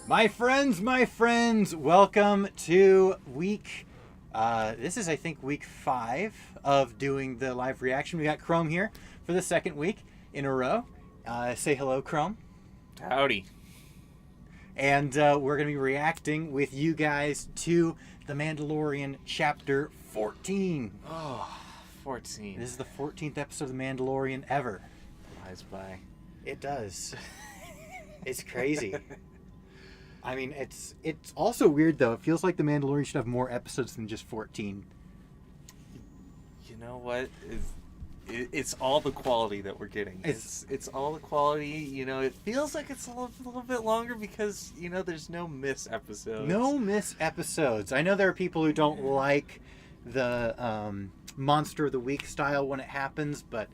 My friends, welcome to week, this is I think week 5 of doing the live reaction. We got Chrome here for the second week in a row. Say hello, Chrome. Howdy. And we're going to be reacting with you guys to The Mandalorian Chapter 14. Oh, 14. This is the 14th episode of The Mandalorian ever. Flies by. It does. It's crazy. I mean, it's also weird, though. It feels like The Mandalorian should have more episodes than just 14. You know what? It's all the quality that we're getting. It's all the quality. You know, it feels like it's a little bit longer because, you know, there's no miss episodes. No miss episodes. I know there are people who don't like the Monster of the Week style when it happens, but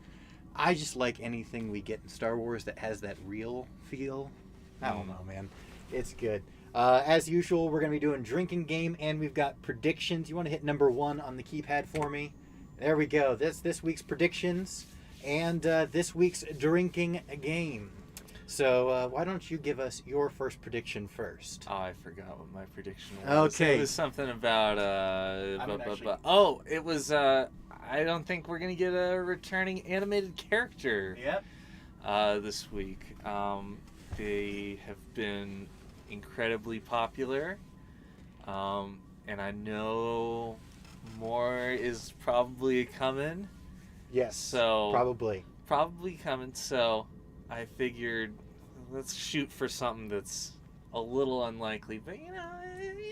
I just like anything we get in Star Wars that has that real feel. I don't know, man. It's good. As usual, we're going to be doing drinking game, and we've got predictions. You want to hit number 1 on the keypad for me? There we go. That's this week's predictions and this week's drinking game. So why don't you give us your first prediction first? Oh, I forgot what my prediction was. Okay. It was something about... it was... I don't think we're going to get a returning animated character this week. They have been incredibly popular, and I know more is probably coming. Yes, so probably coming. So I figured let's shoot for something that's a little unlikely, but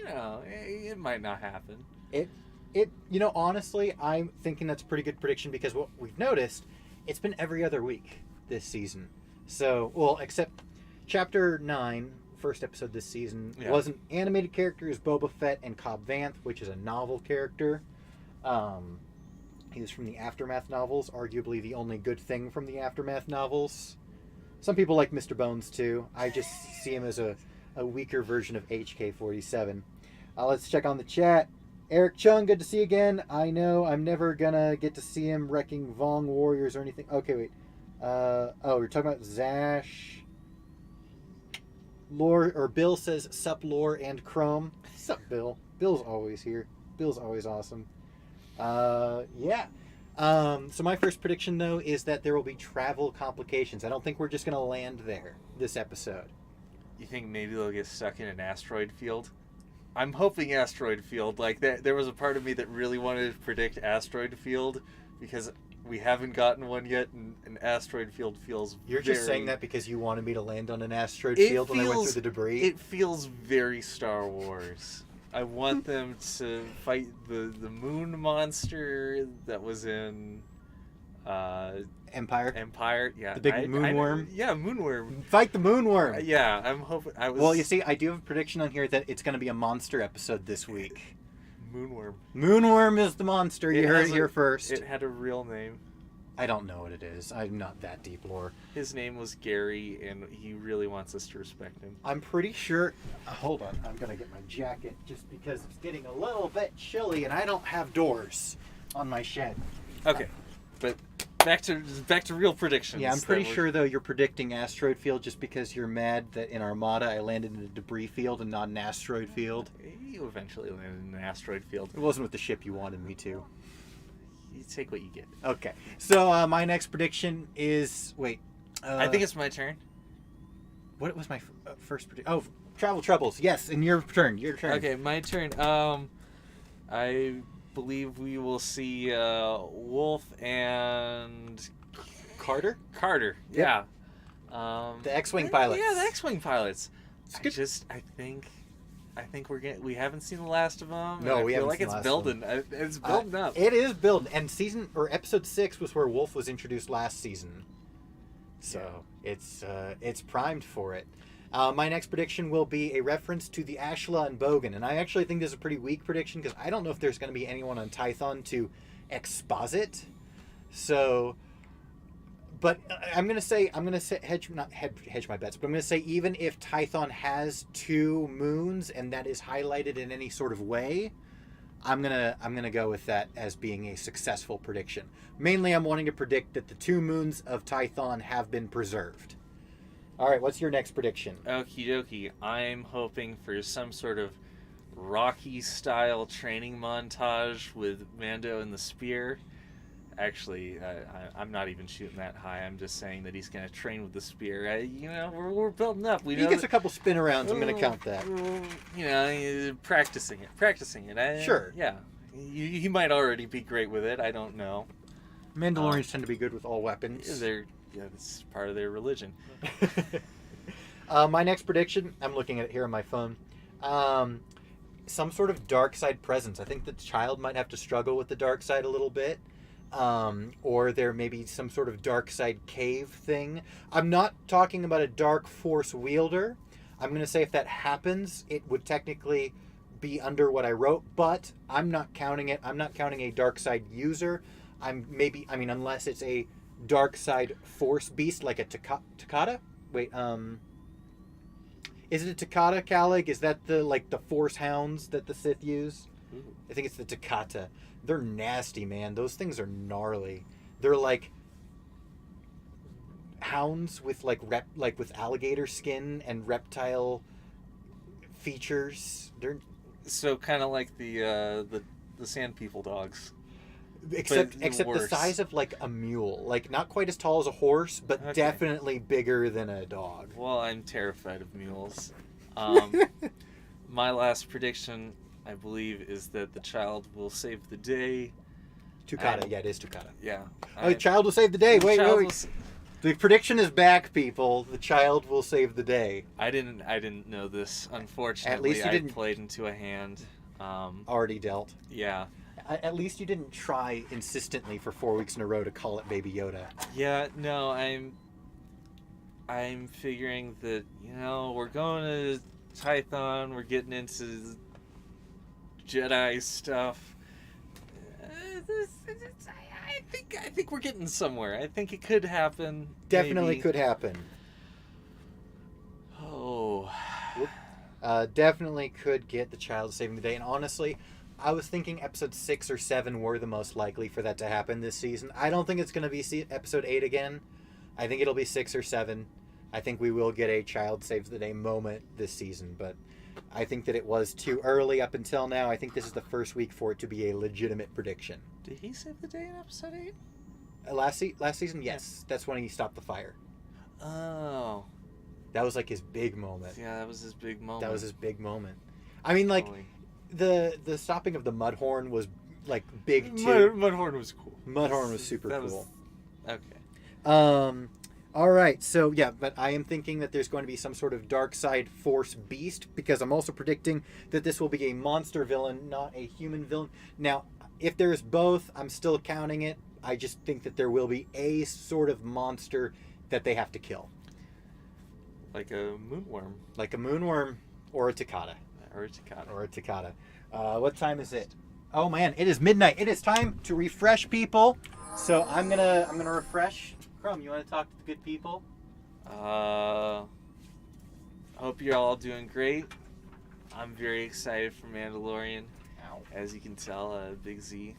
it might not happen. Honestly, I'm thinking that's a pretty good prediction because what we've noticed, it's been every other week this season. So, well, except Chapter 9, first episode this season, wasn't animated characters, Boba Fett and Cobb Vanth, which is a novel character. He was from the Aftermath novels, arguably the only good thing from the Aftermath novels. Some people like Mr. Bones, too. I just see him as a weaker version of HK-47. Let's check on the chat. Eric Chung, good to see you again. I know I'm never gonna get to see him wrecking Vong Warriors or anything. Okay, wait. We're talking about Zash... Lore, or Bill says sup Lore and Chrome. Sup Bill. Bill's always here. Bill's always awesome. So my first prediction though is that there will be travel complications. I don't think we're just going to land there this episode. You think maybe they'll get stuck in an asteroid field? I'm hoping asteroid field. Like there was a part of me that really wanted to predict asteroid field because we haven't gotten one yet, and an asteroid field feels You're just saying that because you wanted me to land on an asteroid field when I went through the debris? It feels very Star Wars. I want them to fight the moon monster that was in... Empire? Yeah. The big moonworm? Yeah, moonworm. Fight the moonworm! Yeah, I'm hoping... Well, you see, I do have a prediction on here that it's going to be a monster episode this week. Moonworm. Moonworm is the monster. You heard it here first. It had a real name. I don't know what it is. I'm not that deep lore. His name was Gary, and he really wants us to respect him. I'm pretty sure... hold on. I'm going to get my jacket just because it's getting a little bit chilly, and I don't have doors on my shed. Okay, but back to real predictions. Yeah, I'm pretty sure, though, you're predicting asteroid field just because you're mad that in Armada I landed in a debris field and not an asteroid field. You eventually landed in an asteroid field. It wasn't with the ship you wanted me to. You take what you get. Okay. So, my next prediction is... Wait. I think it's my turn. What was my first prediction? Oh, Travel Troubles. Yes, and your turn. Okay, my turn. I believe we will see Wolf and... Carter? Carter, yep. Yeah. The X-Wing pilots. Yeah, the X-Wing pilots. I think we haven't seen the last of them. No, we haven't seen the last of them. It's building up. It is building. And episode 6 was where Wolf was introduced last season. So it's primed for it. My next prediction will be a reference to the Ashla and Bogan. And I actually think this is a pretty weak prediction because I don't know if there's going to be anyone on Tython to exposit. So... But I'm gonna hedge my bets. But I'm gonna say even if Tython has 2 moons and that is highlighted in any sort of way, I'm gonna go with that as being a successful prediction. Mainly, I'm wanting to predict that the 2 moons of Tython have been preserved. All right, what's your next prediction? Okie dokie. I'm hoping for some sort of Rocky-style training montage with Mando and the spear. Actually, I'm not even shooting that high. I'm just saying that he's going to train with the spear. We're building up. He gets a couple spin arounds. I'm going to count that. Practicing it. Sure. Yeah. He might already be great with it. I don't know. Mandalorians tend to be good with all weapons. It's part of their religion. My next prediction, I'm looking at it here on my phone. Some sort of dark side presence. I think the child might have to struggle with the dark side a little bit. Or there may be some sort of dark side cave thing. I'm not talking about a dark force wielder. I'm going to say if that happens, it would technically be under what I wrote, but I'm not counting it. I'm not counting a dark side user. Unless it's a dark side force beast like a Takata. Wait, is it a Takata, Calig? Is that the force hounds that the Sith use? Ooh. I think it's the Takata. They're nasty, man. Those things are gnarly. They're like hounds with with alligator skin and reptile features. They're so kind of like the Sand People dogs. Except the size of like a mule, like not quite as tall as a horse, but definitely bigger than a dog. Well, I'm terrified of mules. My last prediction, I believe, is that the child will save the day. Tukata, yeah, it is Tukata. Yeah. The child will save the day. Wait. The prediction is back, people. The child will save the day. I didn't know this. Unfortunately, at least you didn't played into a hand. Already dealt. Yeah. At least you didn't try insistently for 4 weeks in a row to call it Baby Yoda. Yeah, no, I'm figuring that, we're going to Tython, we're getting into Jedi stuff. I think we're getting somewhere. I think it could happen. Definitely maybe. Could happen. Oh. Definitely could get the child saving the day. And honestly, I was thinking episode 6 or 7 were the most likely for that to happen this season. I don't think it's going to be episode 8 again. I think it'll be 6 or 7. I think we will get a child saves the day moment this season, but I think that it was too early up until now. I think this is the first week for it to be a legitimate prediction. Did he save the day in episode 8? Last season, yes. That's when he stopped the fire. Oh. That was like his big moment. Yeah, that was his big moment. I mean, like, the stopping of the Mudhorn was, like, big, too. Mudhorn was cool. Mudhorn was super cool. Okay. All right, so, yeah, but I am thinking that there's going to be some sort of dark side force beast, because I'm also predicting that this will be a monster villain, not a human villain. Now, if there's both, I'm still counting it. I just think that there will be a sort of monster that they have to kill. Like a moonworm. Like a moonworm or a Takata. Or a Takata. What time is it? Oh man, it is midnight. It is time to refresh people. So I'm gonna refresh. Crumb, you want to talk to the good people? Hope you're all doing great. I'm very excited for Mandalorian. Ow. As you can tell, Big Z,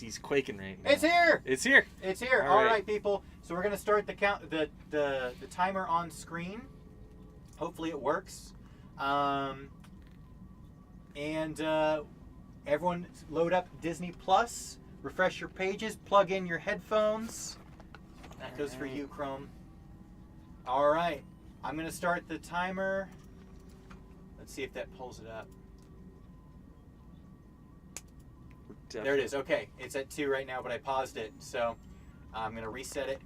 he's quaking right now. It's here. It's here. It's here. All right, people. So we're gonna start the count, the timer on screen. Hopefully it works. Everyone load up Disney Plus. Refresh your pages, plug in your headphones. That goes for you, Chrome. All right, I'm going to start the timer. Let's see if that pulls it up. There it is. Okay, it's at 2 right now, but I paused it, so I'm going to reset it.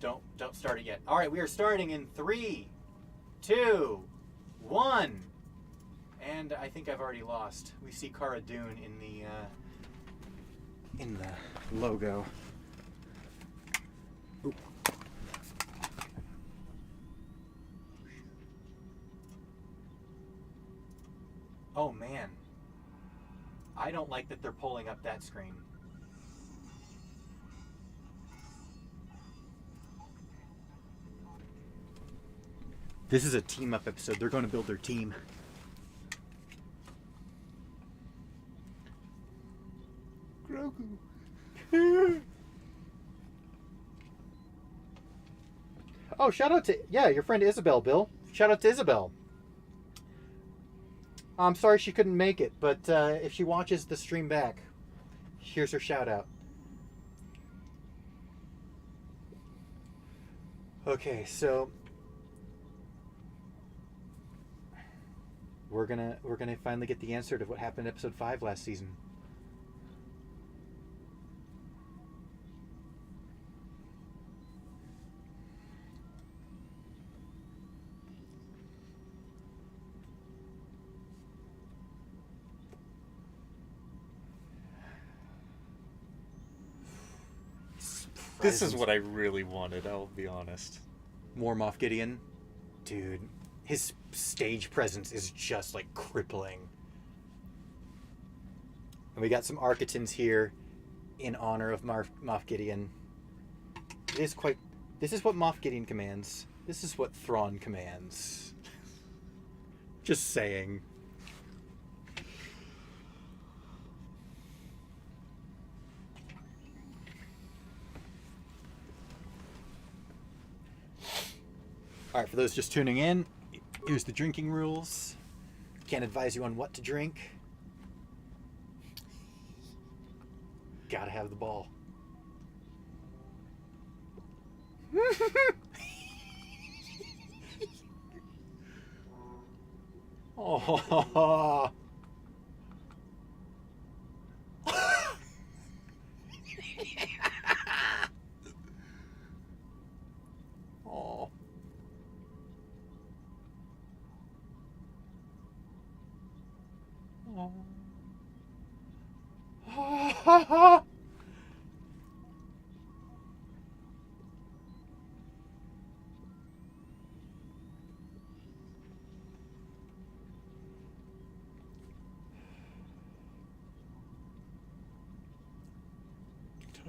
Don't start it yet. All right, we are starting in 3, 2, 1. And I think I've already lost. We see Cara Dune in the logo. Ooh. Oh man. I don't like that they're pulling up that screen. This is a team up episode. They're going to build their team. Grogu. Oh, shout out to your friend Isabel, Bill. Shout out to Isabel. I'm sorry she couldn't make it, but if she watches the stream back, here's her shout out. Okay, so we're gonna finally get the answer to what happened in episode 5 last season. This is what I really wanted, I'll be honest. More Moff Gideon. Dude, his stage presence is just like crippling. And we got some Architans here in honor of Moff Gideon. This is what Moff Gideon commands. This is what Thrawn commands. Just saying. All right, for those just tuning in, here's the drinking rules. Can't advise you on what to drink. Gotta have the ball. Oh. Oh. Oh.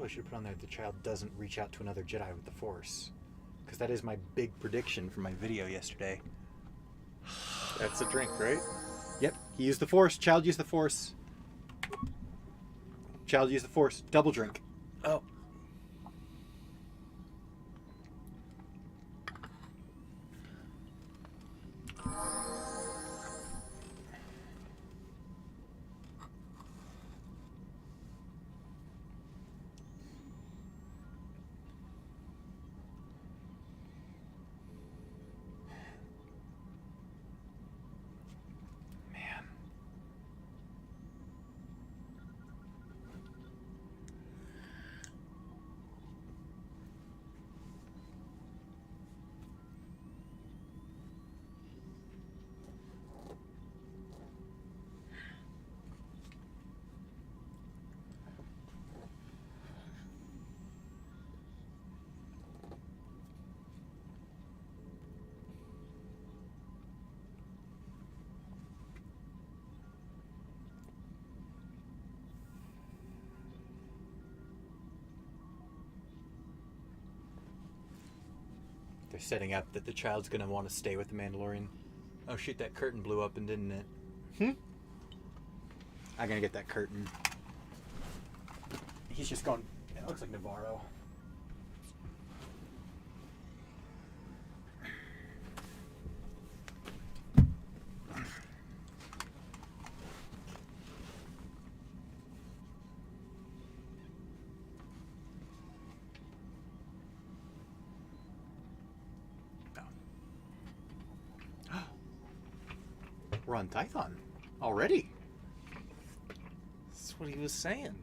I should put on there the child doesn't reach out to another Jedi with the Force, because that is my big prediction for my video yesterday. That's a drink, right? Yep, he used the Force. Child used the Force. Child used the Force. Double drink. Oh. They're setting up that the child's gonna want to stay with the Mandalorian. Oh shoot, that curtain blew up and didn't it? I'm gonna get that curtain. He's just going, it looks like Navarro. We're on Tython already. That's what he was saying.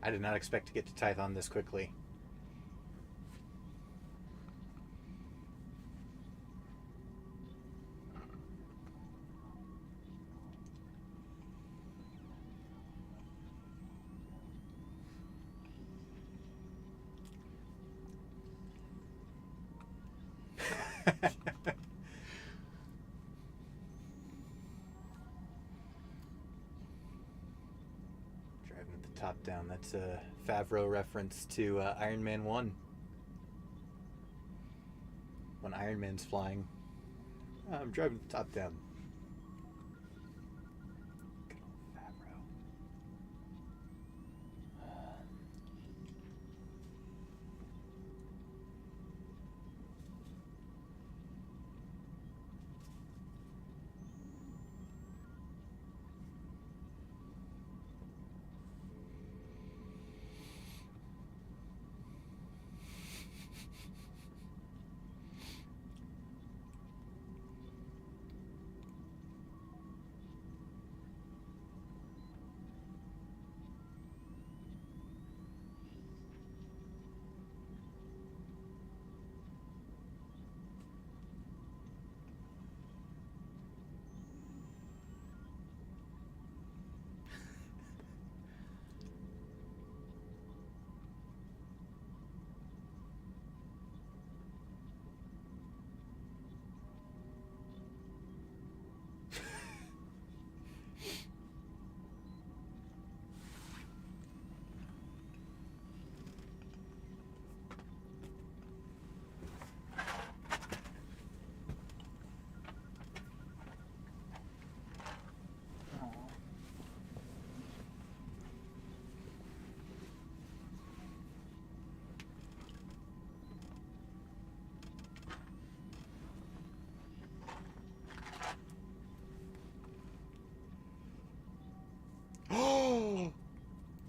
I did not expect to get to Tython this quickly. Driving at the top down. That's a Favreau reference to Iron Man 1. When Iron Man's flying. I'm driving the top down. Good old Favreau.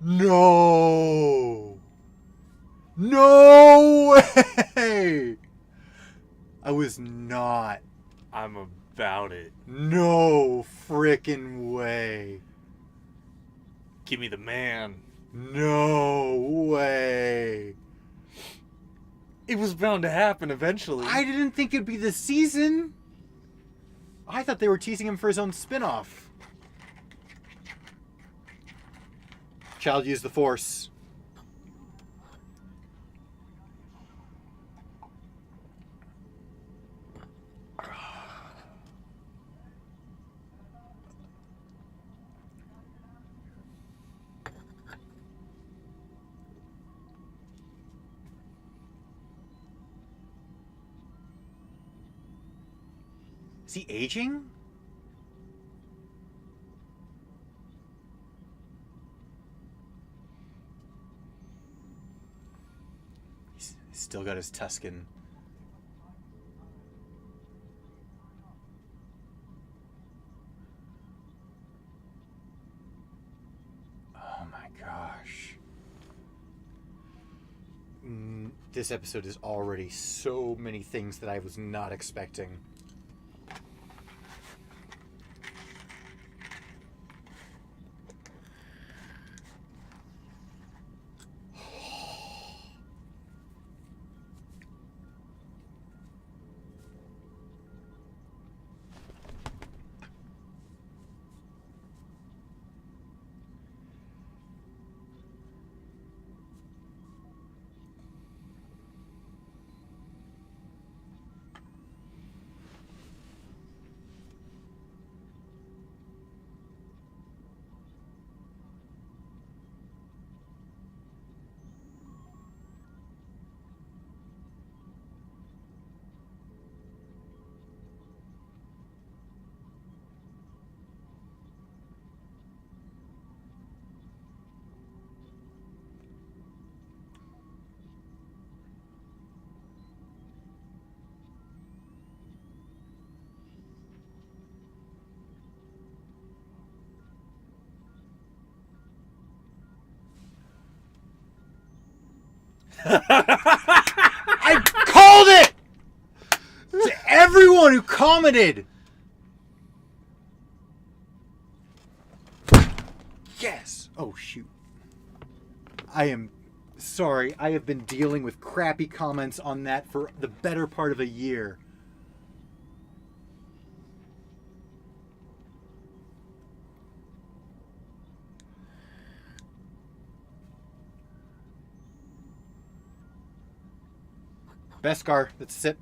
No! No way! I was not. I'm about it. No frickin' way. Give me the man. No way. It was bound to happen eventually. I didn't think it'd be this season. I thought they were teasing him for his own spin-off. Child use the Force. Is he aging? He's still got his Tuscan. Oh my gosh. This episode is already so many things that I was not expecting. I called it! To everyone who commented! Yes! Oh, shoot. I am sorry. I have been dealing with crappy comments on that for the better part of a year. Beskar, that's it.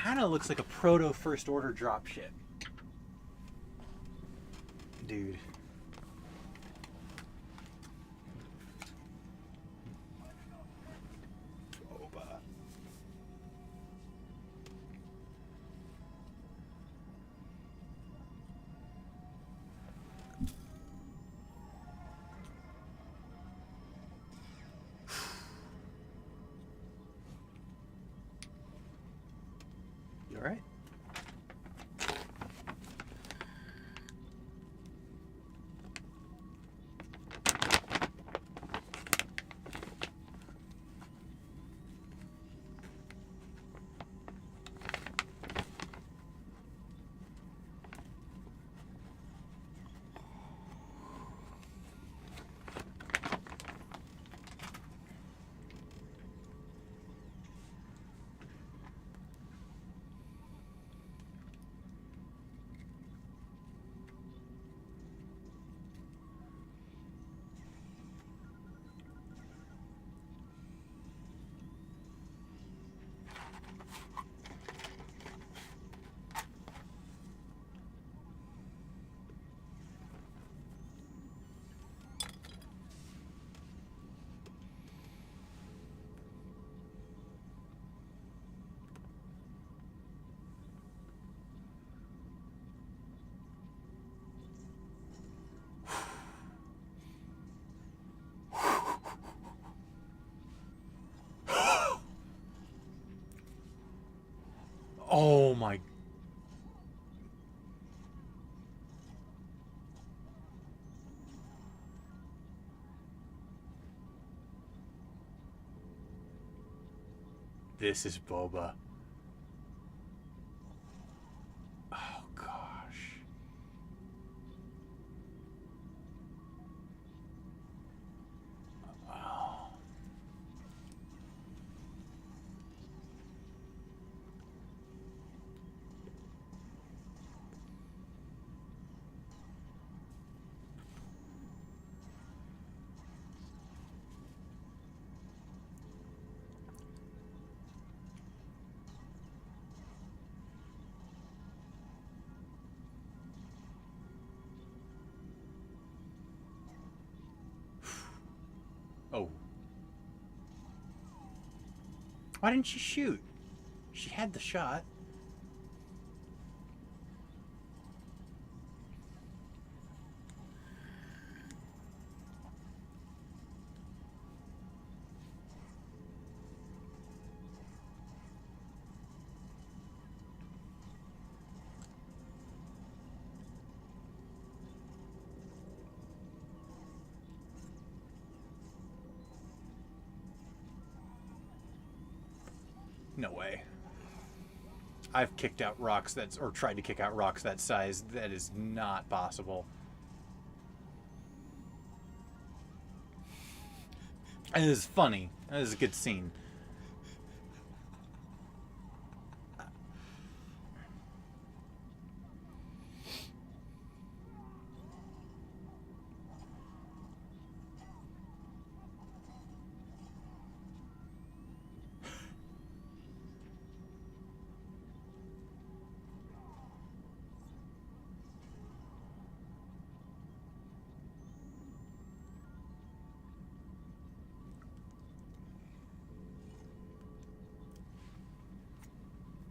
kind of looks like a proto First Order dropship. Dude. Boba. You all right? Oh my. This is Boba. Oh gosh. Oh. Oh. Why didn't she shoot? She had the shot. No way. I've kicked out rocks or tried to kick out rocks that size. That is not possible. And it is funny. That is a good scene.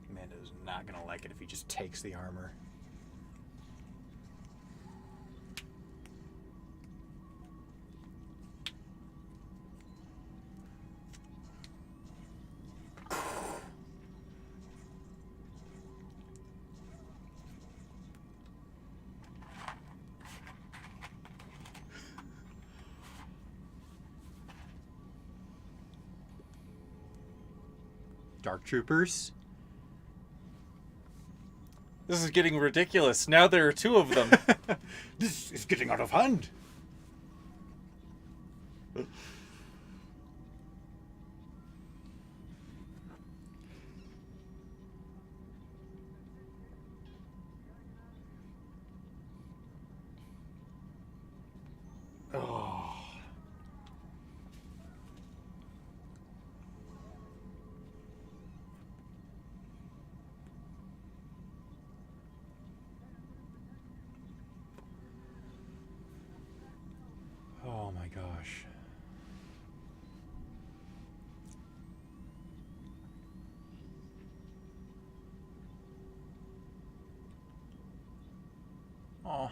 Amanda's not gonna like it if he just takes the armor. Dark Troopers. This is getting ridiculous. Now there are two of them. This is getting out of hand. Oh. Aw.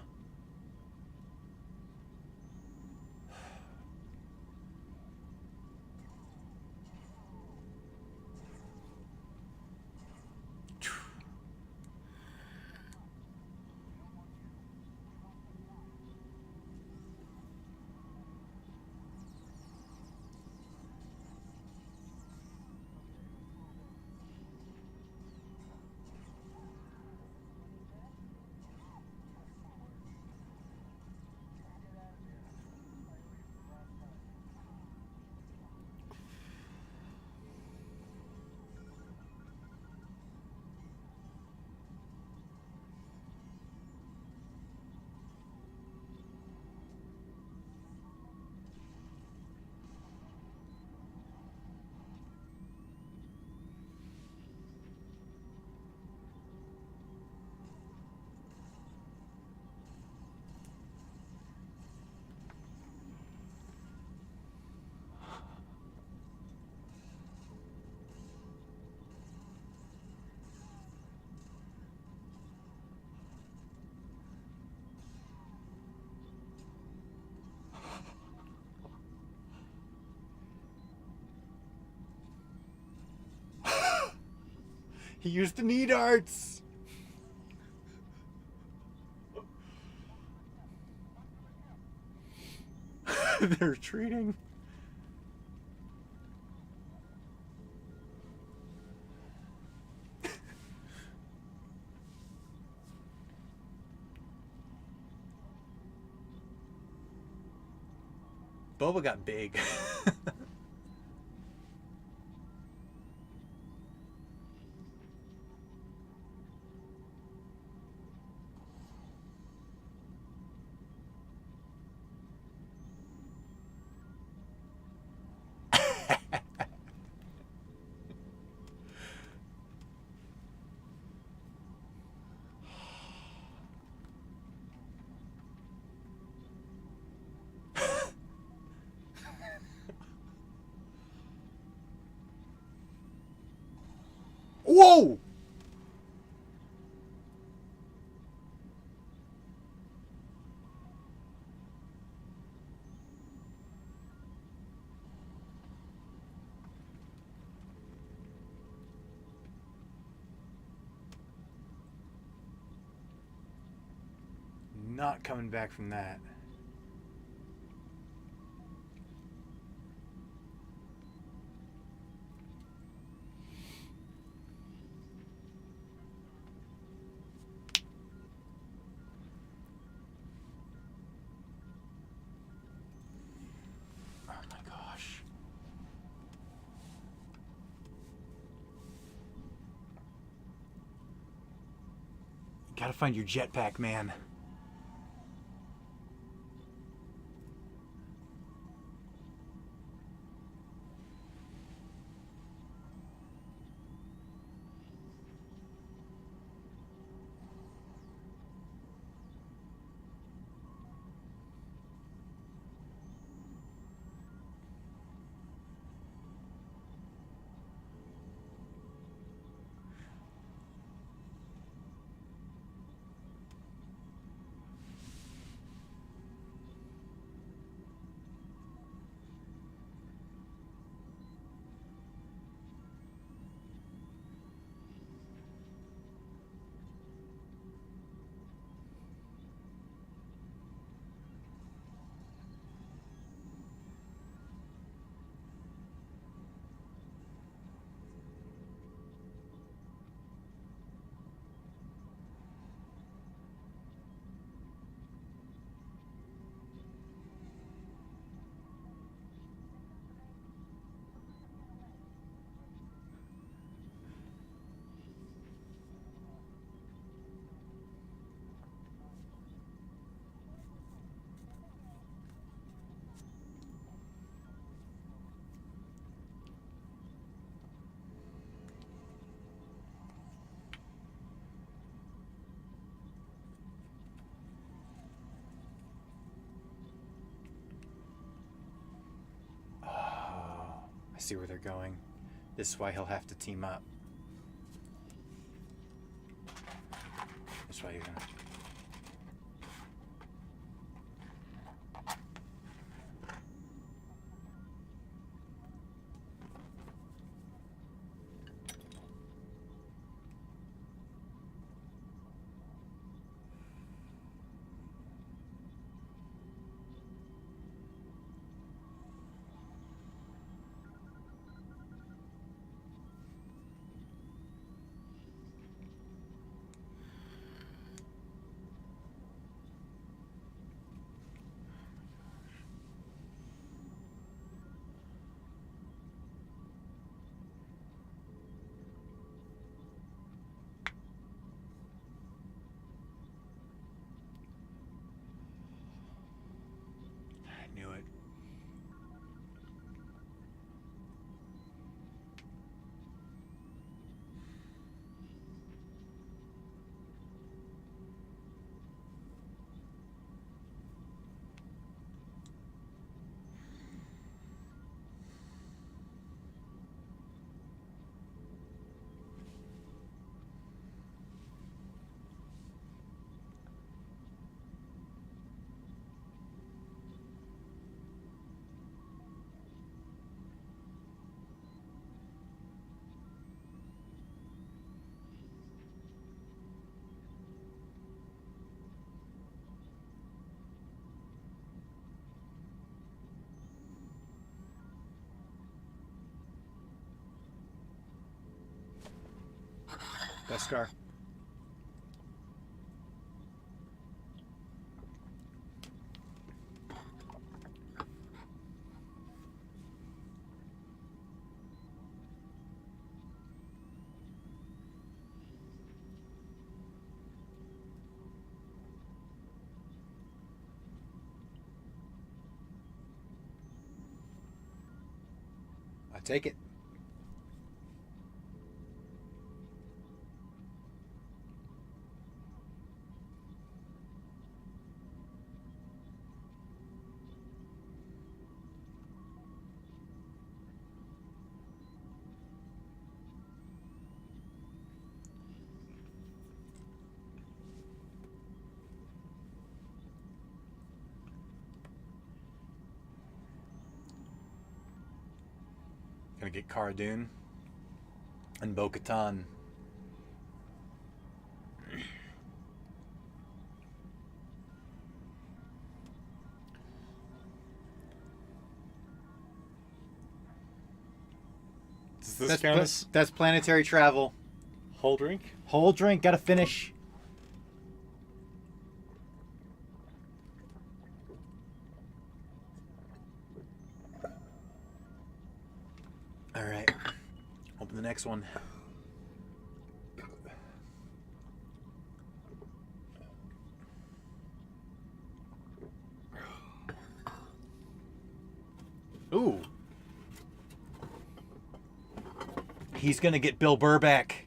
He used the knee darts. They're retreating. Boba got big. Whoa! Not coming back from that. Oh my gosh. You gotta find your jetpack, man. I see where they're going. This is why he'll have to team up. That's why you're gonna... Beskar. I take it. Gonna get Cara Dune and Bo-Katan. Does this count as That's planetary travel. whole drink? Whole drink, gotta finish. All right. Open the next one. Ooh. He's gonna get Bill Burr back.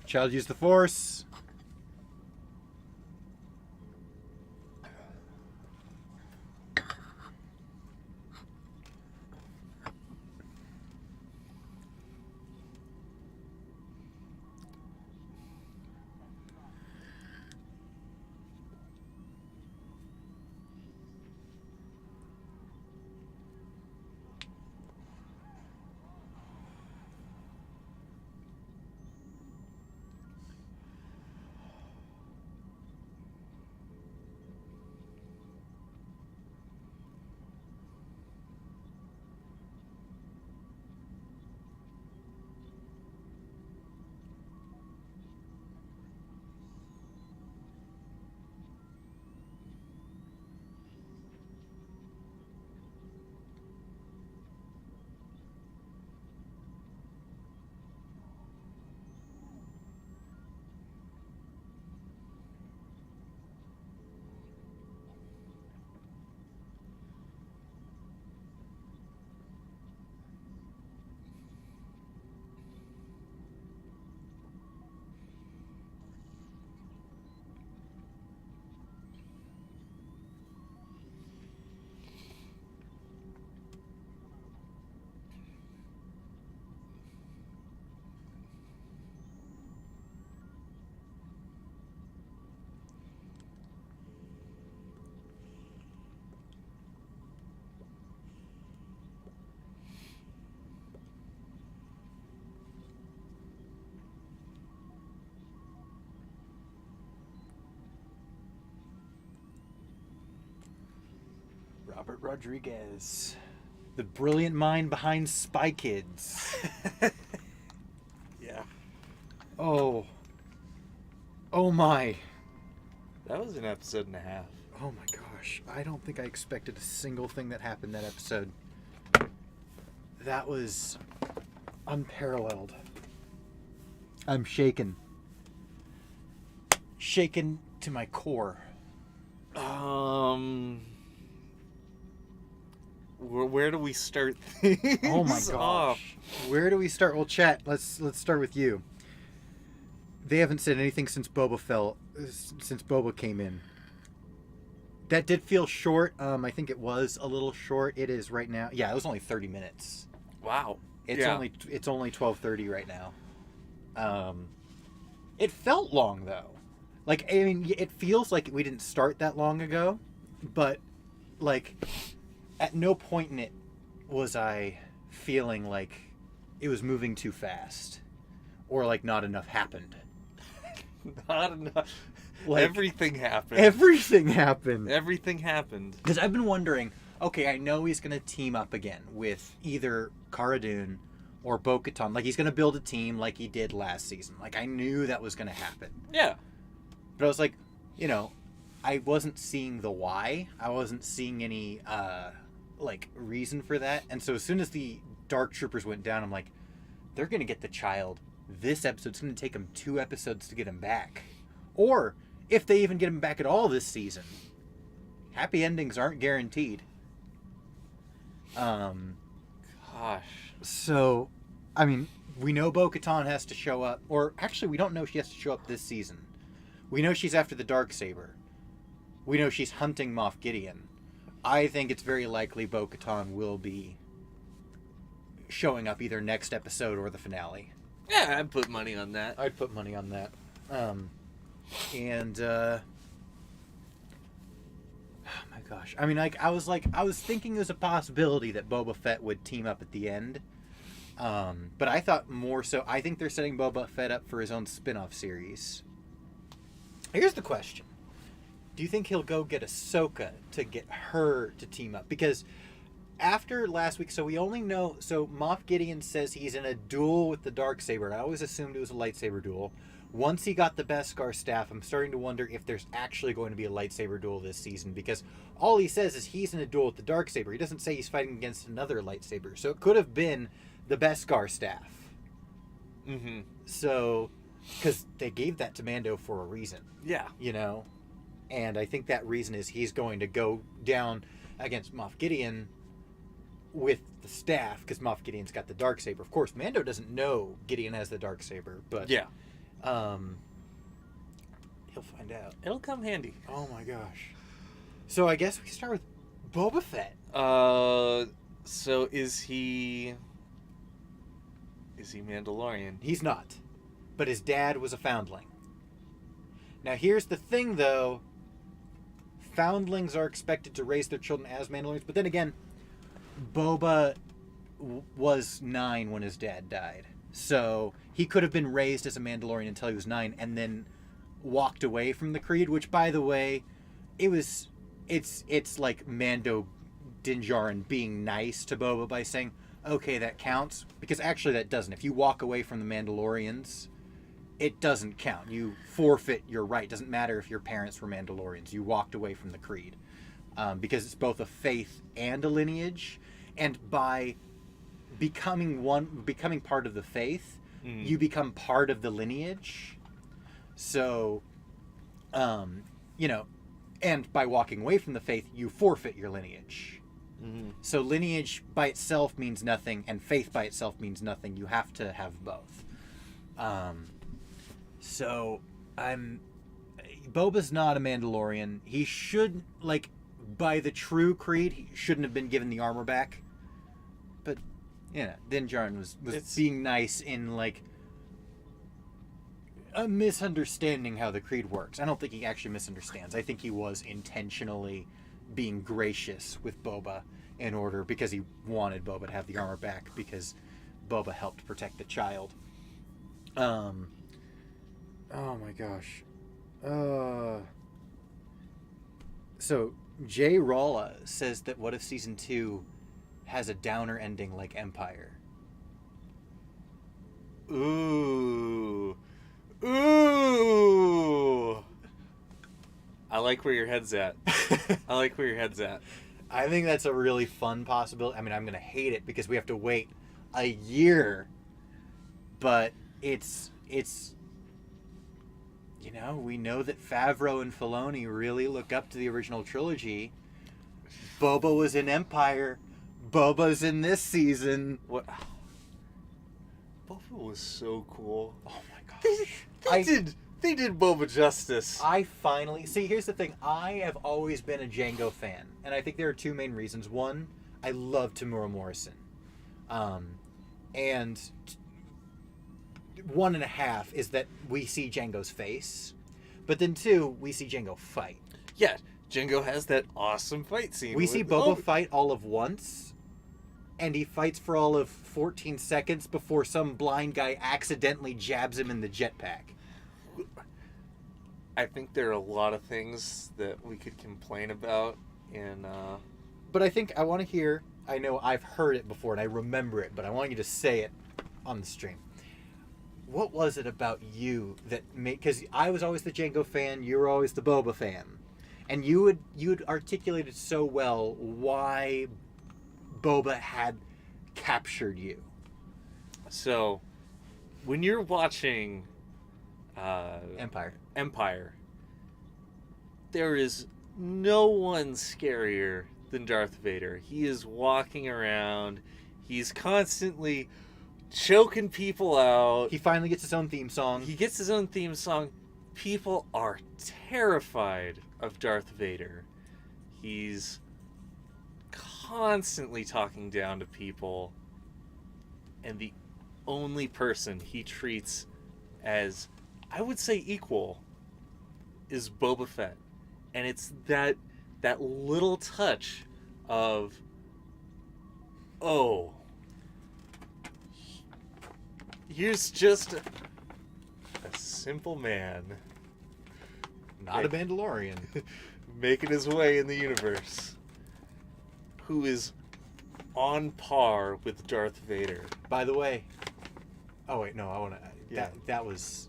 Child use the Force. Robert Rodriguez, the brilliant mind behind Spy Kids. Yeah. Oh my. That was an episode and a half. Oh my gosh. I don't think I expected a single thing that happened that episode. That was unparalleled. I'm shaken. Shaken to my core. Where do we start things Oh my gosh. off? Where do we start? Well, chat, let's start with you. They haven't said anything since Boba came in. That did feel short. I think it was a little short. It is right now. Yeah, it was only 30 minutes. Wow. It's only 12:30 right now. It felt long though. Like, I mean, it feels like we didn't start that long ago, but like at no point in it was I feeling like it was moving too fast or like not enough happened. Not enough. Like, everything happened. Everything happened. Everything happened. Because I've been wondering, okay, I know he's going to team up again with either Cara Dune or Bo-Katan. Like, he's going to build a team like he did last season. Like, I knew that was going to happen. Yeah. But I was like, I wasn't seeing the why. I wasn't seeing any, reason for that. And so as soon as the Dark Troopers went down, I'm like, they're going to get the child. This episode's going to take them 2 episodes to get him back. Or, if they even get him back at all this season, happy endings aren't guaranteed. Gosh. So, I mean, we know Bo-Katan has to show up. Or, actually, we don't know she has to show up this season. We know she's after the Darksaber. We know she's hunting Moff Gideon. I think it's very likely Bo-Katan will be showing up either next episode or the finale. Yeah, I'd put money on that. I'd put money on that. Oh my gosh. I mean, I was thinking there's a possibility that Boba Fett would team up at the end. But I thought more so, I think they're setting Boba Fett up for his own spin-off series. Here's the question. Do you think he'll go get Ahsoka to get her to team up? Because after last week, so we only know, so Moff Gideon says he's in a duel with the Darksaber. I always assumed it was a lightsaber duel. Once he got the Beskar staff, I'm starting to wonder if there's actually going to be a lightsaber duel this season, because all he says is he's in a duel with the Darksaber. He doesn't say he's fighting against another lightsaber. So it could have been the Beskar staff. Mm-hmm. So, because they gave that to Mando for a reason. Yeah. And I think that reason is he's going to go down against Moff Gideon with the staff, because Moff Gideon's got the Darksaber. Of course, Mando doesn't know Gideon has the Darksaber, but yeah. He'll find out. It'll come handy. Oh my gosh. So I guess we start with Boba Fett. So is he Mandalorian? He's not. But his dad was a foundling. Now here's the thing though. Foundlings are expected to raise their children as Mandalorians, but then again, Boba was 9 when his dad died. So he could have been raised as a Mandalorian until he was 9 and then walked away from the creed, which by the way, it's like Mando Din Djarin being nice to Boba by saying, okay, that counts, because actually that doesn't. If you walk away from the Mandalorians, it doesn't count. You forfeit your right. Doesn't matter if your parents were Mandalorians. You walked away from the creed. Because it's both a faith and a lineage. And by becoming part of the faith, you become part of the lineage. So, and by walking away from the faith, you forfeit your lineage. Mm-hmm. So lineage by itself means nothing, and faith by itself means nothing. You have to have both. So Boba's not a Mandalorian. He should, by the true creed, he shouldn't have been given the armor back. But, Din Djarin was being nice in, a misunderstanding how the creed works. I don't think he actually misunderstands. I think he was intentionally being gracious with Boba because he wanted Boba to have the armor back, because Boba helped protect the child. Oh my gosh. So Jay Rolla says that what if season 2 has a downer ending like Empire? Ooh. I like where your head's at. I like where your head's at. I think that's a really fun possibility. I mean, I'm going to hate it because we have to wait a year, but it's you know, we know that Favreau and Filoni really look up to the original trilogy. Boba was in Empire. Boba's in this season. What? Boba was so cool. Oh my gosh. They did Boba justice. I finally... See, here's the thing. I have always been a Django fan. And I think there are two main reasons. One, I love Temuera Morrison. And one and a half is that we see Django's face. But then two, we see Django fight. Yeah, Django has that awesome fight scene. We see Boba fight all of once. And he fights for all of 14 seconds before some blind guy accidentally jabs him in the jetpack. I think there are a lot of things that we could complain about in... But I think I want to hear... I know I've heard it before and I remember it, but I want you to say it on the stream. What was it about you that made... Because I was always the Django fan, you were always the Boba fan. And you'd articulated so well why Boba had captured you. So, when you're watching... Empire. There is no one scarier than Darth Vader. He is walking around. He's constantly choking people out. He finally gets his own theme song. He gets his own theme song. People are terrified of Darth Vader. He's constantly talking down to people. And the only person he treats as, I would say, equal is Boba Fett. And it's that little touch of, oh, here's just a simple man. Not a Mandalorian. Making his way in the universe. Who is on par with Darth Vader. By the way... Oh, wait, no, I want to... Yeah. That was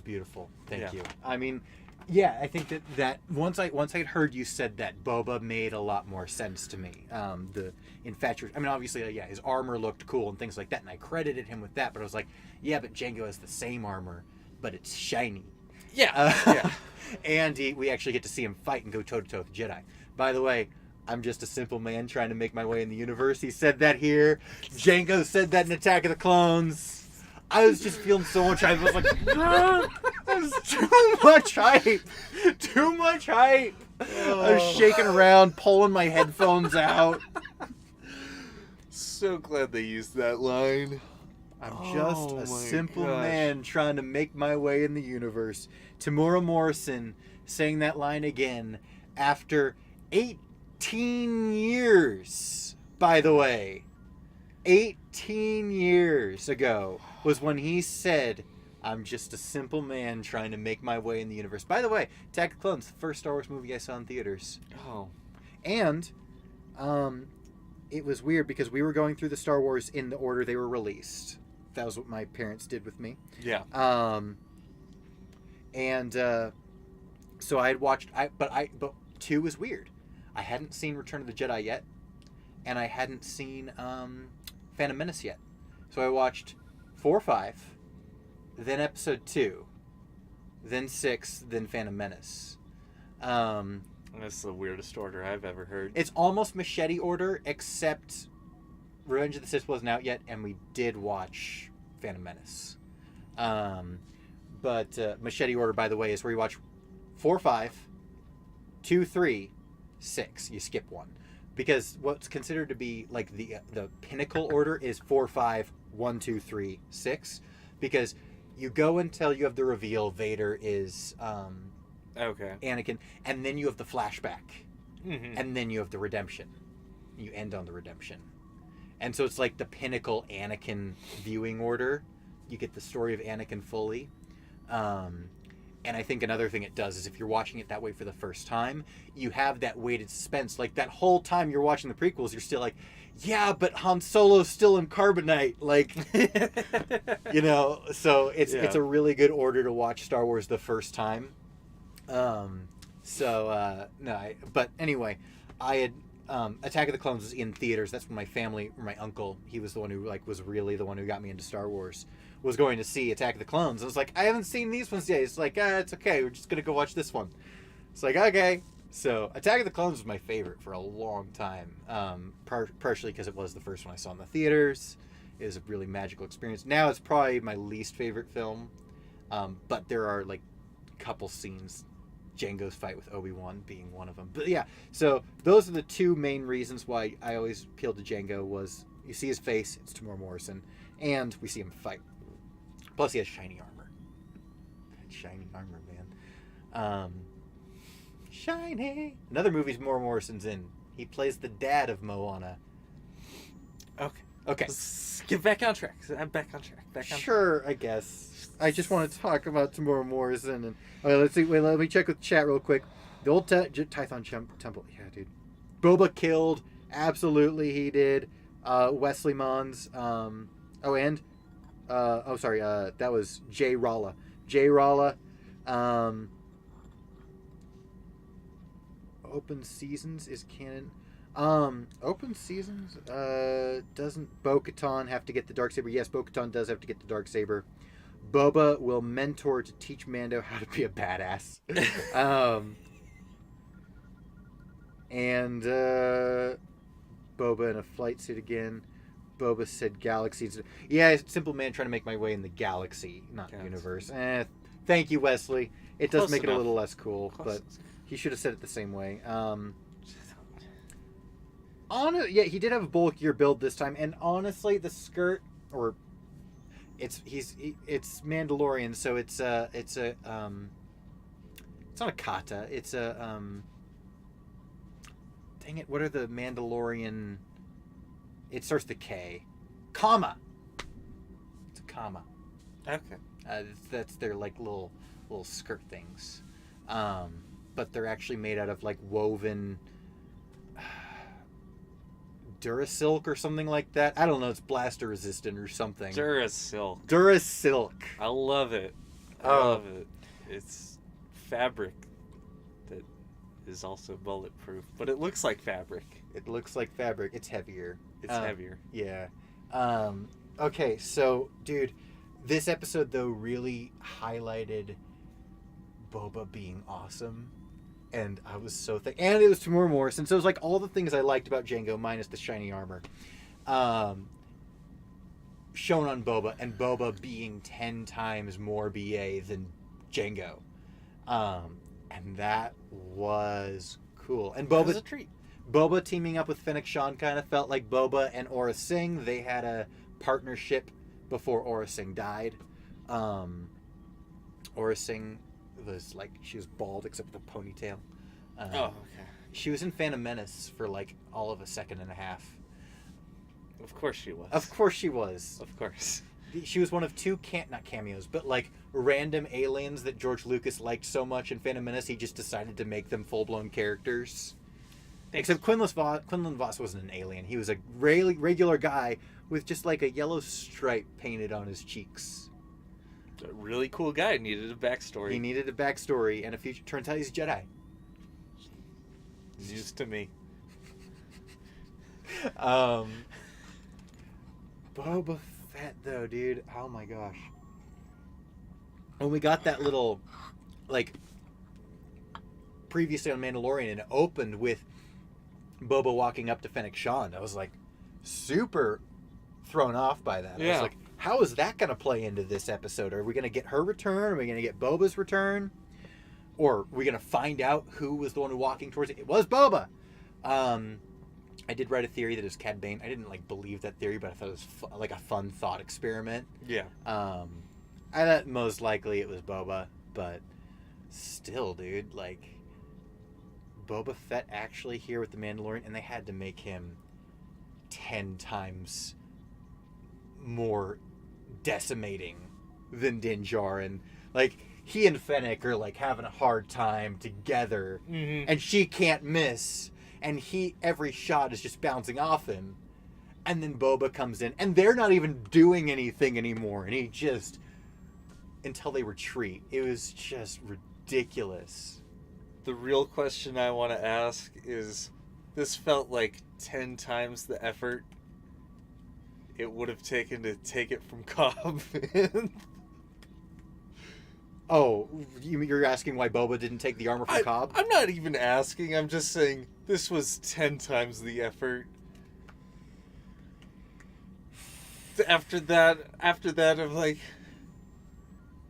beautiful. Thank you. Yeah. I mean, yeah, I think that once I'd heard you said that, Boba made a lot more sense to me. The infatuation. I mean, obviously, yeah, his armor looked cool and things like that, and I credited him with that. But I was like, yeah, but Django has the same armor, but it's shiny. Yeah. Yeah. And we actually get to see him fight and go toe to toe with Jedi. By the way, I'm just a simple man trying to make my way in the universe. He said that here. Django said that in Attack of the Clones. I was just feeling so much hype. I was like, that was too much hype. Too much hype. I was shaking around, pulling my headphones out. So glad they used that line. I'm just a simple man trying to make my way in the universe. Temuera Morrison saying that line again after 18 years, by the way. 18 years ago was when he said, I'm just a simple man trying to make my way in the universe. By the way, Attack of the Clones, the first Star Wars movie I saw in theaters. Oh. And it was weird because we were going through the Star Wars in the order they were released. That was what my parents did with me. Yeah. So I had watched, but 2 was weird. I hadn't seen Return of the Jedi yet, and I hadn't seen Phantom Menace yet. So I watched 4, 5, then Episode 2, then 6, then Phantom Menace. That's the weirdest order I've ever heard. It's almost machete order, except Revenge of the Sith wasn't out yet, and we did watch Phantom Menace. But machete order, by the way, is where you watch 4, 5, 2, 3, 6. You skip 1. Because what's considered to be like the pinnacle order is 4, 5, 1, 2, 3, 6. Because you go until you have the reveal Vader is okay. Anakin, and then you have the flashback. Mm-hmm. And then you have the redemption. You end on the redemption. And so it's like the pinnacle Anakin viewing order. You get the story of Anakin fully. And I think another thing it does is if you're watching it that way for the first time, you have that weighted suspense. Like that whole time you're watching the prequels, you're still like, yeah, but Han Solo's still in carbonite. Like, you know, so it's a really good order to watch Star Wars the first time. So but anyway, I had Attack of the Clones was in theaters. That's when my family, or my uncle, he was the one who like was really the one who got me into Star Wars, was going to see Attack of the Clones. I was like, I haven't seen these ones yet. It's like, it's okay. We're just gonna go watch this one. It's like, okay. So Attack of the Clones was my favorite for a long time. Partially because it was the first one I saw in the theaters. It was a really magical experience. Now it's probably my least favorite film. But there are like a couple scenes. Jango's fight with Obi-Wan being one of them. But yeah, so those are the two main reasons why I always appealed to Jango. Was you see his face, it's Tamora Morrison, and we see him fight. Plus he has shiny armor. Shiny armor, man. Shiny. Another movie Tamora Morrison's in. He plays the dad of Moana. Okay. Let's get back on track. I'm back on track. Sure, I guess. I just want to talk about Tamora Morrison. And okay, let's see. Wait, let me check with the chat real quick. The old Tython Temple. Yeah, dude. Boba killed. Absolutely, he did. Wesley Mons. That was Jay Ralla. Open Seasons is canon. Open Seasons, doesn't Bo-Katan have to get the Darksaber? Yes, Bo-Katan does have to get the Darksaber. Boba will mentor to teach Mando how to be a badass. And Boba in a flight suit again. Boba said galaxies. Yeah, Simple Man trying to make my way in the galaxy, not universe. Thank you, Wesley. It does make it a little less cool, but he should have said it the same way. He did have a bulkier build this time, and honestly, the skirt, or it's Mandalorian, so it's not a kata, it's a dang it, what are the Mandalorian? It starts with the K, comma. It's a comma. Okay. That's their like little skirt things, but they're actually made out of like woven Durasilk or something like that. I don't know. It's blaster resistant or something. Durasilk. I love it. I love it. It's fabric that is also bulletproof, but it looks like fabric. It's heavier. It's heavier. Yeah. Okay, so, dude, this episode, though, really highlighted Boba being awesome. And I was so and it was Tamora Morrison, so it was like all the things I liked about Jango minus the shiny armor shown on Boba, and Boba being 10 times more BA than Jango, and that was cool. And Boba was a treat. Boba teaming up with Fennec Shand kind of felt like Boba and Aurra Sing. They had a partnership before Aurra Sing died. Aurra Sing was like, she was bald except with a ponytail. Okay. She was in Phantom Menace for like all of a second and a half. Of course she was. Of course she was. Of course. She was one of two not cameos, but like random aliens that George Lucas liked so much in Phantom Menace, he just decided to make them full-blown characters. Except Quinlan Vos wasn't an alien. He was a regular guy with just like a yellow stripe painted on his cheeks. A really cool guy. Needed a backstory. He needed a backstory and a future. Turns out he's a Jedi. News to me. Boba Fett, though, dude. Oh my gosh. When we got that little, like, previously on Mandalorian, and it opened with Boba walking up to Fennec Shand, I was like super thrown off by that. Yeah. I was like, how is that going to play into this episode? Are we going to get her return? Are we going to get Boba's return? Or are we going to find out who was the one who walking towards it? It was Boba. I did write a theory that it was Cad Bane. I didn't like believe that theory, but I thought it was like a fun thought experiment. Yeah. I thought most likely it was Boba, but still, dude, like, Boba Fett actually here with the Mandalorian, and they had to make him 10 times more decimating than Din Djarin. Like, he and Fennec are like having a hard time together, and she can't miss, and every shot is just bouncing off him, and then Boba comes in, and they're not even doing anything anymore, and he just, until they retreat, it was just ridiculous. the real question I want to ask is, this felt like 10 times the effort it would have taken to take it from Cobb. Oh, you're asking why Boba didn't take the armor from Cobb? I'm not even asking. I'm just saying this was 10 times the effort. After that, I'm like,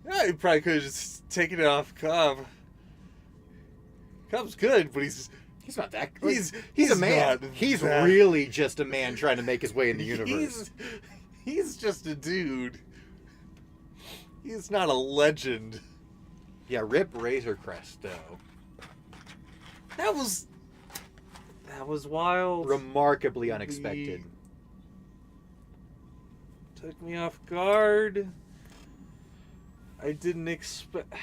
yeah, he probably could have just taken it off Cobb. Cobb's good, but he's not that good. He's a man. He's really just a man trying to make his way in the universe. He's just a dude. He's not a legend. Yeah, rip Razor Crest, though. That was wild. Remarkably unexpected. Took me off guard. I didn't expect...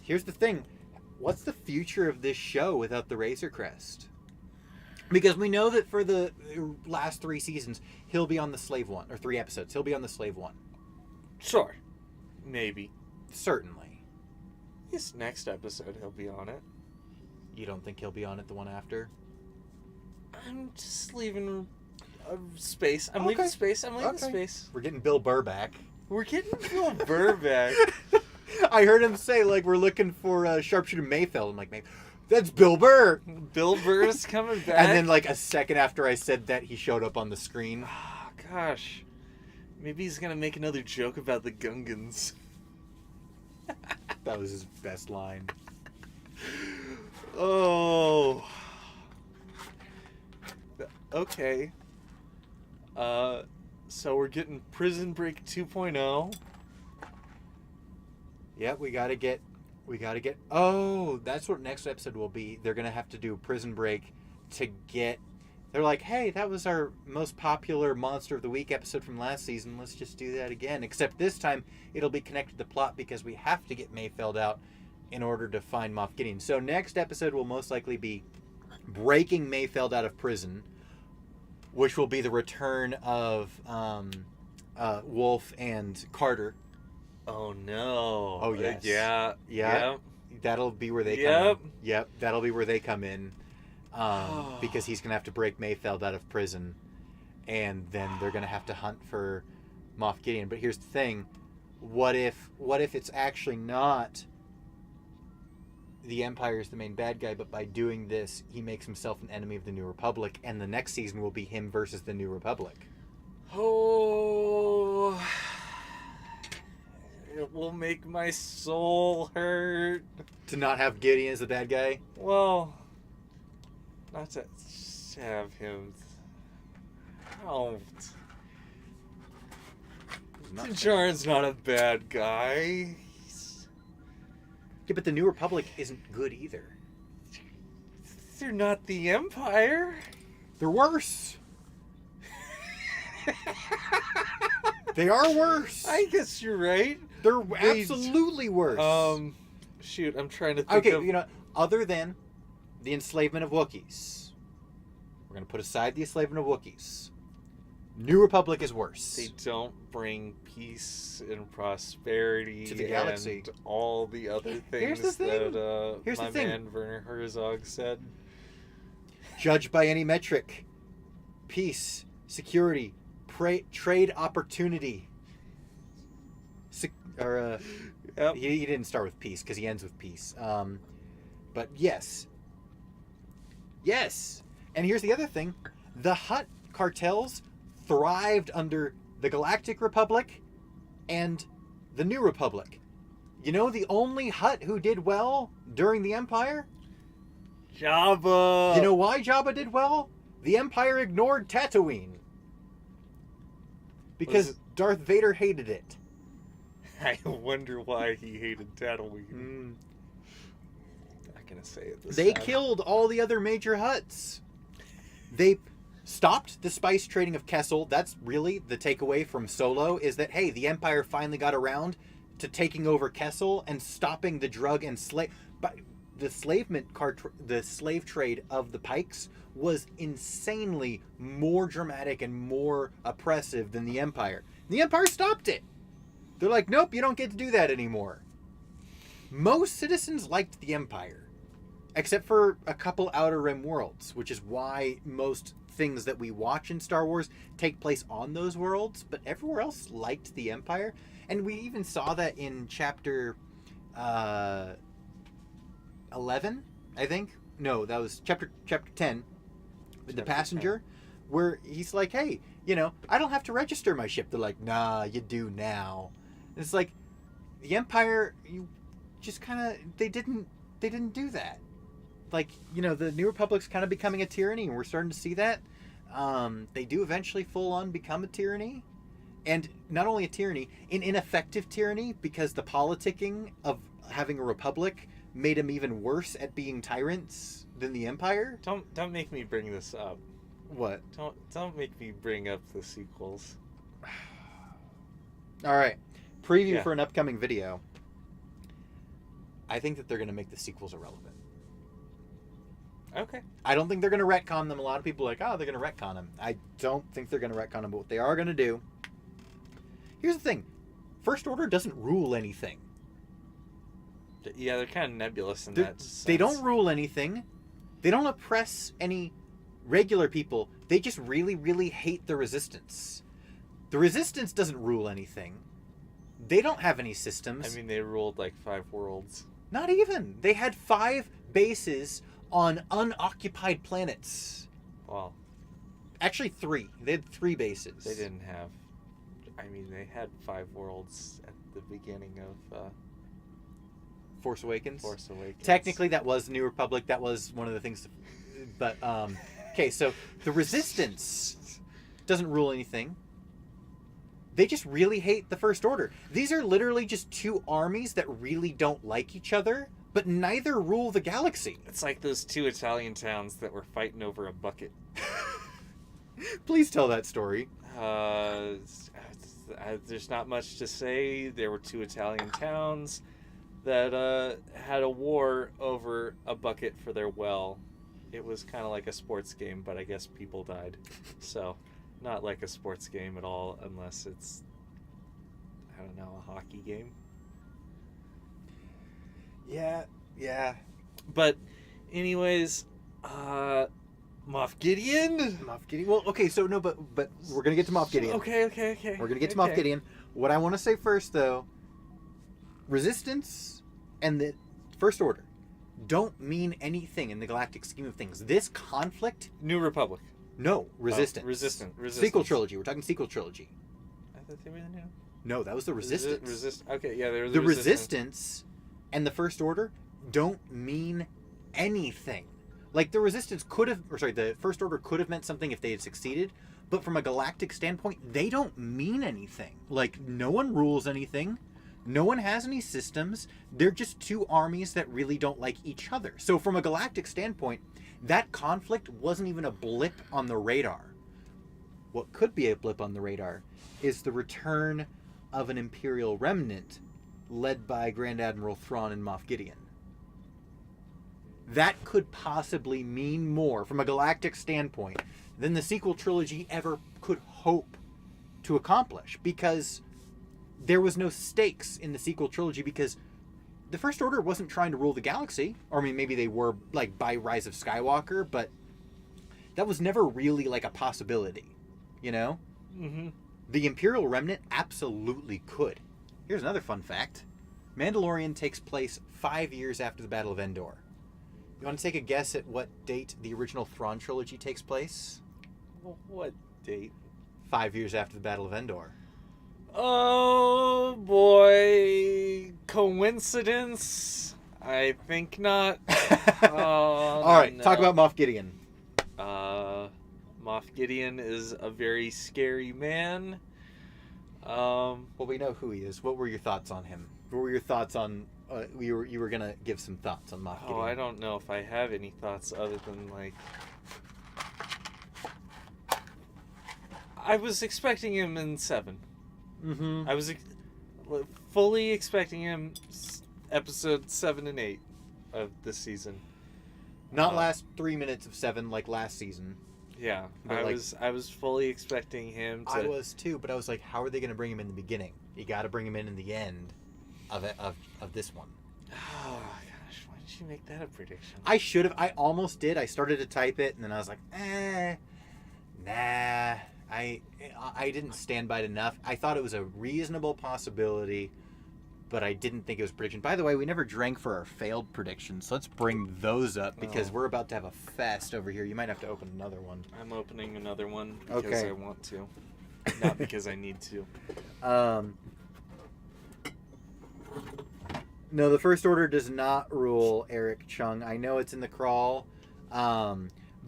Here's the thing. What's the future of this show without the Razor Crest? Because we know that for the last 3 seasons, he'll be on the Slave One. Or 3 episodes. He'll be on the Slave One. Sure. Maybe. Certainly. This next episode, he'll be on it. You don't think he'll be on it the one after? I'm just leaving space. I'm leaving space. We're getting Bill Burr back. We're getting Bill Burr back. I heard him say, like, we're looking for Sharpshooter Mayfeld. I'm like, man, that's Bill Burr. Bill Burr is coming back. And then, like, a second after I said that, he showed up on the screen. Oh, gosh. Maybe he's going to make another joke about the Gungans. That was his best line. Oh. Okay. So we're getting Prison Break 2.0. Yep, we gotta get. Oh, that's what next episode will be. They're gonna have to do Prison Break to get. They're like, hey, that was our most popular Monster of the Week episode from last season. Let's just do that again. Except this time, it'll be connected to plot because we have to get Mayfeld out in order to find Moff Gideon. So next episode will most likely be breaking Mayfeld out of prison, which will be the return of Wolf and Carter. Oh, no. Oh, yes. Yeah. Yep. That'll be where they come in. Yep, that'll be where they come in. Because he's going to have to break Mayfeld out of prison. And then they're going to have to hunt for Moff Gideon. But here's the thing. What if it's actually not the Empire's the main bad guy, but by doing this, he makes himself an enemy of the New Republic, and the next season will be him versus the New Republic? Oh... It will make my soul hurt. To not have Gideon as the bad guy? Well, not to have him. Don't. Jaren's not a bad guy. Yeah, but the New Republic isn't good either. They're not the Empire. They're worse. They are worse. I guess you're right. They're absolutely worse. Shoot, I'm trying to think of... Okay, other than the enslavement of Wookiees, we're going to put aside the enslavement of Wookiees. New Republic is worse. They don't bring peace and prosperity to the galaxy. And all the other things that my man Werner Herzog said. Judged by any metric, peace, security, trade opportunity. Yep. He didn't start with peace because he ends with peace. But yes. And here's the other thing. The Hutt cartels thrived under the Galactic Republic and the New Republic. You know the only Hutt who did well during the Empire? Jabba. You know why Jabba did well? The Empire ignored Tatooine. Because Darth Vader hated it. I wonder why he hated Tatooine. Not gonna say it this They time. killed all the other major Hutts. They stopped the spice trading of Kessel. That's really the takeaway from Solo, is that, hey, the Empire finally got around to taking over Kessel and stopping the drug and slave... But the slave trade of the Pikes was insanely more dramatic and more oppressive than the Empire. The Empire stopped it. They're like, nope, you don't get to do that anymore. most citizens liked the Empire. Except for a couple Outer Rim worlds, which is why most things that we watch in Star Wars take place on those worlds, but everywhere else liked the Empire. And we even saw that in chapter 11, I think. No, that was chapter 10, with the passenger, 10. Where he's like, hey, I don't have to register my ship. They're like, nah, you do now. And it's like, the Empire, you just kind of, they didn't do that. Like, the New Republic's kind of becoming a tyranny, and we're starting to see that. They do eventually full-on become a tyranny. And not only a tyranny, an ineffective tyranny, because the politicking of having a republic made them even worse at being tyrants than the Empire. Don't make me bring this up. What? Don't make me bring up the sequels. All right. Preview for an upcoming video. I think that they're going to make the sequels irrelevant. Okay. I don't think they're going to retcon them. A lot of people are like, oh, they're going to retcon them. I don't think they're going to retcon them, but what they are going to do... Here's the thing. First Order doesn't rule anything. Yeah, they're kind of nebulous in that sense. They don't rule anything. They don't oppress any regular people. They just really, really hate the Resistance. The Resistance doesn't rule anything. They don't have any systems. I mean, they ruled like 5 worlds. Not even. They had 5 bases on unoccupied planets. Well, actually 3. They had 3 bases. They didn't have... I mean, they had 5 worlds at the beginning of... Force Awakens? Force Awakens. Technically, that was the New Republic. That was one of the things... But, okay, so the Resistance doesn't rule anything. They just really hate the First Order. These are literally just 2 armies that really don't like each other, but neither rule the galaxy. It's like those 2 Italian towns that were fighting over a bucket. Please tell that story. There's not much to say. There were 2 Italian towns that had a war over a bucket for their well. It was kind of like a sports game, but I guess people died. So, not like a sports game at all, unless it's, I don't know, a hockey game. Yeah. But, anyways, Moff Gideon? Well, okay, so no, but we're going to get to Moff Gideon. Okay. We're going to get to Moff Gideon. What I want to say first, though, Resistance and the First Order don't mean anything in the galactic scheme of things. This conflict... New Republic. No, Resistance. Resistance. Sequel trilogy. We're talking sequel trilogy. I thought they were the new. No, that was the Resistance. Okay, yeah, they were the Resistance and the First Order don't mean anything. Like, the Resistance could have... the First Order could have meant something if they had succeeded, but from a galactic standpoint, they don't mean anything. Like, no one rules anything. No one has any systems. They're just 2 armies that really don't like each other. So from a galactic standpoint, that conflict wasn't even a blip on the radar. What could be a blip on the radar is the return of an Imperial remnant led by Grand Admiral Thrawn and Moff Gideon. That could possibly mean more from a galactic standpoint than the sequel trilogy ever could hope to accomplish, because there was no stakes in the sequel trilogy, because the First Order wasn't trying to rule the galaxy. Or, I mean, maybe they were, like, by Rise of Skywalker, but that was never really, like, a possibility, Mm-hmm. The Imperial Remnant absolutely could. Here's another fun fact. Mandalorian takes place 5 years after the Battle of Endor. You want to take a guess at what date the original Thrawn trilogy takes place? What date? 5 years after the Battle of Endor. Oh, boy. Coincidence? I think not. All right, no. Talk about Moff Gideon. Moff Gideon is a very scary man. Well, we know who he is. What were your thoughts on him? What were your thoughts on... you were going to give some thoughts on Moff Gideon. Oh, I don't know if I have any thoughts other than, like... I was expecting him in 7. Mm-hmm. I was fully expecting him episode 7 and 8 of this season. Not last 3 minutes of 7 like last season. Yeah, But, I was fully expecting him to... I was too, but I was like, how are they going to bring him in the beginning? You got to bring him in the end of this one. Oh gosh, why did you make that a prediction? I should have. I almost did. I started to type it, and then I was like, nah. I didn't stand by it enough. I thought it was a reasonable possibility, but I didn't think it was a prediction. By the way, we never drank for our failed predictions, so let's bring those up because we're about to have a fest over here. You might have to open another one. I'm opening another one because I want to, not because I need to. No, the First Order does not rule Eric Chung. I know it's in the crawl,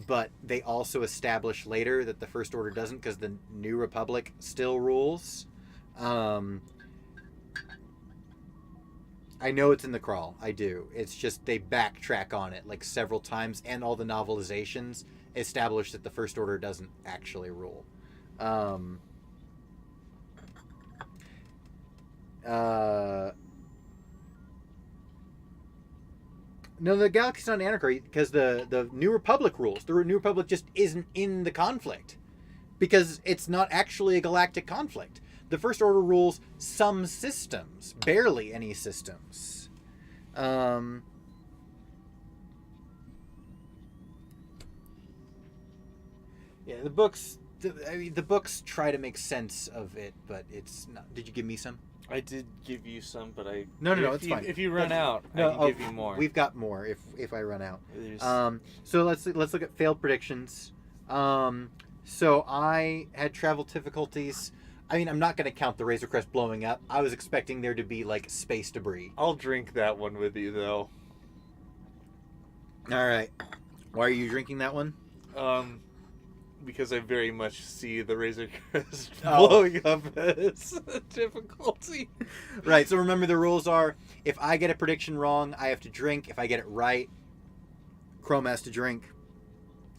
but they also establish later that the First Order doesn't because the New Republic still rules. I know it's in the crawl. I do. It's just they backtrack on it like several times, and all the novelizations establish that the First Order doesn't actually rule. No, the galaxy's not anarchy because the New Republic rules. The New Republic just isn't in the conflict because it's not actually a galactic conflict. The First Order rules some systems, barely any systems. Yeah, the books. The books try to make sense of it, but it's not. Did you give me some? I did give you some, but I... No, it's fine. If you run out, I can give you more. We've got more if I run out. So let's look at failed predictions. So I had travel difficulties. I mean, I'm not going to count the Razor Crest blowing up. I was expecting there to be, like, space debris. I'll drink that one with you, though. All right. Why are you drinking that one? Because I very much see the Razor Crest blowing up as a difficulty. Right, so remember the rules are, if I get a prediction wrong, I have to drink. If I get it right, Chrome has to drink.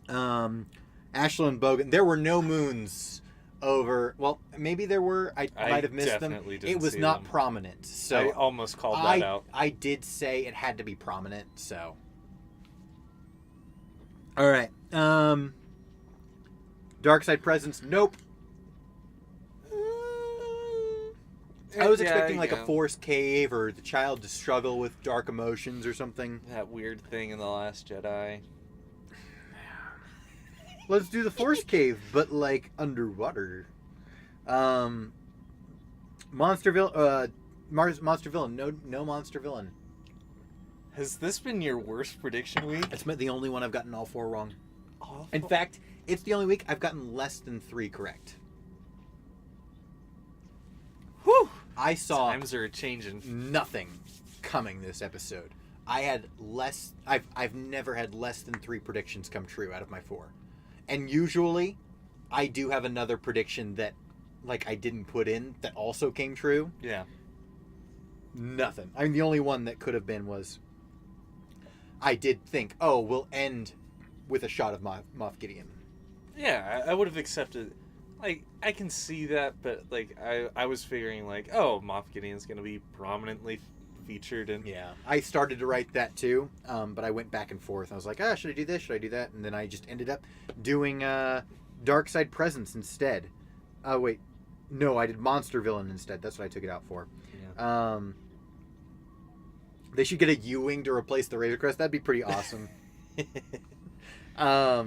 Ashla and Bogan, there were no moons over, well, maybe there were. I might have missed them. It was not prominent. So I almost called that out. I did say it had to be prominent, so. All right. Dark side presence, nope. I was expecting like a force cave or the child to struggle with dark emotions or something. That weird thing in The Last Jedi. Let's do the force cave, but like underwater. Monster villain, no monster villain. Has this been your worst prediction week? It's the only one I've gotten all 4 wrong. Awful. In fact, it's the only week I've gotten less than 3 correct. Whew! I saw times are changing. Nothing coming this episode. I've never had less than 3 predictions come true out of my 4. And usually I do have another prediction that like I didn't put in that also came true. Yeah. Nothing. I mean, the only one that could have been was I did think, we'll end with a shot of Moff Gideon. Yeah, I would have accepted. Like, I can see that, but like I was figuring like, Moff Gideon's gonna be prominently featured in. Yeah, I started to write that too, but I went back and forth. I was like, should I do this? Should I do that? And then I just ended up doing Dark Side Presence instead. Wait, no, I did Monster Villain instead. That's what I took it out for. Yeah. They should get a U-wing to replace the Razor Crest. That'd be pretty awesome. All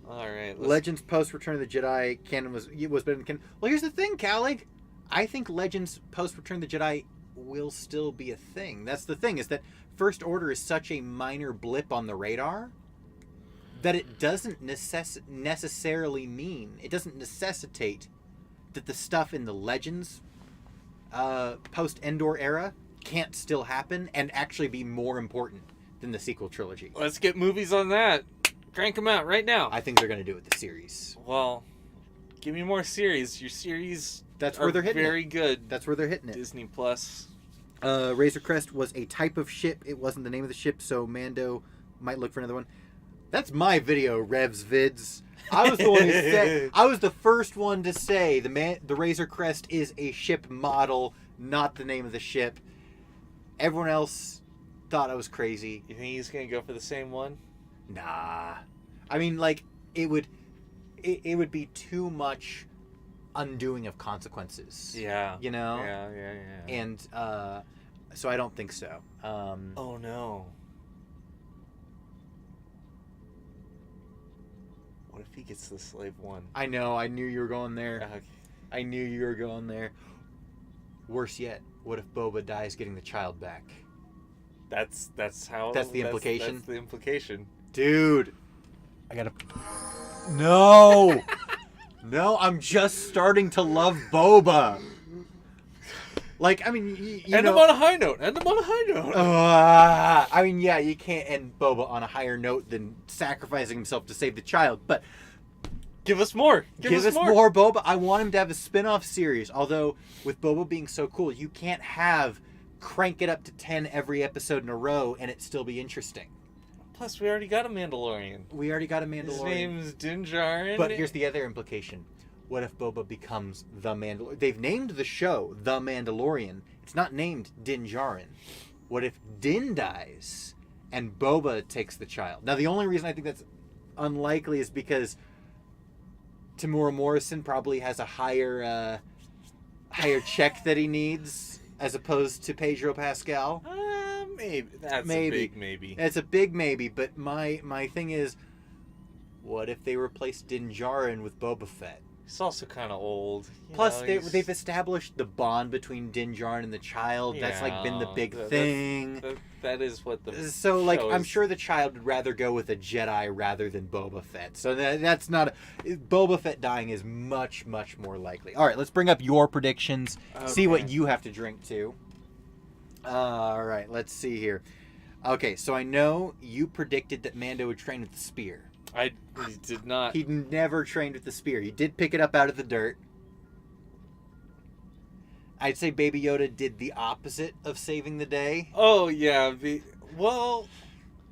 right. Legends post Return of the Jedi canon was better than canon. Well, here's the thing, Callig. I think Legends post Return of the Jedi will still be a thing. That's the thing, is that First Order is such a minor blip on the radar that it doesn't necessarily mean, it doesn't necessitate that the stuff in the Legends post Endor era can't still happen and actually be more important than the sequel trilogy. Let's get movies on that. Crank them out right now. I think they're going to do it with the series. Well, give me more series. Your series That's where they're hitting very good. That's where they're hitting it. Disney Plus. Razor Crest was a type of ship. It wasn't the name of the ship, so Mando might look for another one. That's my video, Revs Vids. I was the one who said. I was the first one to say the Razor Crest is a ship model, not the name of the ship. Everyone else thought I was crazy. You think he's gonna go for the same one? Nah. I mean, like, it would be too much undoing of consequences. Yeah. You know? Yeah. And So I don't think so. Oh no. What if he gets the slave one? I know. I knew you were going there. Okay. I knew you were going there. Worse yet, what if Boba dies getting the child back? That's how. That's the implication? That's the implication. Dude. I gotta... No! No, I'm just starting to love Boba. Like, I mean, you End know... him on a high note. End him on a high note. I mean, yeah, you can't end Boba on a higher note than sacrificing himself to save the child, but... Give us more. Give us more Boba. I want him to have a spin-off series. Although, with Boba being so cool, you can't crank it up to 10 every episode in a row and it still be interesting. Plus, we already got a Mandalorian. His name's Din Djarin. But here's the other implication. What if Boba becomes the Mandalorian? They've named the show The Mandalorian. It's not named Din Djarin. What if Din dies and Boba takes the child? Now, the only reason I think that's unlikely is because Tamura Morrison probably has a higher check that he needs as opposed to Pedro Pascal. Maybe. That's a big maybe. It's a big maybe, but my thing is, what if they replace Din Djarin with Boba Fett? He's also kind of old. Plus, they've established the bond between Din Djarin and the child. That's like been the big thing. That is what the so like I'm sure the child would rather go with a Jedi rather than Boba Fett. So that's not Boba Fett dying is much more likely. All right, let's bring up your predictions. Okay. See what you have to drink to. All right, let's see here. Okay, so I know you predicted that Mando would train with the spear. He did not. He never trained with the spear. He did pick it up out of the dirt. I'd say Baby Yoda did the opposite of saving the day. Oh, yeah.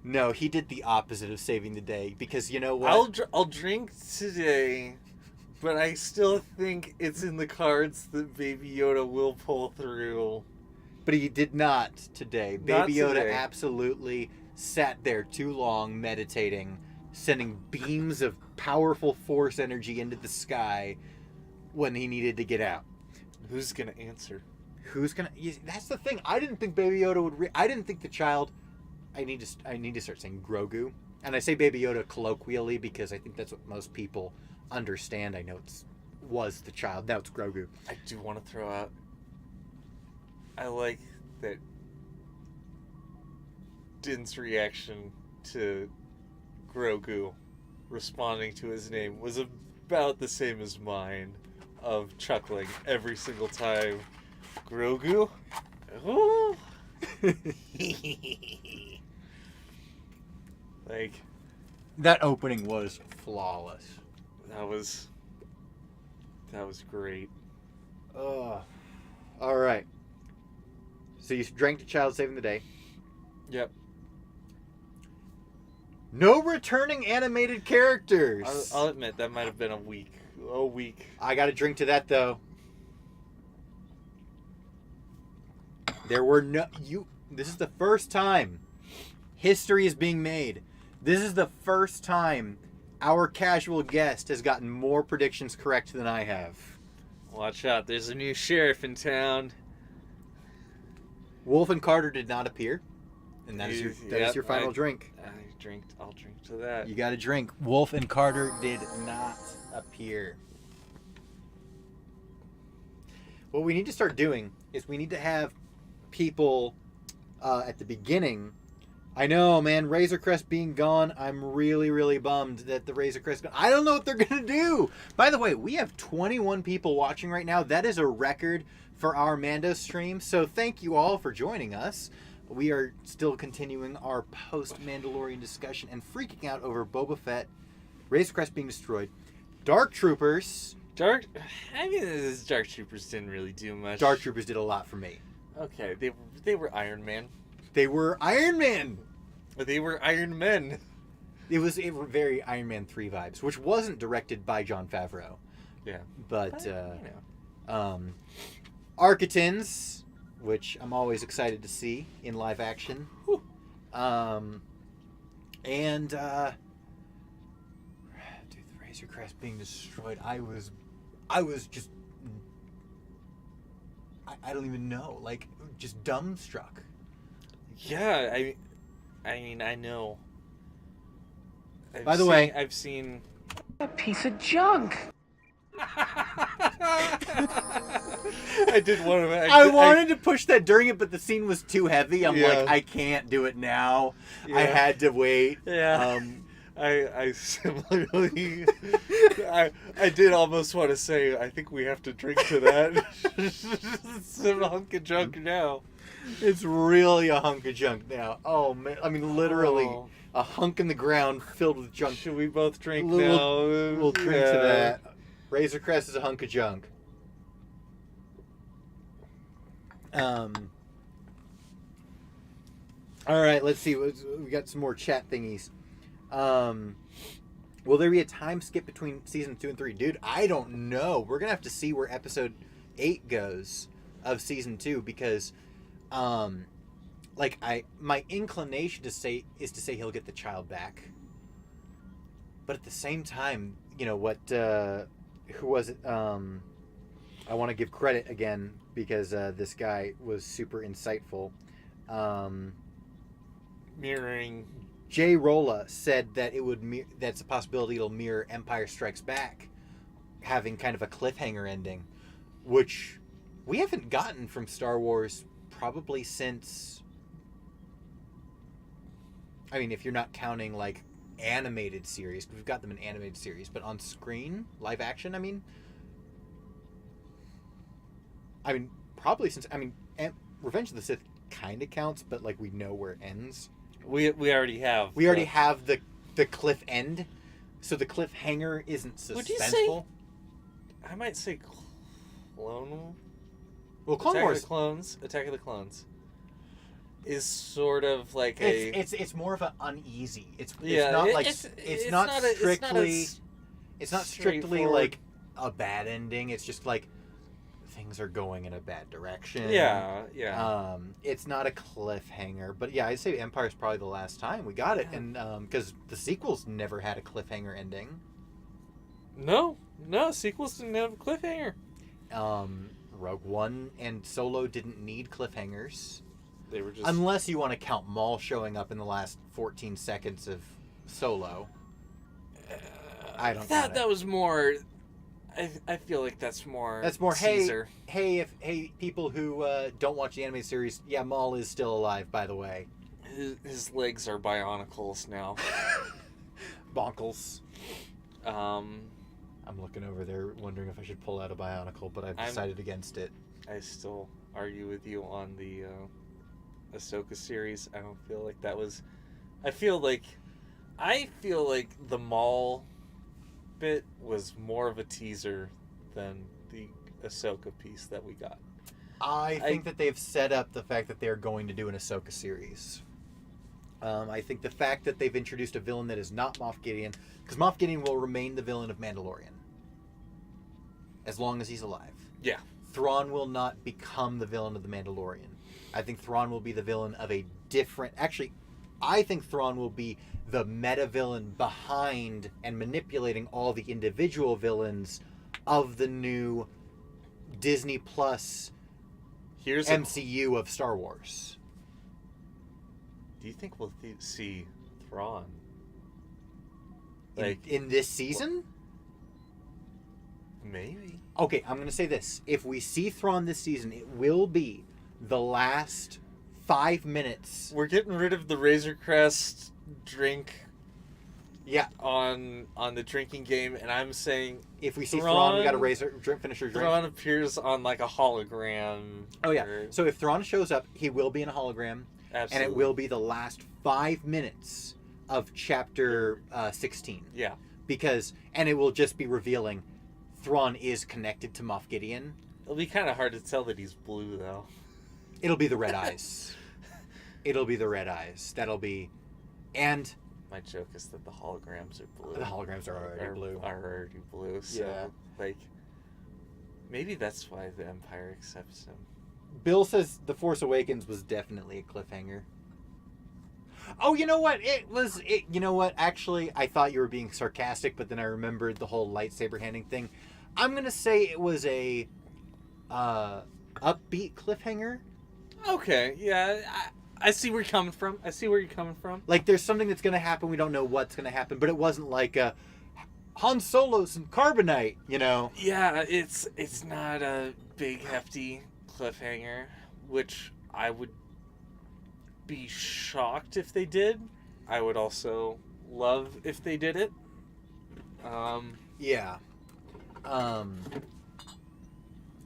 No, he did the opposite of saving the day because you know what? I'll drink today, but I still think it's in the cards that Baby Yoda will pull through. But he did not today. Baby Yoda absolutely sat there too long meditating, sending beams of powerful force energy into the sky when he needed to get out. Who's gonna answer? That's the thing. I didn't think Baby Yoda would. I didn't think the child. I need to start saying Grogu, and I say Baby Yoda colloquially because I think that's what most people understand. I know was the child. Now it's Grogu. I do want to throw out. I like that Din's reaction to Grogu responding to his name was about the same as mine, of chuckling every single time. Grogu? Ooh. Like, that opening was flawless. That was great. All right. So you drank the child saving the day. Yep. No returning animated characters. I'll admit that might have been a week. I got to drink to that though. There were This is the first time history is being made. This is the first time our casual guest has gotten more predictions correct than I have. Watch out! There's a new sheriff in town. Wolf and Carter did not appear, and that is your final drink. I'll drink to that. You got to drink. Wolf and Carter did not appear. What we need to start doing is we need to have people at the beginning. I know, man, Razor Crest being gone, I'm really bummed that the Razor Crest gone. I don't know what they're going to do. By the way, we have 21 people watching right now. That is a record for our Mando stream. So thank you all for joining us. We are still continuing our post-Mandalorian discussion and freaking out over Boba Fett, Razor Crest being destroyed, Dark Troopers. Dark Troopers didn't really do much. Dark Troopers did a lot for me. Okay, they were Iron Man. They were Iron Man. They were Iron Men. It was very Iron Man 3 vibes, which wasn't directed by Jon Favreau. Yeah. But Architans, which I'm always excited to see in live action. Whew. And dude, the Razor Crest being destroyed, I I don't even know. Like, just dumbstruck. Yeah, I mean, I know. By the way, I've seen a piece of junk. I did one of it. I wanted to push that during it, but the scene was too heavy. I'm Yeah. like, I can't do it now. Yeah. I had to wait. Yeah. I similarly, I did almost want to say, I think we have to drink to that. It's a hunk of junk now. It's really a hunk of junk now. Oh, man. I mean, literally Oh. a hunk in the ground filled with junk. Should we both drink We'll- now? We'll drink to that. Razor Crest is a hunk of junk. All right, let's see. We got some more chat thingies. Will there be a time skip between season 2 and 3? Dude, I don't know. We're gonna have to see where episode 8 goes of season 2 because, my inclination is to say he'll get the child back, but at the same time, you know what? Who was it? I want to give credit again because this guy was super insightful. Mirroring. Jay Rolla said that that's a possibility it'll mirror Empire Strikes Back, having kind of a cliffhanger ending, which we haven't gotten from Star Wars probably since. I mean, if you're not counting like animated series, we've got them in animated series, but on screen, live action. I mean, probably since Revenge of the Sith kind of counts, but like we know where it ends. We already have. We already have the cliff end, so the cliffhanger isn't suspenseful. Would you say? I might say Clone. Well, Clone Wars. Attack of the Clones is sort of like it's more of an uneasy. It's not strictly like a bad ending. It's just like things are going in a bad direction. Yeah. It's not a cliffhanger, but yeah, I'd say Empire's probably the last time we got it, and because the sequels never had a cliffhanger ending. No, sequels didn't have a cliffhanger. Rogue One and Solo didn't need cliffhangers. They were just unless you want to count Maul showing up in the last 14 seconds of Solo. I don't. That was more. I feel like that's more. That's more. Caesar. Hey, people who don't watch the anime series, yeah, Maul is still alive, by the way. His legs are bionicles now. Bonkles. I'm looking over there, wondering if I should pull out a bionicle, but I've decided against it. I still argue with you on the Ahsoka series. I don't feel like that was. I feel like the Maul bit was more of a teaser than the Ahsoka piece that we got. I think that they've set up the fact that they're going to do an Ahsoka series. I think the fact that they've introduced a villain that is not Moff Gideon, because Moff Gideon will remain the villain of Mandalorian as long as he's alive. Yeah. Thrawn will not become the villain of the Mandalorian. I think Thrawn will be the villain of a different... Actually, I think Thrawn will be the meta-villain behind and manipulating all the individual villains of the new Disney Plus MCU of Star Wars. Do you think we'll see Thrawn? In this season? Maybe. Okay, I'm going to say this. If we see Thrawn this season, it will be the last 5 minutes. We're getting rid of the Razor Crest drink. Yeah. On the drinking game, and I'm saying if we see Thrawn, we got to finish our drink. Thrawn appears on like a hologram. Oh yeah. So if Thrawn shows up, he will be in a hologram. Absolutely. And it will be the last 5 minutes of chapter 16. Yeah. And it will just be revealing Thrawn is connected to Moff Gideon. It'll be kind of hard to tell that he's blue, though. It'll be the red eyes. That'll be... And... My joke is that the holograms are blue. The holograms are already blue. So, yeah. Maybe that's why the Empire accepts him. Bill says The Force Awakens was definitely a cliffhanger. Oh, you know what? You know what? Actually, I thought you were being sarcastic, but then I remembered the whole lightsaber handing thing. I'm going to say it was a upbeat cliffhanger. Okay, yeah, I see where you're coming from. Like, there's something that's going to happen. We don't know what's going to happen, but it wasn't like Han Solo's and Carbonite, you know? Yeah, it's not a big, hefty cliffhanger, which I would be shocked if they did. I would also love if they did it. Yeah.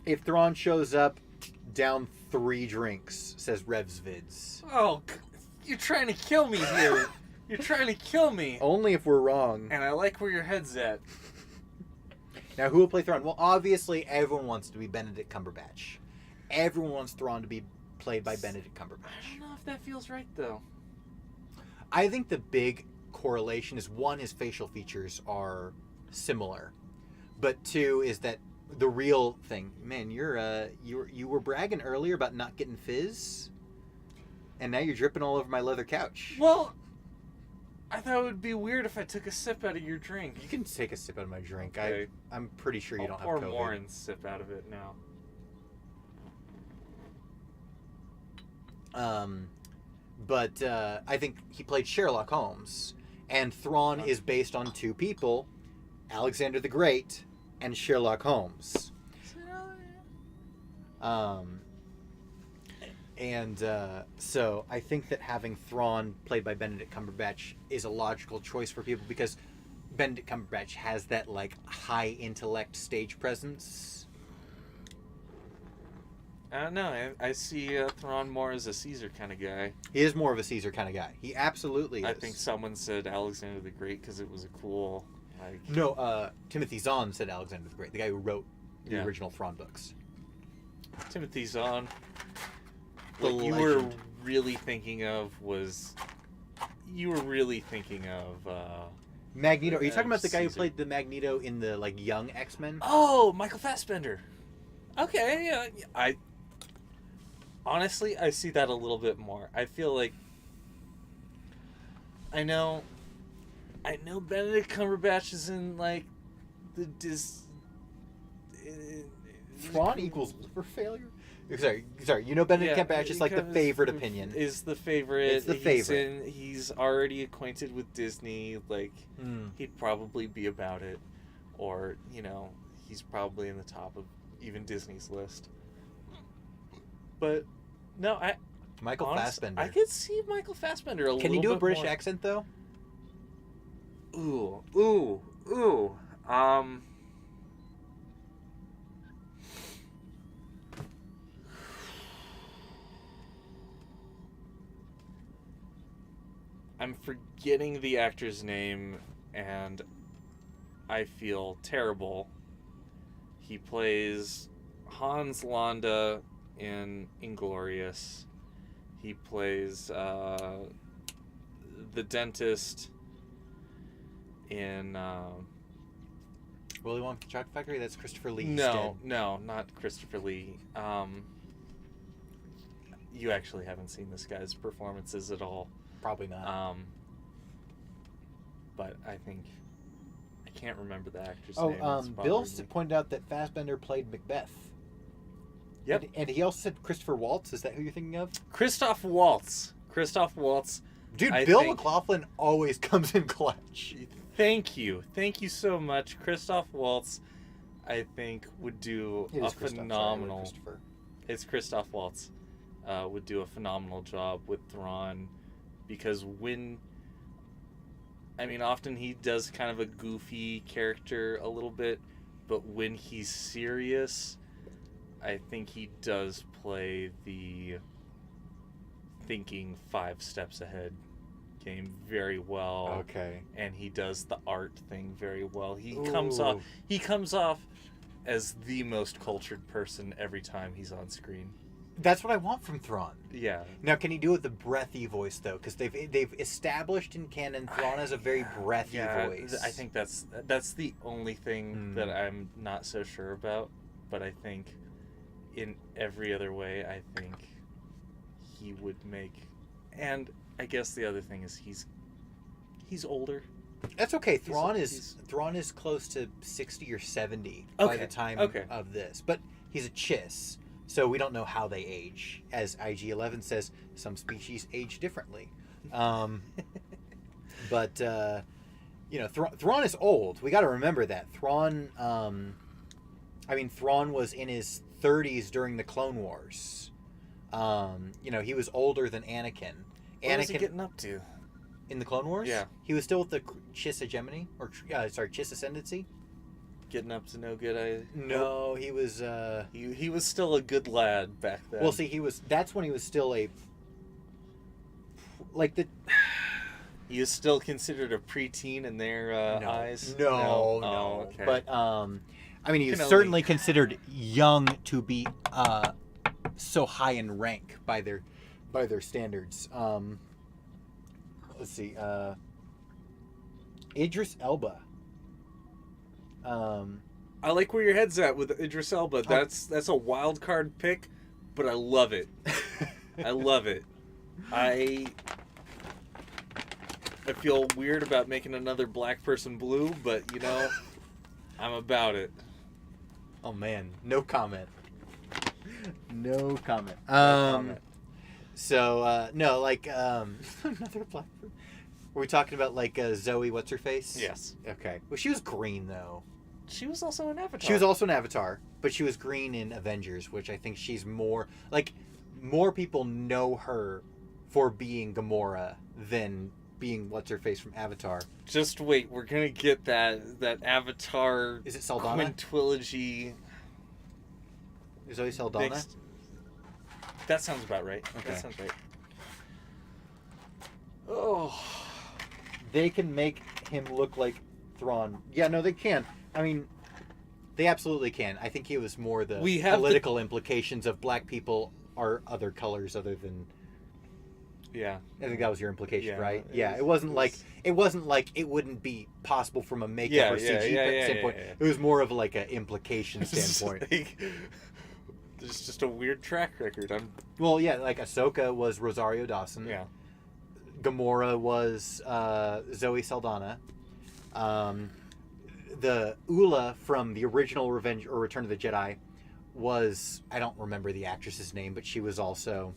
If Thrawn shows up, down 3 drinks, says Revs Vids. Oh, you're trying to kill me here. You're trying to kill me. Only if we're wrong. And I like where your head's at. Now, who will play Thrawn? Well, obviously, everyone wants to be Benedict Cumberbatch. Everyone wants Thrawn to be played by Benedict Cumberbatch. I don't know if that feels right, though. I think the big correlation is, 1, his facial features are similar. But 2 is that the real thing. Man, you were bragging earlier about not getting fizz, and now you're dripping all over my leather couch. Well, I thought it would be weird if I took a sip out of your drink. You can take a sip out of my drink. Okay. I'm pretty sure you don't have I'll COVID. pour more and sip out of it now. But I think he played Sherlock Holmes, and Thrawn is based on 2 people, Alexander the Great and Sherlock Holmes. So I think that having Thrawn played by Benedict Cumberbatch is a logical choice for people, because Benedict Cumberbatch has that like high intellect stage presence. I don't know. I see Thrawn more as a Caesar kind of guy. He is more of a Caesar kind of guy. He absolutely is. I think someone said Alexander the Great because it was a cool, like... No, Timothy Zahn said Alexander the Great, the guy who wrote the original Thrawn books. Timothy Zahn. The What you legend. were really thinking of was... You were really thinking of... Magneto. Are you talking about the guy who Caesar. played the Magneto in the like young X-Men? Oh, Michael Fassbender. Okay, yeah. Honestly, I see that a little bit more. I feel like... I know Benedict Cumberbatch is in, like, the Thrawn equals liver failure? Sorry. You know Benedict Cumberbatch is like the favorite opinion. Is the favorite. It's the favorite. He's already acquainted with Disney. Like, he'd probably be about it. Or, he's probably in the top of even Disney's list. But, no, Michael Fassbender. I could see Michael Fassbender a little bit Can you do a British more. accent, though? Ooh. I'm forgetting the actor's name, and I feel terrible. He plays Hans Landa in Inglourious. He plays the dentist in... Willy Wonka the Chocolate Factory? That's Christopher Lee. No, not Christopher Lee. You actually haven't seen this guy's performances at all. Probably not. But I think... I can't remember the actor's Oh, name. It's Bill bothering me. pointed out that Fassbender played Macbeth. Yep. And he also said Christopher Waltz. Is that who you're thinking of? Christoph Waltz. Dude, I Bill think- McLaughlin always comes in clutch. Thank you so much. Christoph Waltz, I think, would do It a is Christoph, phenomenal... sorry, Christopher. It's Christoph Waltz. Would do a phenomenal job with Thrawn, because often he does kind of a goofy character a little bit, but when he's serious, I think he does play the thinking 5 steps ahead game very well. Okay. And he does the art thing very well. He comes off as the most cultured person every time he's on screen. That's what I want from Thrawn. Yeah. Now, can he do it with the breathy voice, though? Because they've established in canon Thrawn as a very breathy voice. I think that's the only thing that I'm not so sure about. But I think in every other way, I think he would make... And I guess the other thing is he's older. That's okay. Thrawn is close to 60 or 70 by the time of this. But he's a chiss. So we don't know how they age. As IG-11 says, some species age differently. But, Thrawn is old. We got to remember that. Thrawn was in his 30s during the Clone Wars. He was older than Anakin. What was he getting up to? In the Clone Wars? Yeah. He was still with the Chiss Hegemony? Chiss Ascendancy? Getting up to no good. No, he was... He was still a good lad back then. Well, see, that's when he was still a... He was still considered a preteen in their eyes? No. Oh, okay. But, he was certainly considered young to be so high in rank by their standards. Let's see. Idris Elba. I like where your head's at with Idris Elba. That's a wild card pick, but I love it. I love it. I feel weird about making another black person blue, but I'm about it. Oh man, no comment. No comment. So another black person. Were we talking about Zoe? What's her face? Yes. Okay. Well, she was green though. She was also an Avatar. She was also an Avatar, but she was green in Avengers, which I think she's more people know her for being Gamora than being what's her face from Avatar. Just wait, we're gonna get that Avatar. Is it Saldana? Quintilogy. Zoe Saldana. That sounds about right. Okay. That sounds right. Oh, they can make him look like Thrawn. Yeah, no, they can. They absolutely can. I think it was more the political implications of black people are other colors other than. Yeah. I think that was your implication, right? It wasn't like it wouldn't be possible from a makeup or CG standpoint. Yeah. It was more of an implication standpoint. There's just a weird track record. Ahsoka was Rosario Dawson. Yeah. Gamora was Zoe Saldana. The Ula from the original Revenge or Return of the Jedi was, I don't remember the actress's name, but she was also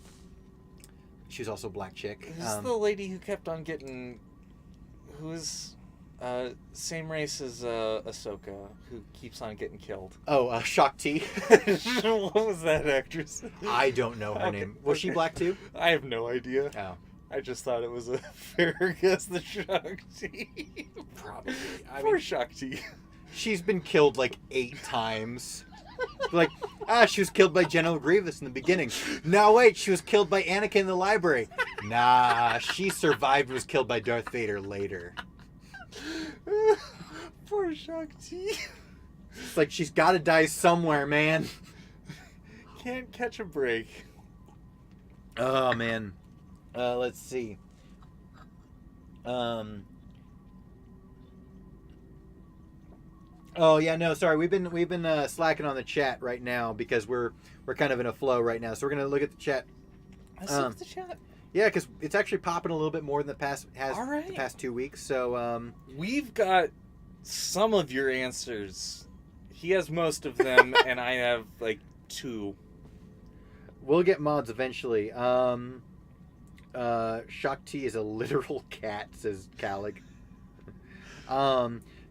black chick. Who's the lady who kept on getting, who's same race as Ahsoka, who keeps on getting killed? Oh, Shakti. What was that actress? I don't know her name. Was she black too? I have no idea. Oh. I just thought it was a fair guess that Shakti. Probably. Poor Shakti. She's been killed 8 times. She was killed by General Grievous in the beginning. No, wait, she was killed by Anakin in the library. Nah, she survived and was killed by Darth Vader later. Poor Shakti. It's she's got to die somewhere, man. Can't catch a break. Oh, man. Let's see. Oh yeah, no, sorry. We've been slacking on the chat right now because we're kind of in a flow right now. So we're gonna look at the chat. Let's look at the chat. Yeah, because it's actually popping a little bit more than the past 2 weeks. So we've got some of your answers. He has most of them, and I have 2. We'll get mods eventually. Shakti is a literal cat, says Calig.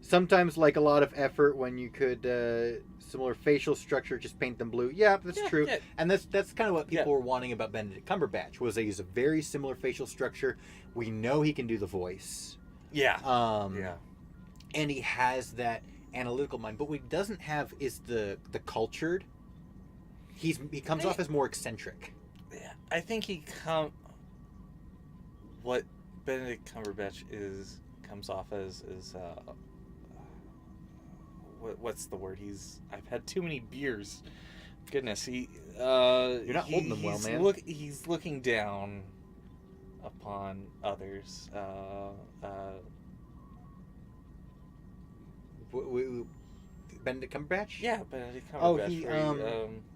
Sometimes a lot of effort when you could similar facial structure, just paint them blue. Yeah, that's true. Yeah. And that's kind of what people were wanting about Benedict Cumberbatch was they use a very similar facial structure. We know he can do the voice. Yeah. And he has that analytical mind, but what he doesn't have is the cultured. He comes off as more eccentric. Yeah, I think what Benedict Cumberbatch comes off as is what's the word? I've had too many beers. Goodness, you're not holding them well, man. He's looking down upon others. Benedict Cumberbatch? Yeah, Benedict Cumberbatch. Oh, he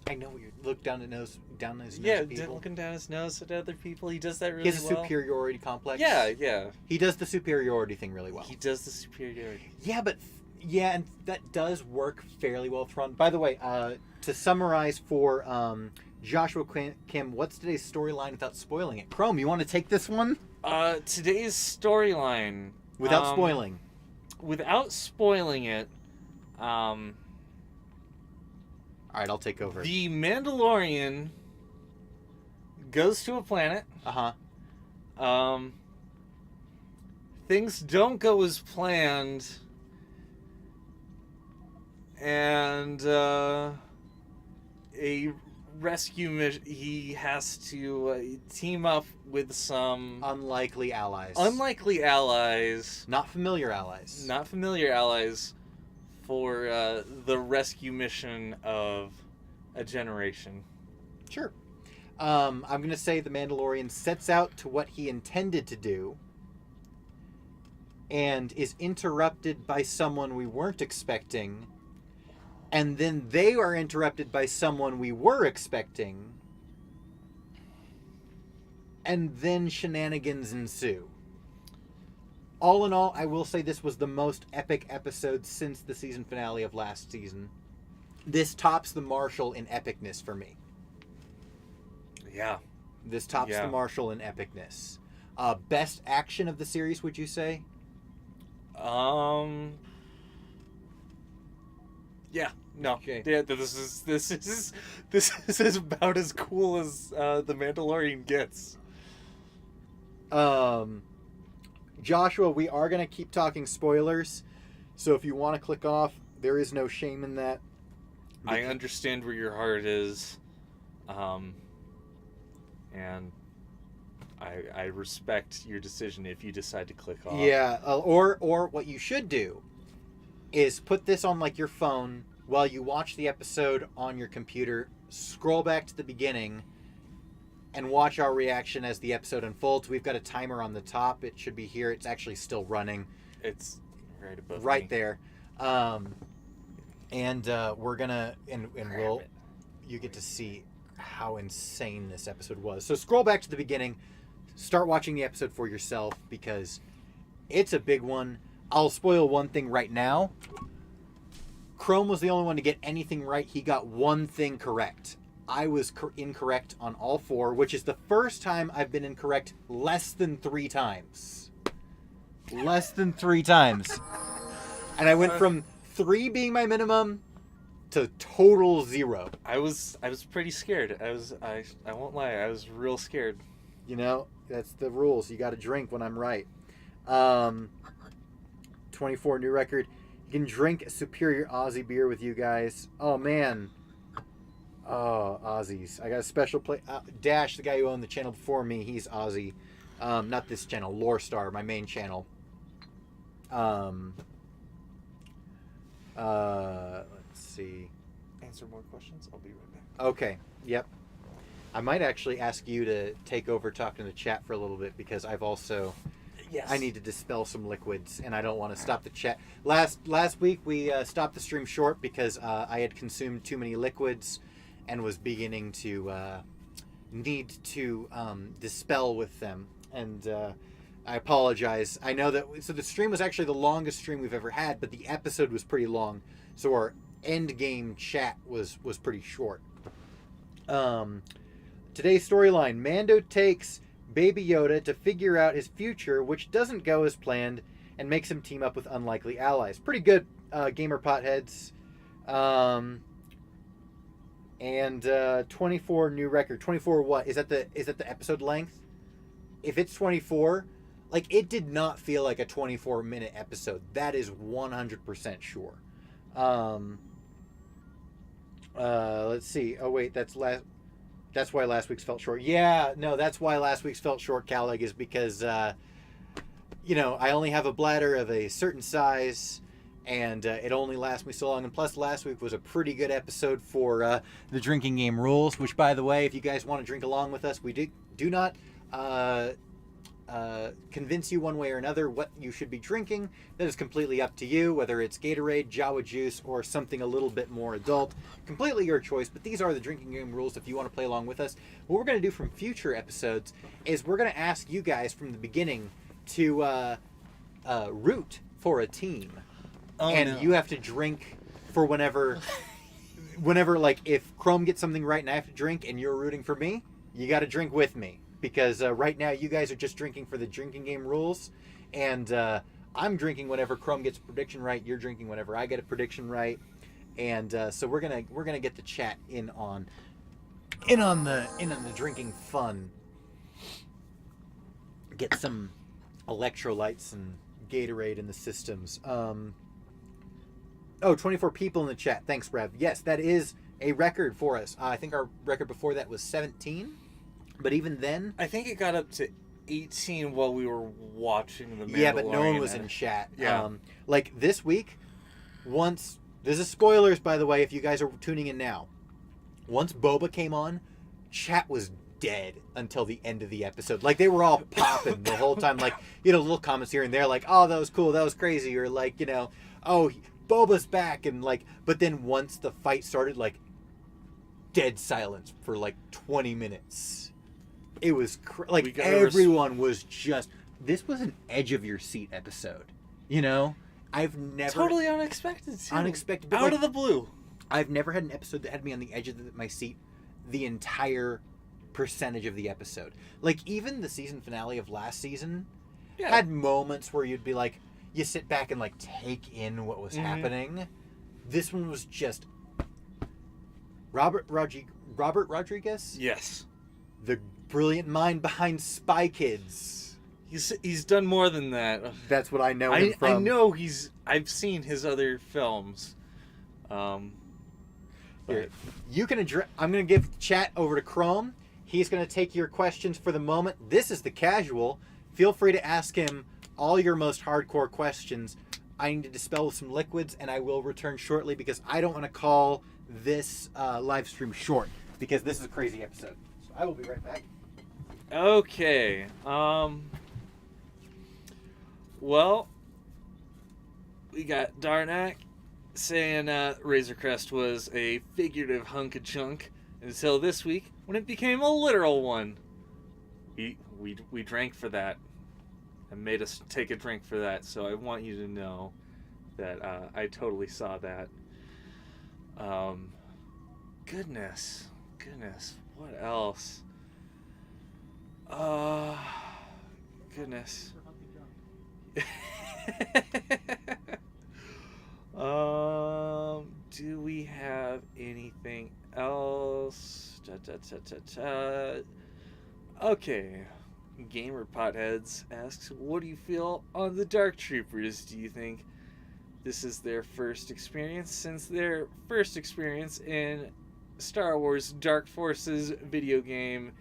I know you look down his nose at people. Looking down his nose at other people. He does that really well. He has a superiority complex. Yeah. He does the superiority thing really well. He does the superiority. Yeah, but Yeah, and that does work fairly well with Thrawn. By the way, to summarize for Joshua Kim, what's today's storyline without spoiling it? Chrome, you want to take this one? Today's storyline... Without spoiling. Without spoiling it, All right, I'll take over. The Mandalorian goes to a planet. Things don't go as planned, and a rescue mission. He has to team up with some Unlikely allies. Not familiar allies. Not familiar allies for the rescue mission of a generation. Sure. I'm going to say the Mandalorian sets out to what he intended to do and is interrupted by someone we weren't expecting, and then they are interrupted by someone we were expecting, and then shenanigans ensue. All in all, I will say this was the most epic episode since the season finale of last season. This tops the Marshall in epicness for me. Yeah. This tops the Marshall in epicness. Best action of the series, would you say? Yeah. No. Okay. Yeah, this is about as cool as the Mandalorian gets. Joshua, we are going to keep talking spoilers, so if you want to click off, there is no shame in that. I understand where your heart is, and I respect your decision if you decide to click off. Yeah, or what you should do is put this on like your phone while you watch the episode on your computer, scroll back to the beginning, and watch our reaction as the episode unfolds. We've got a timer on the top. It should be here. It's actually still running. It's right above right me. there. And we're gonna you get to see how insane this episode was. So scroll back to the beginning, start watching the episode for yourself because it's a big one. I'll spoil one thing right now. Chrome was the only one to get anything right. He got one thing correct. I was incorrect on all four, which is the first time I've been incorrect less than 3 times. Less than 3 times. And I went from 3 being my minimum to total 0. I was pretty scared. I won't lie. I was real scared. You know, that's the rules. You got to drink when I'm right. 24 new record. You can drink superior Aussie beer with you guys. Oh man. Oh, Aussies. I got a special play. Dash, the guy who owned the channel before me, he's Aussie. Not this channel, Lore Star, my main channel. Let's see. Answer more questions. I'll be right back. Okay. Yep. I might actually ask you to take over talking to the chat for a little bit because I've also... Yes. I need to dispel some liquids, and I don't want to stop the chat. Last week, we stopped the stream short because I had consumed too many liquids and was beginning to need to dispel with them. And I apologize. I know that... So the stream was actually the longest stream we've ever had, but the episode was pretty long. So our end game chat was pretty short. Today's storyline. Mando takes Baby Yoda to figure out his future, which doesn't go as planned, and makes him team up with unlikely allies. Pretty good, gamer potheads. And 24 new record. 24 what? Is that the episode length? If it's 24, like, it did not feel like a 24-minute episode. That is 100% sure. Let's see. Oh wait, that's why last week's felt short. Yeah, no, that's why last week's felt short, Calig, is because, I only have a bladder of a certain size, and it only lasts me so long. And plus, last week was a pretty good episode for the drinking game rules, which, by the way, if you guys want to drink along with us, we do not convince you one way or another what you should be drinking. That is completely up to you, whether it's Gatorade, Jawa juice, or something a little bit more adult. Completely your choice, but these are the drinking game rules if you want to play along with us. What we're going to do from future episodes is we're going to ask you guys from the beginning to root for a team. and you have to drink for whenever, like, if Chrome gets something right and I have to drink and you're rooting for me, you got to drink with me. Because right now you guys are just drinking for the drinking game rules, and I'm drinking whenever Chrome gets a prediction right. You're drinking whenever I get a prediction right, and so we're gonna get the chat in on the drinking fun. Get some electrolytes and Gatorade in the systems. 24 people in the chat. Thanks, Rev. Yes, that is a record for us. I think our record before that was 17. But even then, I think it got up to 18 while we were watching the Mandalorian. Yeah, but no one was in chat. Yeah. Like this week, this is spoilers, by the way, if you guys are tuning in now. Once Boba came on, chat was dead until the end of the episode. Like, they were all popping the whole time. Like, little comments here and there, like, oh, that was cool, that was crazy. Or like, oh, Boba's back. And like, but then once the fight started, like, dead silence for like 20 minutes. It was like everyone was just. This was an edge of your seat episode. I've never totally unexpected. Too. Unexpected, out of the blue. I've never had an episode that had me on the edge of my seat the entire percentage of the episode. Like, even the season finale of last season had moments where you'd be like, you sit back and like take in what was happening. This one was just Robert Rodriguez. Yes, the brilliant mind behind Spy Kids. He's done more than that. That's what I know him from. I know I've seen his other films. Here, you can address. I'm going to give chat over to Chrome. He's going to take your questions for the moment. This is the casual. Feel free to ask him all your most hardcore questions. I need to dispel with some liquids, and I will return shortly because I don't want to call this live stream short because this is a crazy episode. So I will be right back. Okay. Well, we got Darnak saying Razor Crest was a figurative hunk of chunk until this week when it became a literal one. We drank for that and made us take a drink for that, so I want you to know that I totally saw that. Goodness, what else? Goodness. Do we have anything else? Okay. Gamer Potheads asks, what do you feel on the Dark Troopers? Do you think this is their first experience since their first experience in Star Wars Dark Forces video game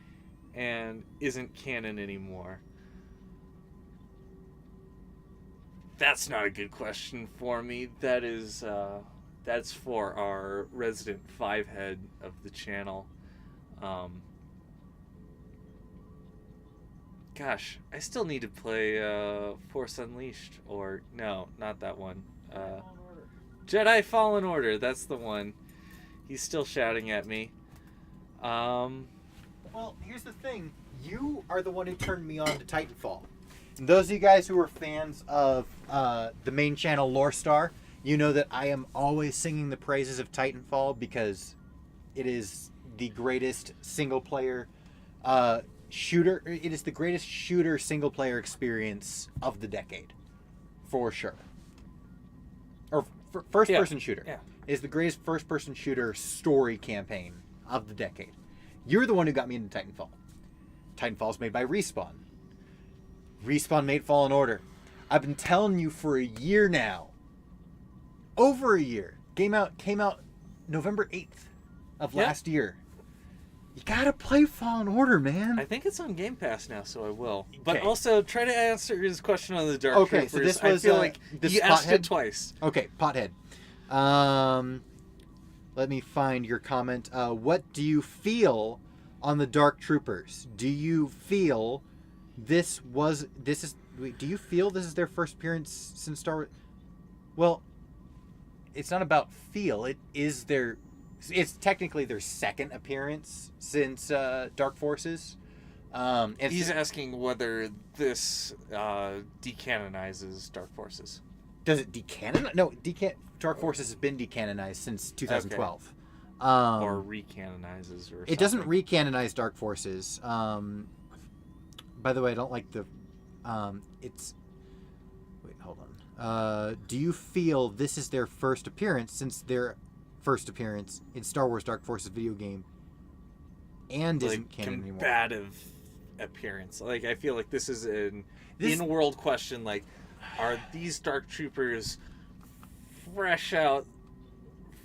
and isn't canon anymore? That's not a good question for me. That is, that's for our resident 5-head of the channel. Gosh, I still need to play Force Unleashed, or no, not that one. Jedi Fallen Order, that's the one. He's still shouting at me. Well, here's the thing. You are the one who turned me on to Titanfall. And those of you guys who are fans of the main channel Lore Star, you know that I am always singing the praises of Titanfall because it is the greatest single-player shooter. It is the greatest shooter single-player experience of the decade, for sure. Or first-person shooter. Yeah. It is the greatest first-person shooter story campaign of the decade. You're the one who got me into Titanfall. Titanfall's made by Respawn. Respawn made Fallen Order. I've been telling you for a year now. Over a year. Came out November 8th of last year. You gotta play Fallen Order, man. I think it's on Game Pass now, so I will. But also, try to answer his question on the Dark Troopers. So this was, I feel like you asked it twice. Okay, Pothead. Let me find your comment. What do you feel on the Dark Troopers? Do you feel do you feel this is their first appearance since Star Wars? Well, it's not about feel. It's technically their second appearance since Dark Forces. He's asking whether this decanonizes Dark Forces. Does it decanon? No, Dark Forces has been decanonized since 2012. Okay. Or recanonizes, or it doesn't recanonize Dark Forces. By the way, I don't like the. It's. Wait, hold on. Do you feel this is their first appearance since their first appearance in Star Wars Dark Forces video game, and like, isn't canon anymore? Combative appearance. Like, I feel like this is an in-world question. Like, are these Dark Troopers fresh out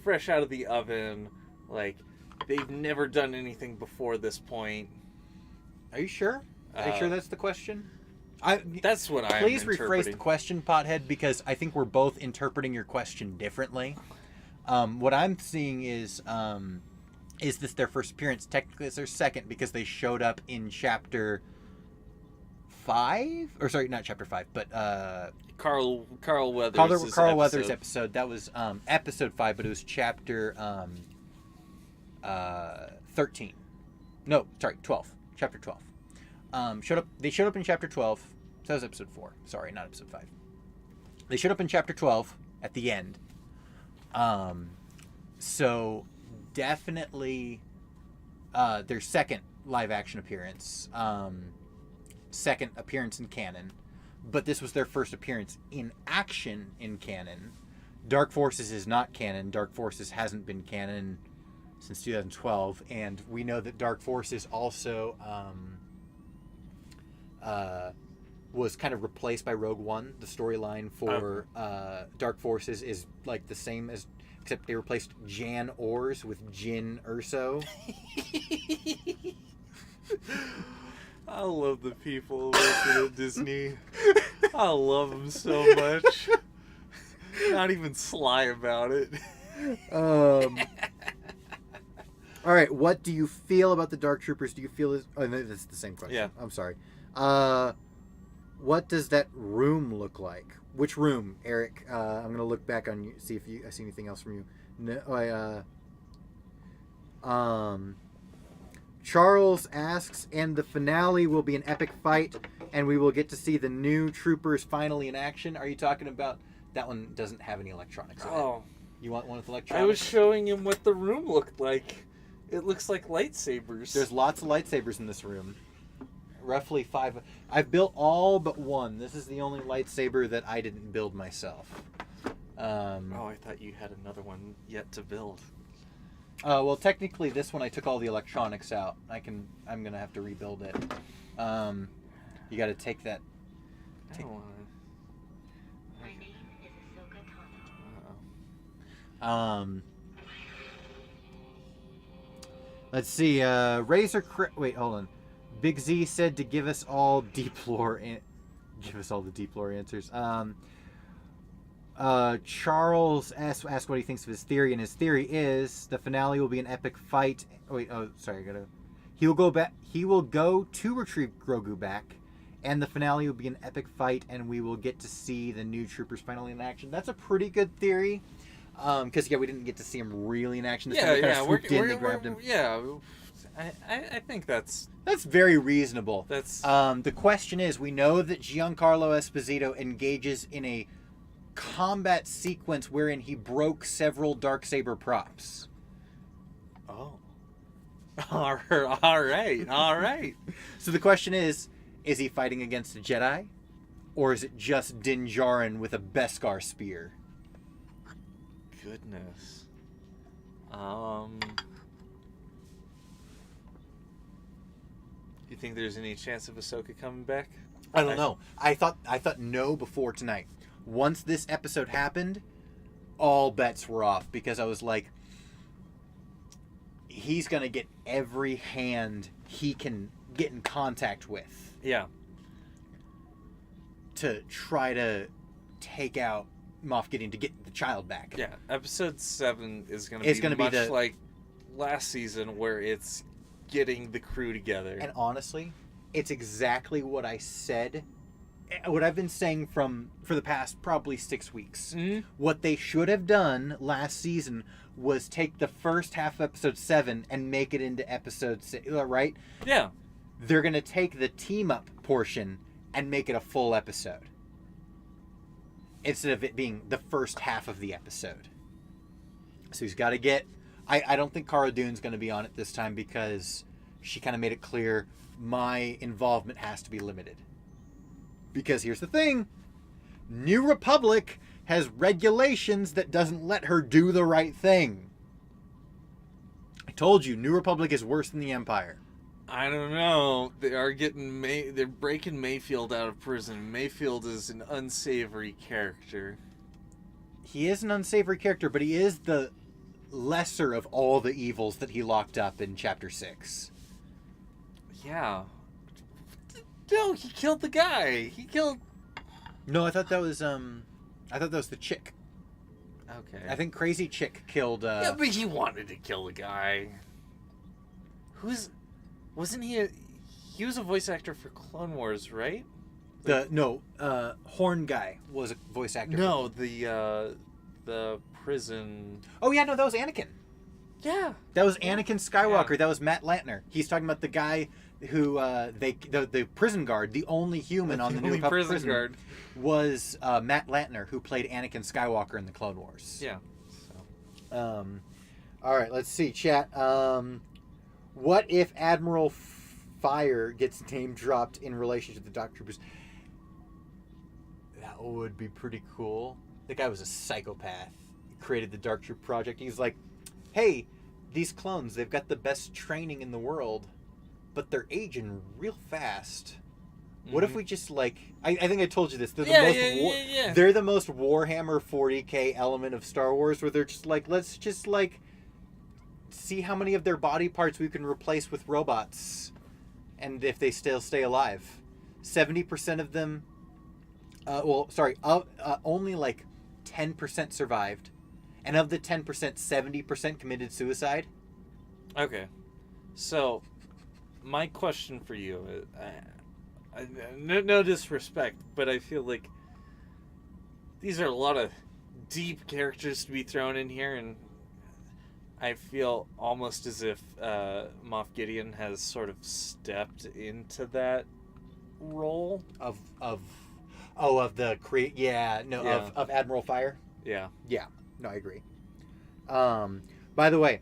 of the oven? Like, they've never done anything before this point. Are you sure? Are you sure that's the question? That's what I'm Please interpreting. rephrase the question, Pothead, because I think we're both interpreting your question differently. What I'm seeing is this their first appearance? Technically, it's their second because they showed up in Chapter 5? Or, sorry, not Chapter 5, but... Carl Weathers' Carl Weathers' episode. That was Episode 5, but it was Chapter 13. No, sorry, 12. Chapter 12. They showed up in Chapter 12. So that was Episode 4. Sorry, not Episode 5. They showed up in Chapter 12 at the end. So definitely their second live action appearance. Second appearance in canon. But this was their first appearance in action in canon. Dark Forces is not canon. Dark Forces hasn't been canon since 2012. And we know that Dark Forces also was kind of replaced by Rogue One. The storyline for Dark Forces is like the same as, except they replaced Jan Ors with Jyn Erso. I love the people working at Disney. I love them so much. Not even sly about it. All right, what do you feel about the Dark Troopers? Do you feel this? Oh, no, that's the same question. Yeah. I'm sorry. What does that room look like? Which room, Eric? I'm gonna look back on you, see if I see anything else from you. No, Charles asks, and the finale will be an epic fight, and we will get to see the new troopers finally in action. Are you talking about that one? Doesn't have any electronics in it. You want one with electronics? I was showing him what the room looked like. It looks like lightsabers. There's lots of lightsabers in this room. Roughly 5. I've built all but one. This is the only lightsaber that I didn't build myself. I thought you had another one yet to build. Well, technically, this one I took all the electronics out. I'm gonna have to rebuild it. You got to take that. I don't want to. My name is Ahsoka Tano. Let's see. Wait, hold on. Big Z said to give us all deep lore give us all the deep lore answers. Charles asked what he thinks of his theory, and his theory is the finale will be an epic fight. He will go to retrieve Grogu back, and the finale will be an epic fight, and we will get to see the new troopers finally in action. That's a pretty good theory. Because we didn't get to see him really in action. They grabbed him. Yeah, I think that's very reasonable. That's the question is, we know that Giancarlo Esposito engages in a combat sequence wherein he broke several Darksaber props. Oh. All right. So the question is he fighting against a Jedi, or is it just Din Djarin with a Beskar spear? Goodness. You think there's any chance of Ahsoka coming back? I don't know. I thought no before tonight. Once this episode happened, all bets were off because I was like, he's gonna get every hand he can get in contact with. Yeah. To try to take out Moff Gideon to get the child back. Yeah, episode 7 is going to be much like last season, where it's getting the crew together. And honestly, it's exactly what I said, what I've been saying for the past probably 6 weeks. Mm-hmm. What they should have done last season was take the first half of episode 7 and make it into episode 6, right? Yeah. They're going to take the team up portion and make it a full episode. instead of it being the first half of the episode. So he's got to get... I don't think Cara Dune's going to be on it this time because she kind of made it clear my involvement has to be limited. Because here's the thing. New Republic has regulations that doesn't let her do the right thing. I told you, New Republic is worse than the Empire. I don't know. They're breaking Mayfield out of prison. Mayfield is an unsavory character. He is an unsavory character, but he is the lesser of all the evils that he locked up in Chapter 6. Yeah. No, he killed the guy. He killed... No, I thought that was the chick. Okay. I think Crazy Chick killed... Yeah, but he wanted to kill the guy. Wasn't he he was a voice actor for Clone Wars, right? Horn guy was a voice actor. No, the prison... Oh, yeah, no, that was Anakin. Yeah. That was Anakin Skywalker. Yeah. That was Matt Lantner. He's talking about the guy who, the prison guard, the only human on the New Republic prison guard, was Matt Lantner, who played Anakin Skywalker in the Clone Wars. Yeah. So. All right, let's see, chat. What if Admiral Fire gets name dropped in relation to the Dark Troopers? That would be pretty cool. The guy was a psychopath. He created the Dark Troop Project. He's like, hey, these clones, they've got the best training in the world, but they're aging real fast. What if we just, like... I think I told you this. They're They're the most Warhammer 40k element of Star Wars, where they're just like, let's just, like, see how many of their body parts we can replace with robots, and if they still stay alive. 70% of them... only, like, 10% survived. And of the 10%, 70% committed suicide. Okay. So, my question for you is... no disrespect, but I feel like these are a lot of deep characters to be thrown in here, and I feel almost as if Moff Gideon has sort of stepped into that role Of Admiral Fire? Yeah. Yeah. No, I agree. By the way,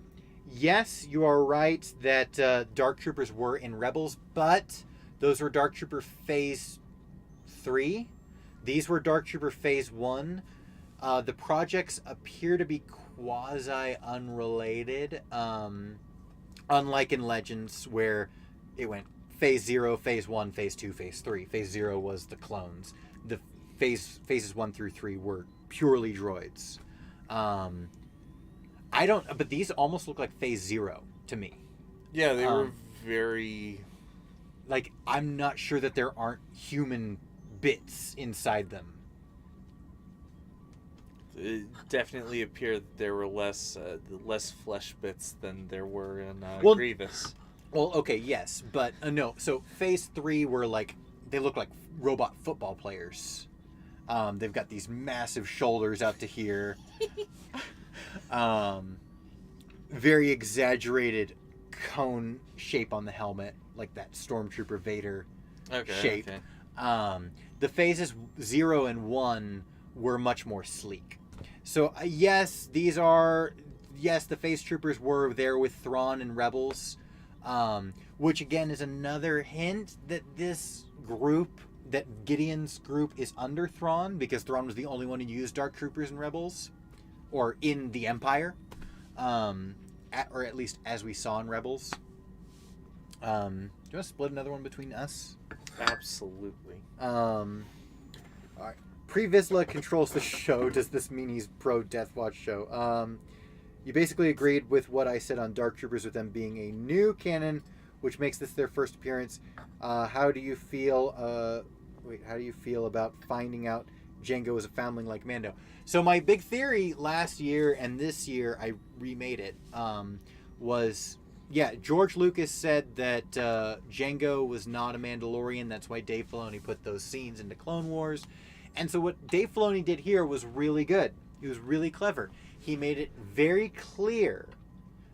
yes, you are right that Dark Troopers were in Rebels, but those were Dark Trooper Phase 3. These were Dark Trooper Phase 1. The projects appear to be quasi-unrelated, unlike in Legends, where it went Phase 0, Phase 1, Phase 2, Phase 3. Phase 0 was the clones. The phases 1 through 3 were purely droids. But these almost look like Phase 0 to me. Yeah, they were very... Like, I'm not sure that there aren't human bits inside them. It definitely appeared that there were less flesh bits than there were in Grievous. Well, okay, yes, but no. So Phase 3 were like, they look like robot football players. They've got these massive shoulders out to here. Very exaggerated cone shape on the helmet, like that Stormtrooper Vader shape. Okay. The phases 0 and 1 were much more sleek. So yes, the phase troopers were there with Thrawn and Rebels, which again is another hint that this group, that Gideon's group, is under Thrawn, because Thrawn was the only one who used Dark Troopers in Rebels, or in the Empire, or at least as we saw in Rebels. Do you want to split another one between us? Absolutely. All right. Pre-Vizsla controls the show. Does this mean he's pro Death Watch show? You basically agreed with what I said on Dark Troopers, with them being a new canon, which makes this their first appearance. How do you feel about finding out Jango is a foundling like Mando? So my big theory last year and this year, I remade it, was... Yeah, George Lucas said that Jango was not a Mandalorian. That's why Dave Filoni put those scenes into Clone Wars. And so what Dave Filoni did here was really good. He was really clever. He made it very clear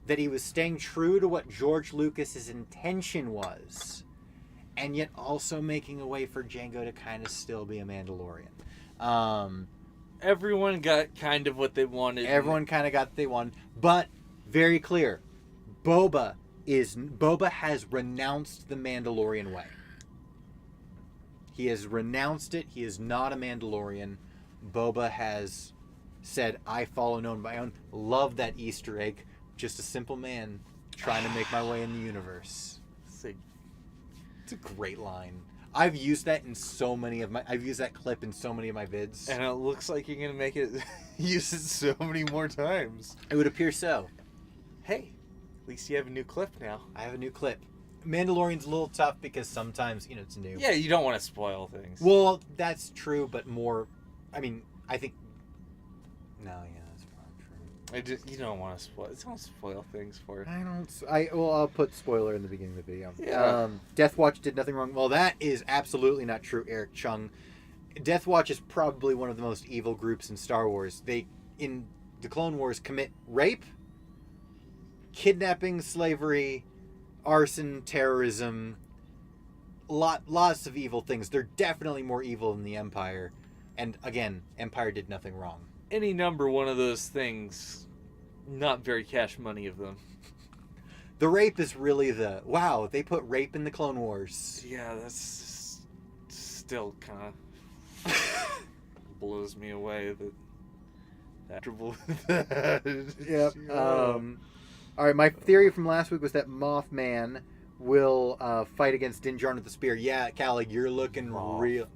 that he was staying true to what George Lucas's intention was, and yet also making a way for Jango to kind of still be a Mandalorian. Everyone got kind of what they wanted. Everyone kind of got what they wanted, but very clear. Boba has renounced the Mandalorian way. He has renounced it. He is not a Mandalorian. Boba has said, I follow no one by own. Love that Easter egg. Just a simple man trying to make my way in the universe. It's a great line. I've used that I've used that clip in so many of my vids. And it looks like you're going to make it, use it so many more times. It would appear so. Hey, at least you have a new clip now. I have a new clip. Mandalorian's a little tough because sometimes, it's new. Yeah, you don't want to spoil things. Well, that's true, but more, I think, no, yeah, that's probably true. You don't want to spoil. Don't spoil things for it. I'll put spoiler in the beginning of the video. Yeah. Death Watch did nothing wrong. Well, that is absolutely not true, Eric Chung. Death Watch is probably one of the most evil groups in Star Wars. They, in the Clone Wars, commit rape, kidnapping, slavery, arson, terrorism, lots of evil things. They're definitely more evil than the Empire. And again, Empire did nothing wrong. Any number one of those things, not very cash money of them. The rape is really wow, they put rape in the Clone Wars. Yeah, that's still kind of blows me away that. Yep. All right, my theory from last week was that Mothman will fight against Din Djarin with the spear. Yeah, Callie, you're looking real.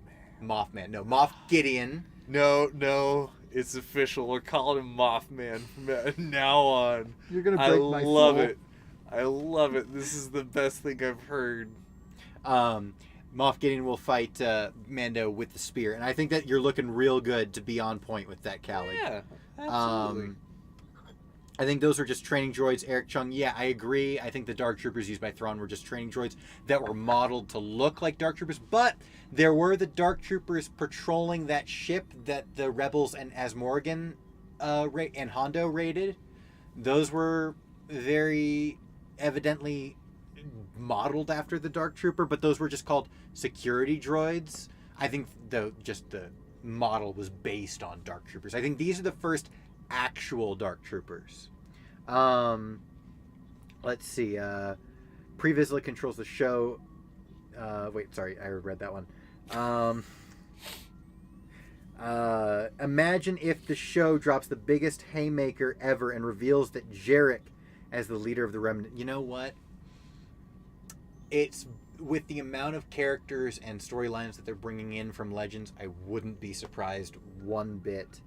Mothman. No, Moff Gideon. No, it's official. We're calling him Mothman from now on. You're gonna break my soul. I love it. This is the best thing I've heard. Moff Gideon will fight Mando with the spear, and I think that you're looking real good to be on point with that, Callie. Yeah, absolutely. I think those are just training droids. Eric Chung, yeah, I agree. I think the Dark Troopers used by Thrawn were just training droids that were modeled to look like Dark Troopers, but there were the Dark Troopers patrolling that ship that the Rebels and Asmorgan and Hondo raided. Those were very evidently modeled after the Dark Trooper, but those were just called security droids. I think the model was based on Dark Troopers. I think these are the first actual Dark Troopers. Let's see. Pre-Vizsla controls the show. Wait, sorry, I read that one. Imagine if the show drops the biggest haymaker ever and reveals that Jarek as the leader of the Remnant. You know what? It's with the amount of characters and storylines that they're bringing in from Legends, I wouldn't be surprised one bit.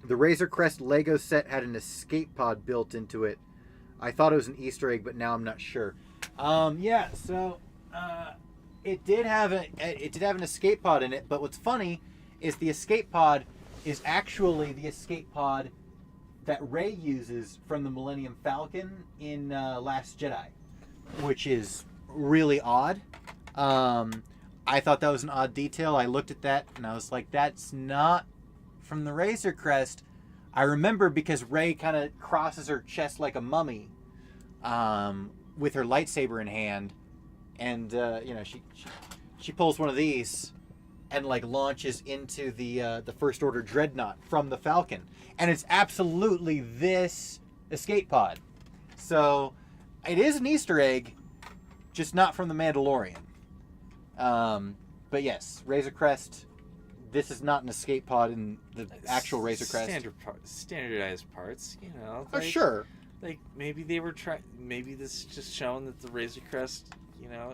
The Razor Crest Lego set had an escape pod built into it. I thought it was an Easter egg, but now I'm not sure. It did have an escape pod in it, but what's funny is the escape pod is actually the escape pod that Rey uses from the Millennium Falcon in Last Jedi, which is really odd. I thought that was an odd detail. I looked at that and I was like, that's not from the Razor Crest. I remember because Rey kind of crosses her chest like a mummy with her lightsaber in hand, and she pulls one of these and like launches into the First Order dreadnought from the Falcon, and it's absolutely this escape pod. So it is an Easter egg, just not from the Mandalorian. But yes, Razor Crest. This is not an escape pod in the actual Razor Crest. Standardized parts, Oh, sure. Like maybe they were maybe this is just showing that the Razor Crest,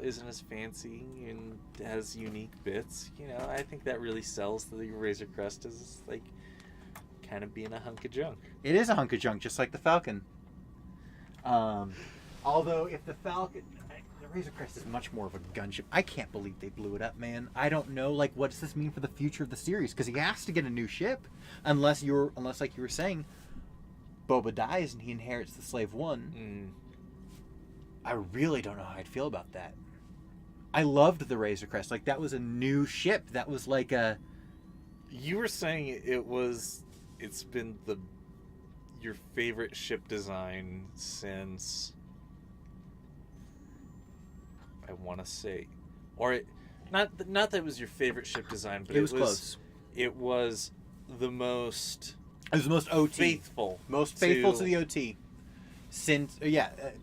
isn't as fancy and has unique bits. I think that really sells the Razor Crest as like kind of being a hunk of junk. It is a hunk of junk, just like the Falcon. Although if the Falcon, the Razor Crest is much more of a gunship. I can't believe they blew it up, man. I don't know, like, what does this mean for the future of the series? Because he has to get a new ship, unless like you were saying, Boba dies and he inherits the Slave One. I really don't know how I'd feel about that. I loved the Razor Crest. Like, that was a new ship. That was like a... You were saying it's been your favorite ship design since... I want to say, or not that it was your favorite ship design, but it was close. it was the most It was the most OT. faithful. Most faithful to the OT since,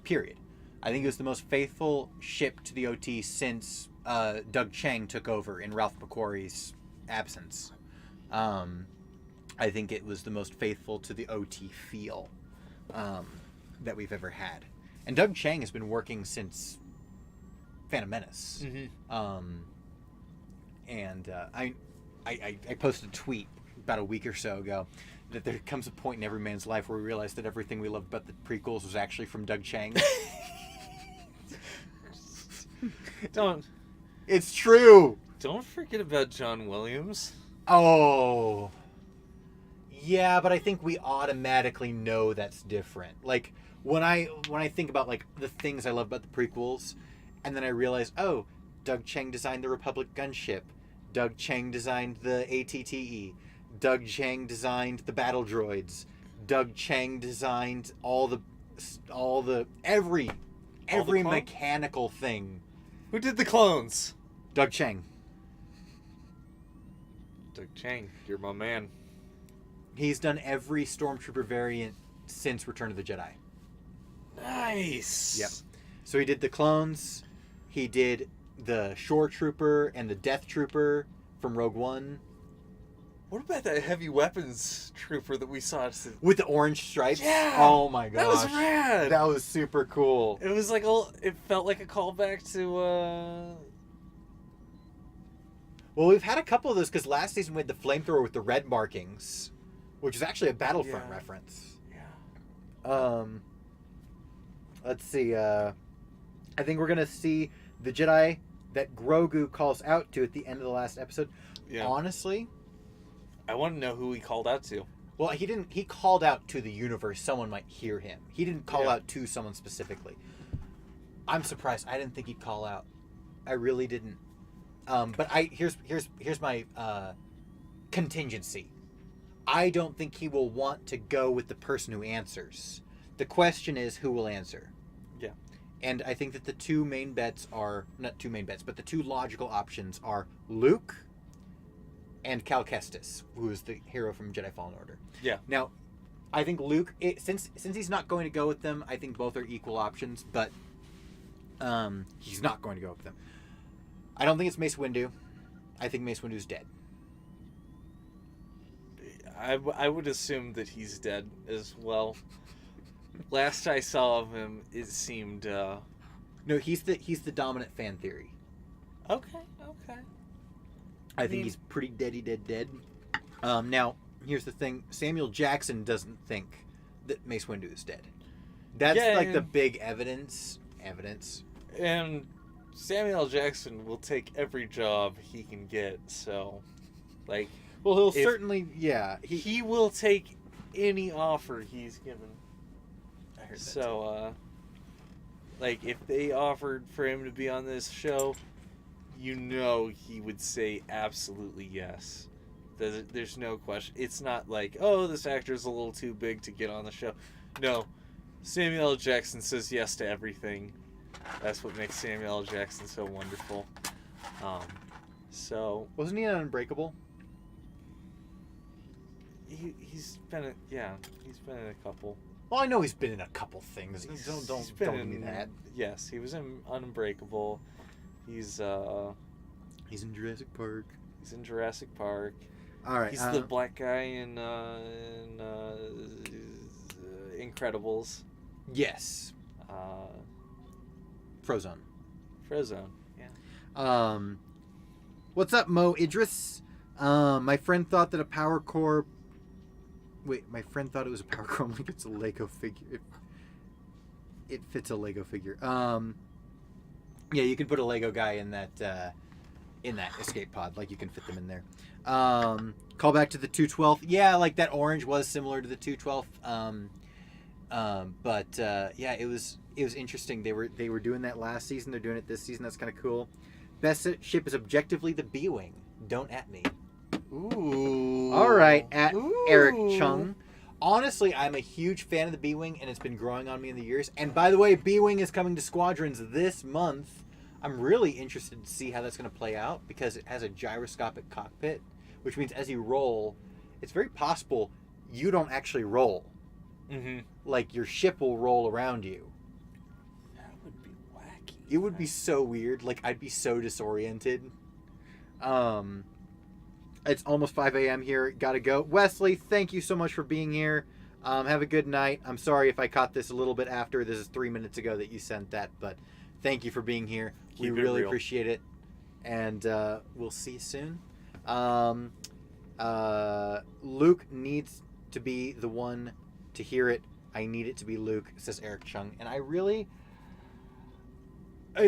period. I think it was the most faithful ship to the OT since Doug Chang took over in Ralph McQuarrie's absence. I think it was the most faithful to the OT feel that we've ever had. And Doug Chang has been working since Phantom Menace. Mm-hmm. I posted a tweet about a week or so ago that there comes a point in every man's life where we realize that everything we loved about the prequels was actually from Doug Chang. It's true. Don't forget about John Williams. Oh. Yeah, but I think we automatically know that's different. Like when I think about like the things I love about the prequels, and then I realize, oh, Doug Chang designed the Republic gunship. Doug Chang designed the ATTE. Doug Chang designed the battle droids. Doug Chang designed every mechanical thing. Who did the clones? Doug Chang. Doug Chang, you're my man. He's done every Stormtrooper variant since Return of the Jedi. Nice. Yep. So he did the clones. He did the Shore Trooper and the Death Trooper from Rogue One. What about that heavy weapons trooper that we saw? With the orange stripes? Yeah. Oh my gosh. That was rad. That was super cool. It was like it felt like a callback to Well, we've had a couple of those because last season we had the flamethrower with the red markings, which is actually a Battlefront reference. Yeah. Let's see. I think we're gonna see the Jedi that Grogu calls out to at the end of the last episode. Yeah. Honestly, I want to know who he called out to. well, he didn't. He called out to the universe. Someone might hear him. He didn't call out to someone specifically. I'm surprised. I didn't think he'd call out. I really didn't. But here's my contingency. I don't think he will want to go with the person who answers. The question is who will answer. Yeah. And I think that the two main bets are not two main bets, but the two logical options are Luke and Cal Kestis, who is the hero from Jedi Fallen Order. Yeah. Now, I think Luke, since he's not going to go with them, I think both are equal options, but he's not going to go with them. I don't think it's Mace Windu. I think Mace Windu's dead. I would assume that he's dead as well. Last I saw of him, it seemed. No, he's the dominant fan theory. Okay. I think he's pretty dead. Now, here's the thing: Samuel Jackson doesn't think that Mace Windu is dead. That's the big evidence. And Samuel Jackson will take every job he can get. So, like, well, he'll certainly, he will take any offer he's given. I heard that. So, like, if they offered for him to be on this show, you know he would say absolutely yes. There's no question. It's not like, oh, this actor's a little too big to get on the show. No. Samuel L. Jackson says yes to everything. That's what makes Samuel L. Jackson so wonderful. So wasn't he on Unbreakable? He's been in a couple. Well, I know he's been in a couple things. Don't give me that. Yes, he was in Unbreakable. He's in Jurassic Park. He's in Jurassic Park. All right. He's the black guy in Incredibles. Yes. Frozone. Yeah. What's up, Mo Idris? My friend thought that a power core. Wait, my friend thought it was a power core. Like it's a Lego figure. It fits a Lego figure. Yeah, you can put a Lego guy in that escape pod. Like you can fit them in there. Call back to the 212. Yeah, like that orange was similar to the 212. Yeah, it was interesting. They were doing that last season. They're doing it this season. That's kind of cool. Best ship is objectively the B-wing. Don't at me. Ooh. All right, at Eric Chung. Honestly, I'm a huge fan of the B-wing, and it's been growing on me in the years. And by the way, B-wing is coming to Squadrons this month. I'm really interested to see how that's going to play out because it has a gyroscopic cockpit, which means as you roll, it's very possible you don't actually roll. Mm-hmm. Like, your ship will roll around you. That would be wacky. It would be so weird. Like, I'd be so disoriented. It's almost 5 a.m. here. Gotta go. Wesley, thank you so much for being here. Have a good night. I'm sorry if I caught this a little bit after. This is 3 minutes ago that you sent that, but thank you for being here. We really appreciate it. And we'll see you soon. Luke needs to be the one to hear it. I need it to be Luke, says Eric Chung. And I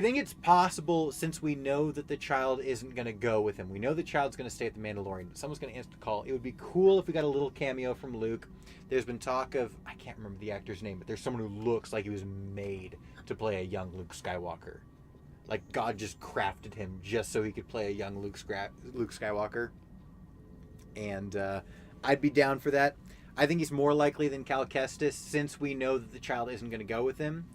think it's possible, since we know that the child isn't going to go with him. We know the child's going to stay at the Mandalorian. Someone's going to answer the call. It would be cool if we got a little cameo from Luke. There's been talk of, I can't remember the actor's name, but there's someone who looks like he was made to play a young Luke Skywalker. Like, God just crafted him just so he could play a young Luke Skywalker. And I'd be down for that. I think he's more likely than Cal Kestis, since we know that the child isn't going to go with him.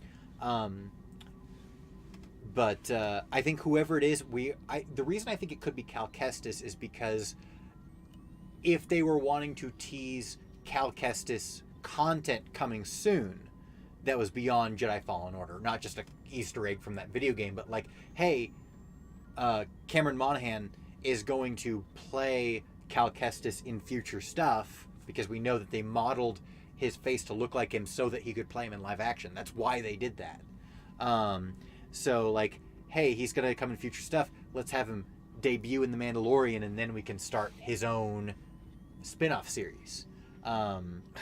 But I think whoever it is, the reason I think it could be Cal Kestis is because if they were wanting to tease Cal Kestis content coming soon that was beyond Jedi Fallen Order, not just an Easter egg from that video game, but like, hey, Cameron Monaghan is going to play Cal Kestis in future stuff because we know that they modeled his face to look like him so that he could play him in live action. That's why they did that. So, like, hey, he's going to come in future stuff. Let's have him debut in The Mandalorian, and then we can start his own spin-off series. How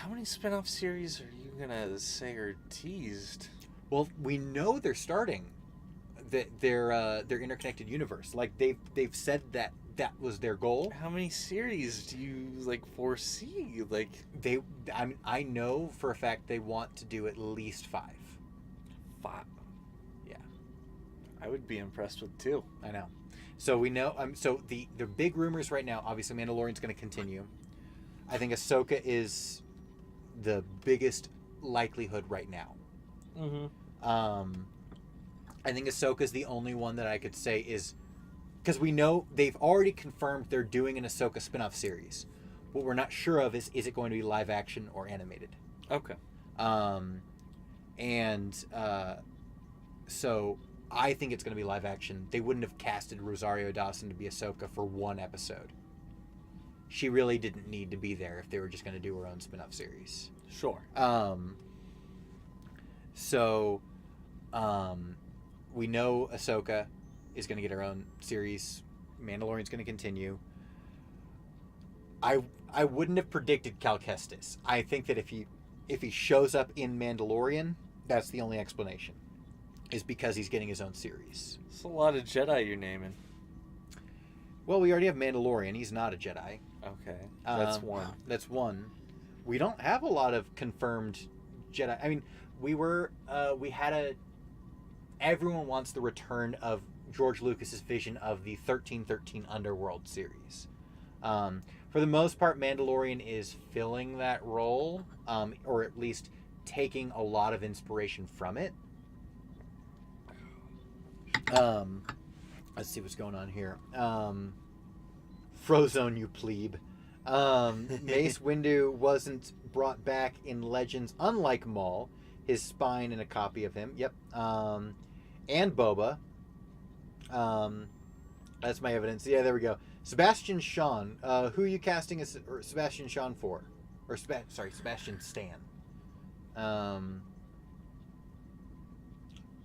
many spin-off series are you going to say are teased? Well, we know they're starting their interconnected universe. Like, they've said that was their goal. How many series do you, like, foresee? Like, I know for a fact they want to do at least 5. 5? Yeah. I would be impressed with 2. I know. So we know. So the big rumors right now. Obviously, Mandalorian's going to continue. I think Ahsoka is the biggest likelihood right now. Mm-hmm. I think Ahsoka's the only one that I could say is, because we know they've already confirmed they're doing an Ahsoka spin-off series. What we're not sure of is it going to be live action or animated? Okay. So I think it's going to be live action. They wouldn't have casted Rosario Dawson to be Ahsoka for one episode. She really didn't need to be there if they were just going to do her own spin-off series. Sure. We know Ahsoka is going to get her own series. Mandalorian's going to continue. I wouldn't have predicted Cal Kestis. I think that if he shows up in Mandalorian, that's the only explanation. Is because he's getting his own series. It's a lot of Jedi you're naming. Well, we already have Mandalorian. He's not a Jedi. Okay. That's one. That's one. We don't have a lot of confirmed Jedi. I mean, everyone wants the return of George Lucas's vision of the 1313 Underworld series. For the most part, Mandalorian is filling that role, or at least taking a lot of inspiration from it. Let's see what's going on here. Frozone, you plebe. Mace Windu wasn't brought back in Legends, unlike Maul. His spine and a copy of him. Yep. And Boba. That's my evidence. Yeah, there we go. Sebastian Shaw. Who are you casting as Sebastian Shaw for? Or Sebastian Stan.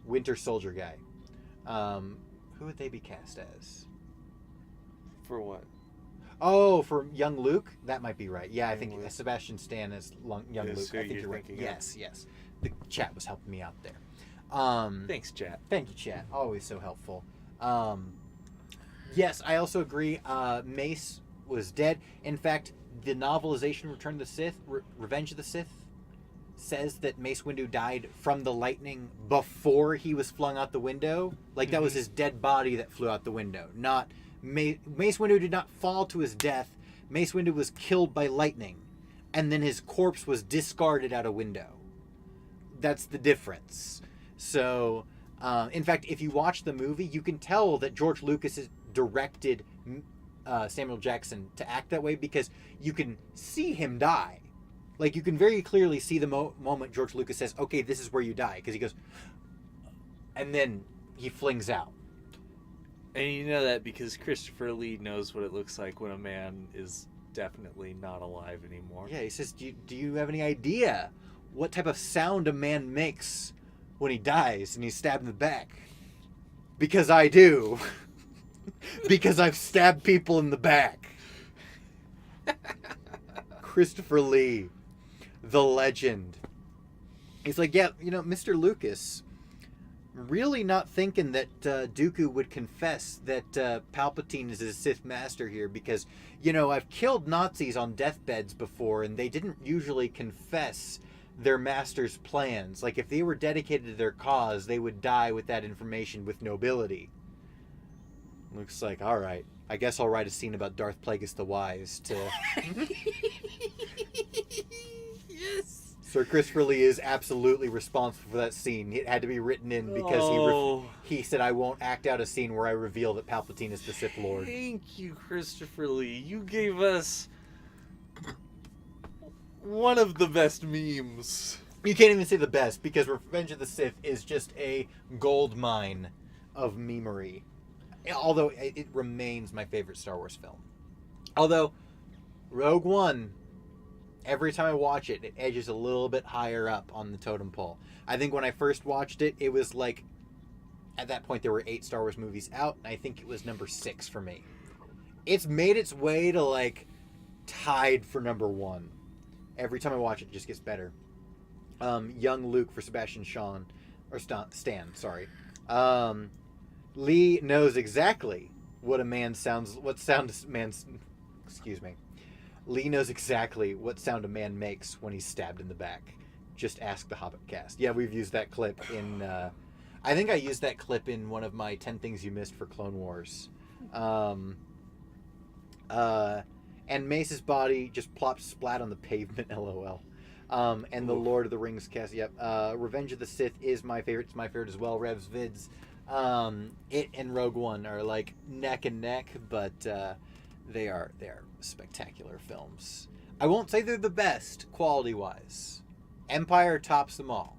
Winter Soldier guy. Who would they be cast as? For what? Oh, for young Luke? That might be right. Yeah, I think Luke. Sebastian Stan as young Luke. I think you're right. Yes. The chat was helping me out there. Thanks, chat. Thank you, chat. Always so helpful. Yes, I also agree. Mace was dead. In fact, the novelization Return of the Sith, Revenge of the Sith, says that Mace Windu died from the lightning before he was flung out the window. Like, that was his dead body that flew out the window. Not Mace Windu did not fall to his death. Mace Windu was killed by lightning, and then his corpse was discarded out a window. That's the difference. So, in fact, if you watch the movie, you can tell that George Lucas has directed Samuel Jackson to act that way because you can see him die. Like, you can very clearly see the moment George Lucas says, okay, this is where you die. Because he goes, and then he flings out. And you know that because Christopher Lee knows what it looks like when a man is definitely not alive anymore. Yeah, he says, do you have any idea what type of sound a man makes when he dies and he's stabbed in the back? Because I do. Because I've stabbed people in the back. Christopher Lee, the legend. He's like, yeah, Mr. Lucas, really not thinking that Dooku would confess that Palpatine is his Sith master here because, I've killed Nazis on deathbeds before and they didn't usually confess their master's plans. Like, if they were dedicated to their cause, they would die with that information with nobility. Luke's like, all right, I guess I'll write a scene about Darth Plagueis the Wise to... Yes! Sir Christopher Lee is absolutely responsible for that scene. It had to be written in because he said, I won't act out a scene where I reveal that Palpatine is the Sith Lord. Thank you, Christopher Lee. You gave us one of the best memes. You can't even say the best because Revenge of the Sith is just a gold mine of memery. Although it remains my favorite Star Wars film. Although Rogue One, every time I watch it, it edges a little bit higher up on the totem pole. I think when I first watched it, it was like, at that point there were 8 Star Wars movies out, and I think it was number 6 for me. It's made its way to like tied for number 1. Every time I watch it, it just gets better. Young Luke for Sebastian Stan, sorry. Lee knows exactly what Lee knows exactly what sound a man makes when he's stabbed in the back. Just ask the Hobbit cast. Yeah, we've used that clip in, I think I used that clip in one of my 10 Things You Missed for Clone Wars. And Mace's body just plops splat on the pavement, lol. And the Lord of the Rings cast, yep. Revenge of the Sith is my favorite. It's my favorite as well. Rev's vids. It and Rogue One are like neck and neck, but they are spectacular films. I won't say they're the best quality-wise. Empire tops them all.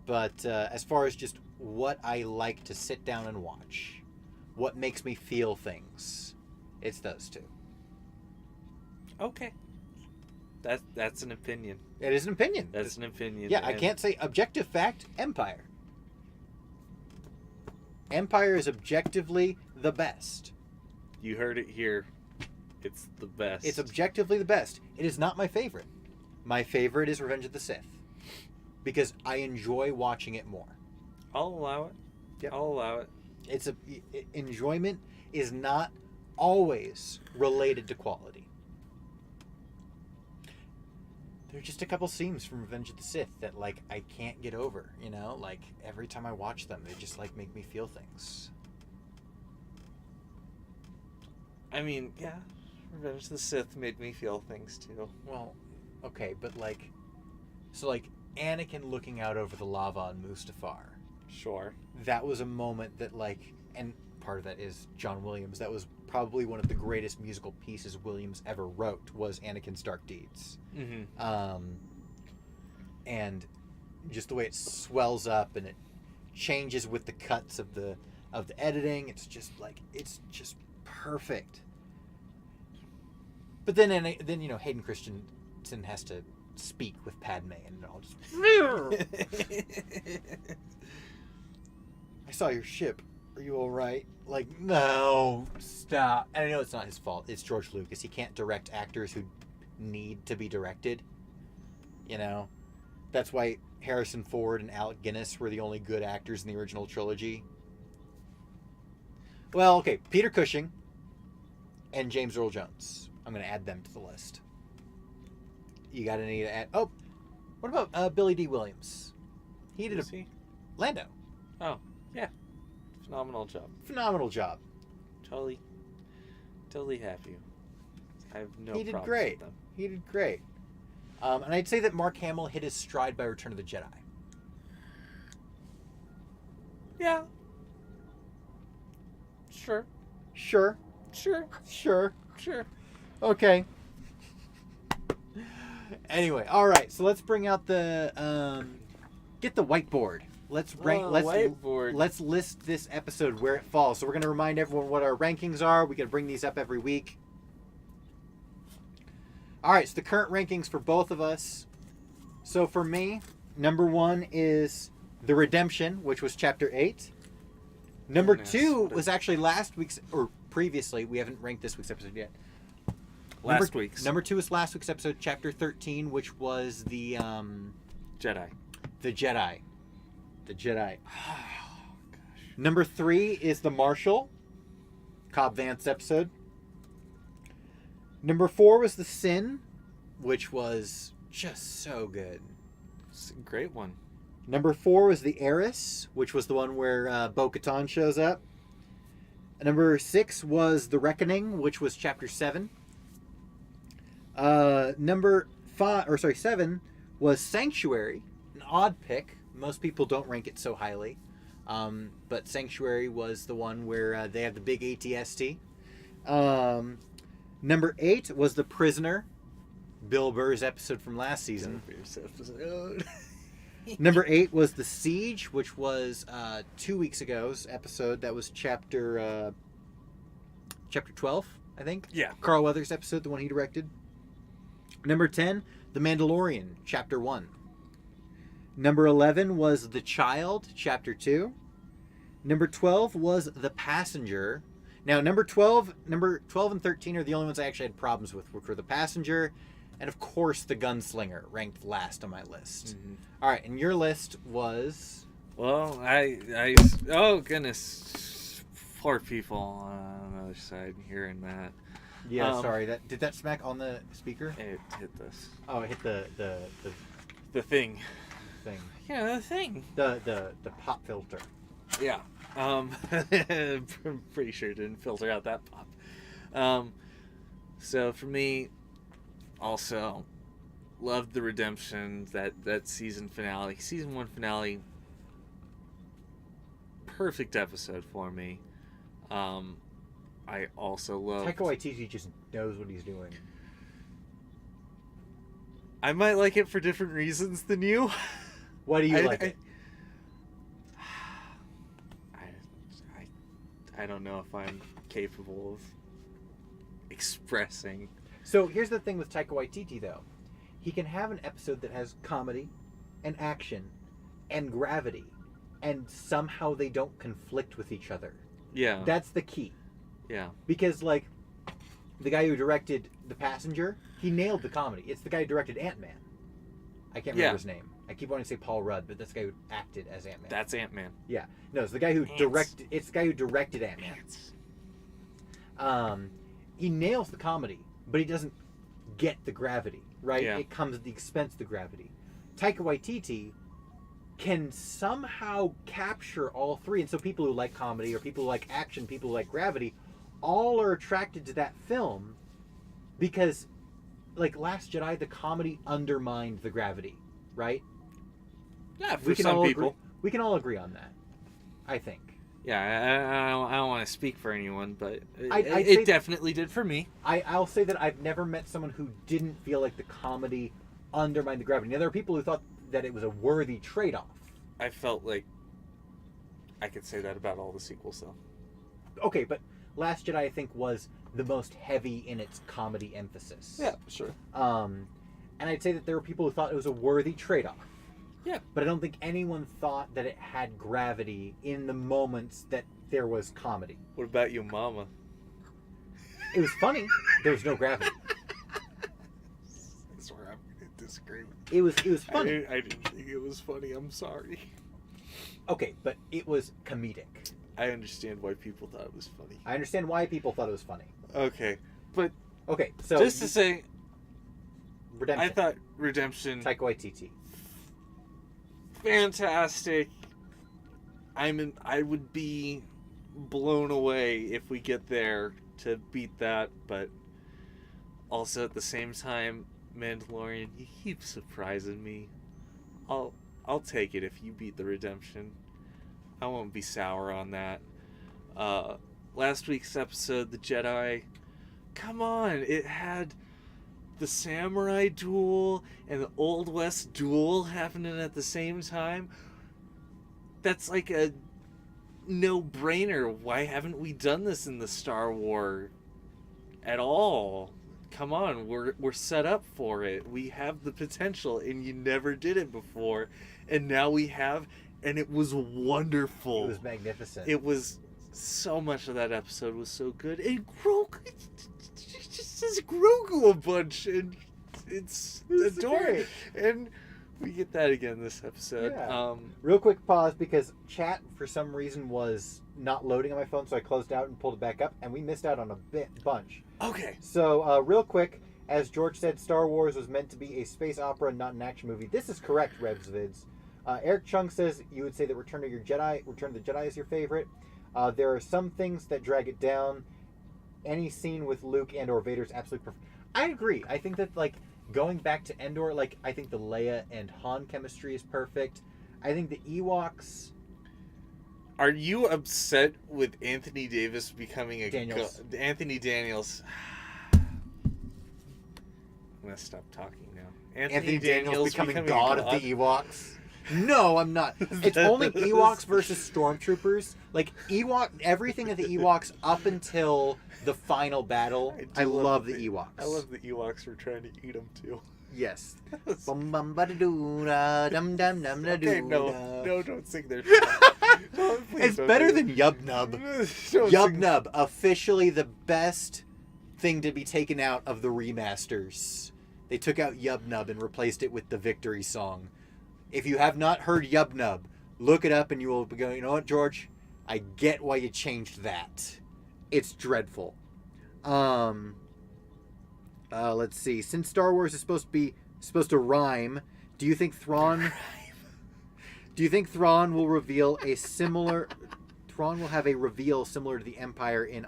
But as far as just what I like to sit down and watch, what makes me feel things, it's those two. Okay. That's an opinion. It is an opinion. That's an opinion. Yeah, I can't say objective fact, Empire. Empire is objectively the best. You heard it here. It's the best. It's objectively the best. It is not my favorite. My favorite is Revenge of the Sith. Because I enjoy watching it more. I'll allow it. Yep. I'll allow it. Enjoyment is not always related to quality. There are just a couple scenes from Revenge of the Sith that, like, I can't get over, Like, every time I watch them, they just, like, make me feel things. I mean, yeah, Revenge of the Sith made me feel things, too. Well, okay, but, like... So, like, Anakin looking out over the lava on Mustafar. Sure. That was a moment that, like... And part of that is John Williams. That was probably one of the greatest musical pieces Williams ever wrote, was Anakin's Dark Deeds. Mm-hmm. And just the way it swells up and it changes with the cuts of the editing, it's just perfect. But then Hayden Christensen has to speak with Padme, and it all just I saw your ship. Are you all right? Like, no, stop. And I know it's not his fault. It's George Lucas. He can't direct actors who need to be directed. That's why Harrison Ford and Alec Guinness were the only good actors in the original trilogy. Well, okay, Peter Cushing and James Earl Jones. I'm going to add them to the list. You got any to add? Oh, what about Billy D. Williams? He did Lando. Oh, yeah. Phenomenal job. Totally have you. I have no He did problems great. with them. He did great. And I'd say that Mark Hamill hit his stride by Return of the Jedi. Yeah. Sure. Sure. Sure. Sure. Okay. Anyway, all right. So let's bring out the get the whiteboard. Let's rank. Whiteboard. Let's list this episode where it falls. So we're gonna remind everyone what our rankings are. We gotta bring these up every week. All right. So the current rankings for both of us. So for me, number 1 is The Redemption, which was Chapter 8. Number 2 was actually last week's, or previously. We haven't ranked this week's episode yet. Last week's. Number 2 is last week's episode, Chapter 13, which was the Jedi. The Jedi. The Jedi. Oh, gosh. Number 3 is The Marshal, Cobb Vanth's episode. Number 4 was The Sin, which was just so good. It's a great one. Number 4 was The Heiress, which was the one where Bo-Katan shows up. Number 6 was The Reckoning, which was Chapter 7. Number 7 was Sanctuary, an odd pick. Most people don't rank it so highly. But Sanctuary was the one where they have the big ATST. Number 8 was The Prisoner, Bill Burr's episode from last season. Number 8 was The Siege, which was 2 weeks ago's episode. That was chapter 12, I think. Yeah. Carl Weathers' episode, the one he directed. Number 10, The Mandalorian, Chapter 1. Number 11 was The Child, Chapter 2. Number 12 was The Passenger. Now, number 12 and 13 are the only ones I actually had problems with, which were The Passenger and, of course, The Gunslinger, ranked last on my list. Mm-hmm. All right, and your list was... Well, oh, goodness. Poor people on the other side hearing that. Yeah, sorry. Did that smack on the speaker? It hit this. Oh, it hit the thing. thing. Yeah, the thing. The pop filter. Yeah. I'm pretty sure it didn't filter out that pop. So for me, also, loved The Redemption, that season finale. Season 1 finale. Perfect episode for me. I also love... Taika Waititi just knows what he's doing. I might like it for different reasons than you. Why do you like it? I don't know if I'm capable of expressing. So here's the thing with Taika Waititi, though. He can have an episode that has comedy and action and gravity, and somehow they don't conflict with each other. Yeah. That's the key. Yeah. Because, like, the guy who directed The Passenger, he nailed the comedy. It's the guy who directed Ant-Man. I can't remember his name. I keep wanting to say Paul Rudd, but that's the guy who acted as Ant-Man. That's Ant-Man. Yeah. No, it's the guy who directed... It's the guy who directed Ant-Man. He nails the comedy, but he doesn't get the gravity, right? Yeah. It comes at the expense of the gravity. Taika Waititi can somehow capture all three. And so people who like comedy or people who like action, people who like gravity, all are attracted to that film because, like Last Jedi, the comedy undermined the gravity, right? Yeah, for some people. We can all agree on that, I think. Yeah, I don't want to speak for anyone, but I'd it definitely did for me. I'll say that I've never met someone who didn't feel like the comedy undermined the gravity. Now, there are people who thought that it was a worthy trade-off. I felt like I could say that about all the sequels, though. Okay, but Last Jedi, I think, was the most heavy in its comedy emphasis. Yeah, sure. And I'd say that there were people who thought it was a worthy trade-off. Yeah. But I don't think anyone thought that it had gravity in the moments that there was comedy. What about you, Mama? It was funny. There was no gravity. That's where I'm going to disagree. It was funny. I didn't think it was funny. I'm sorry. Okay, but it was comedic. I understand why people thought it was funny. I understand why people thought it was funny. Okay, but okay, so just to say, Redemption. I thought Redemption, Taika Waititi, fantastic. I would be blown away if we get there to beat that, but also at the same time, Mandalorian, you keep surprising me. I'll take it if you beat the Redemption. I won't be sour on that. last week's episode, the Jedi, come on, it had the samurai duel and the Old West duel happening at the same time. That's like a no-brainer. Why haven't we done this in the Star Wars at all? Come on, we're set up for it. We have the potential, and you never did it before, and now we have, and it was wonderful. It was magnificent. It was so much of that episode was so good. And Grogu just says Grogu a bunch, and it's adorable. And we get that again this episode. Yeah. Real quick pause because chat for some reason was not loading on my phone, so I closed out and pulled it back up, and we missed out on a bunch. Okay. So real quick, as George said, Star Wars was meant to be a space opera, not an action movie. This is correct, Revsvids. Eric Chung says you would say that Return of the Jedi is your favorite. There are some things that drag it down. Any scene with Luke and or Vader is absolutely perfect. I agree. I think that going back to Endor, I think the Leia and Han chemistry is perfect. I think the Ewoks. Are you upset with Anthony Davis becoming Daniels? Anthony Daniels. I'm gonna stop talking now. Anthony Daniels becoming god of the Ewoks. No, I'm not. It's only Ewoks versus Stormtroopers. Everything of the Ewoks up until the final battle. I love the Ewoks. I love the Ewoks for trying to eat them too. Yes. Okay, no, no, don't sing their it's better than Yub Nub. Yub Nub, officially the best thing to be taken out of the remasters. They took out Yub Nub and replaced it with the victory song. If you have not heard Yub Nub, look it up and you will be going, you know what, George? I get why you changed that. It's dreadful. Let's see. Since Star Wars is supposed to rhyme, do you think Thrawn will reveal a similar Thrawn will have a reveal similar to the Empire in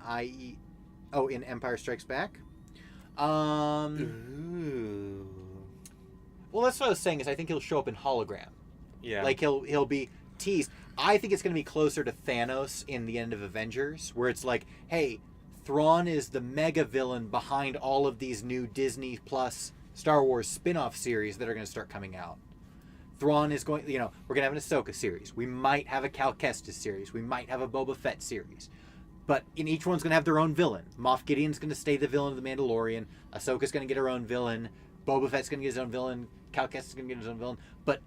in Empire Strikes Back? Ooh. Well, that's what I was saying. Is I think he'll show up in hologram. Yeah. He'll be teased. I think it's going to be closer to Thanos in the end of Avengers, where it's like, hey, Thrawn is the mega villain behind all of these new Disney Plus Star Wars spin-off series that are going to start coming out. Thrawn is going, we're going to have an Ahsoka series. We might have a Cal Kestis series. We might have a Boba Fett series. But in each one's going to have their own villain. Moff Gideon's going to stay the villain of the Mandalorian. Ahsoka's going to get her own villain. Boba Fett's going to get his own villain. Cal Kestis is going to get his own villain. But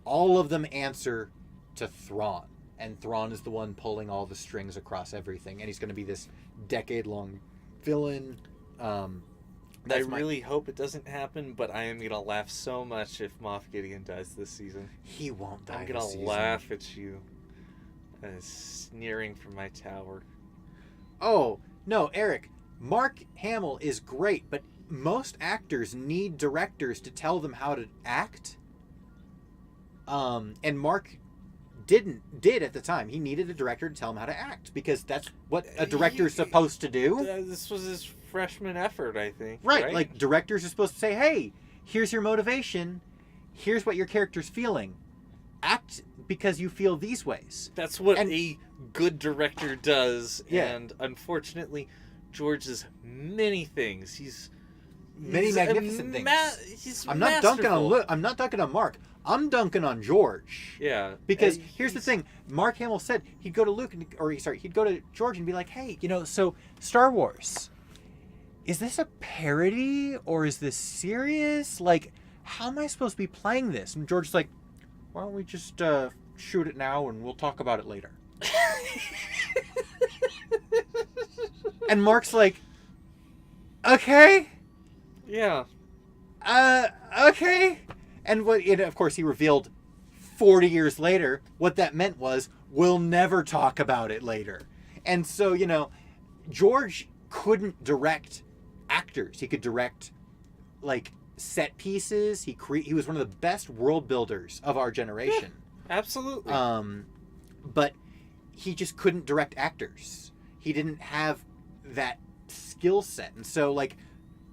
all of them answer to Thrawn. And Thrawn is the one pulling all the strings across everything. And he's going to be this decade-long villain. I really hope it doesn't happen, but I am going to laugh so much if Moff Gideon dies this season. He won't die I'm going to laugh at you. Sneering from my tower. Oh, no, Eric. Mark Hamill is great, but most actors need directors to tell them how to act. And Mark did at the time. He needed a director to tell him how to act because that's what a director is supposed to do. This was his freshman effort, I think. Right? Like directors are supposed to say, "Hey, here's your motivation. Here's what your character's feeling. Act because you feel these ways." That's what a good director does. Yeah. And unfortunately, George is many things. He's magnificent things. I'm not dunking on Mark. I'm dunking on George. Yeah. Because here's the thing. Mark Hamill said he'd go to he'd go to George and be like, "Hey, so Star Wars, is this a parody or is this serious? How am I supposed to be playing this?" And George's like, "Why don't we just shoot it now and we'll talk about it later?" And Mark's like, "Okay." Yeah. Okay. And of course, he revealed 40 years later what that meant was, we'll never talk about it later. And so, George couldn't direct actors. He could direct, set pieces. He was one of the best world builders of our generation. Yeah, absolutely. But he just couldn't direct actors. He didn't have that skill set. And so,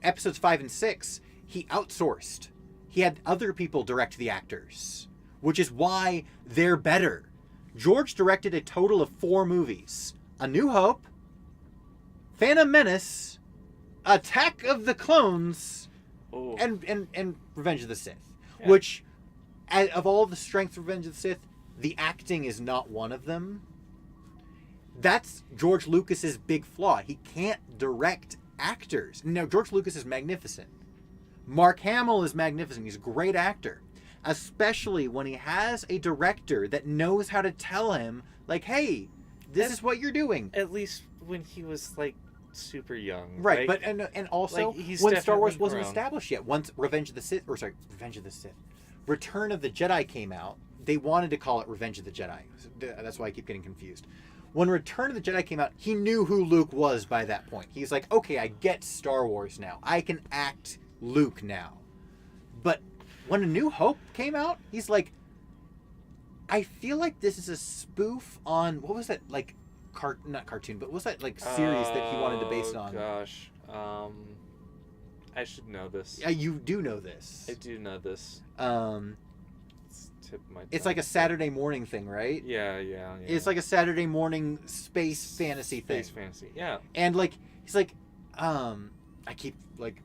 episodes 5 and 6, he outsourced. He had other people direct the actors, which is why they're better. George directed a total of 4 movies. A New Hope, Phantom Menace, Attack of the Clones, Oh. and Revenge of the Sith. Yeah. Which, of all the strengths of Revenge of the Sith, the acting is not one of them. That's George Lucas's big flaw. He can't direct actors. Now, George Lucas is magnificent. Mark Hamill is magnificent. He's a great actor. Especially when he has a director that knows how to tell him, like, hey, this is what you're doing. At least when he was, like, super young. Right, like, but and also, like, he's when Star Wars definitely wasn't grown. established yet, once Revenge of the Sith, Return of the Jedi came out, they wanted to call it Revenge of the Jedi. That's why I keep getting confused. When Return of the Jedi came out, he knew who Luke was by that point. He's like, okay, I get Star Wars now. I can act Luke now. But when A New Hope came out, he's like, I feel like this is a spoof on, what was that, like, not cartoon, but what was that, like, series that he wanted to base it on? Oh, gosh. I should know this. Yeah, you do know this. I do know this. It's tip of my It's tongue. like a Saturday morning thing, right? Yeah. It's like a Saturday morning space fantasy thing. Space fantasy, yeah. And, like, he's like, I keep, like,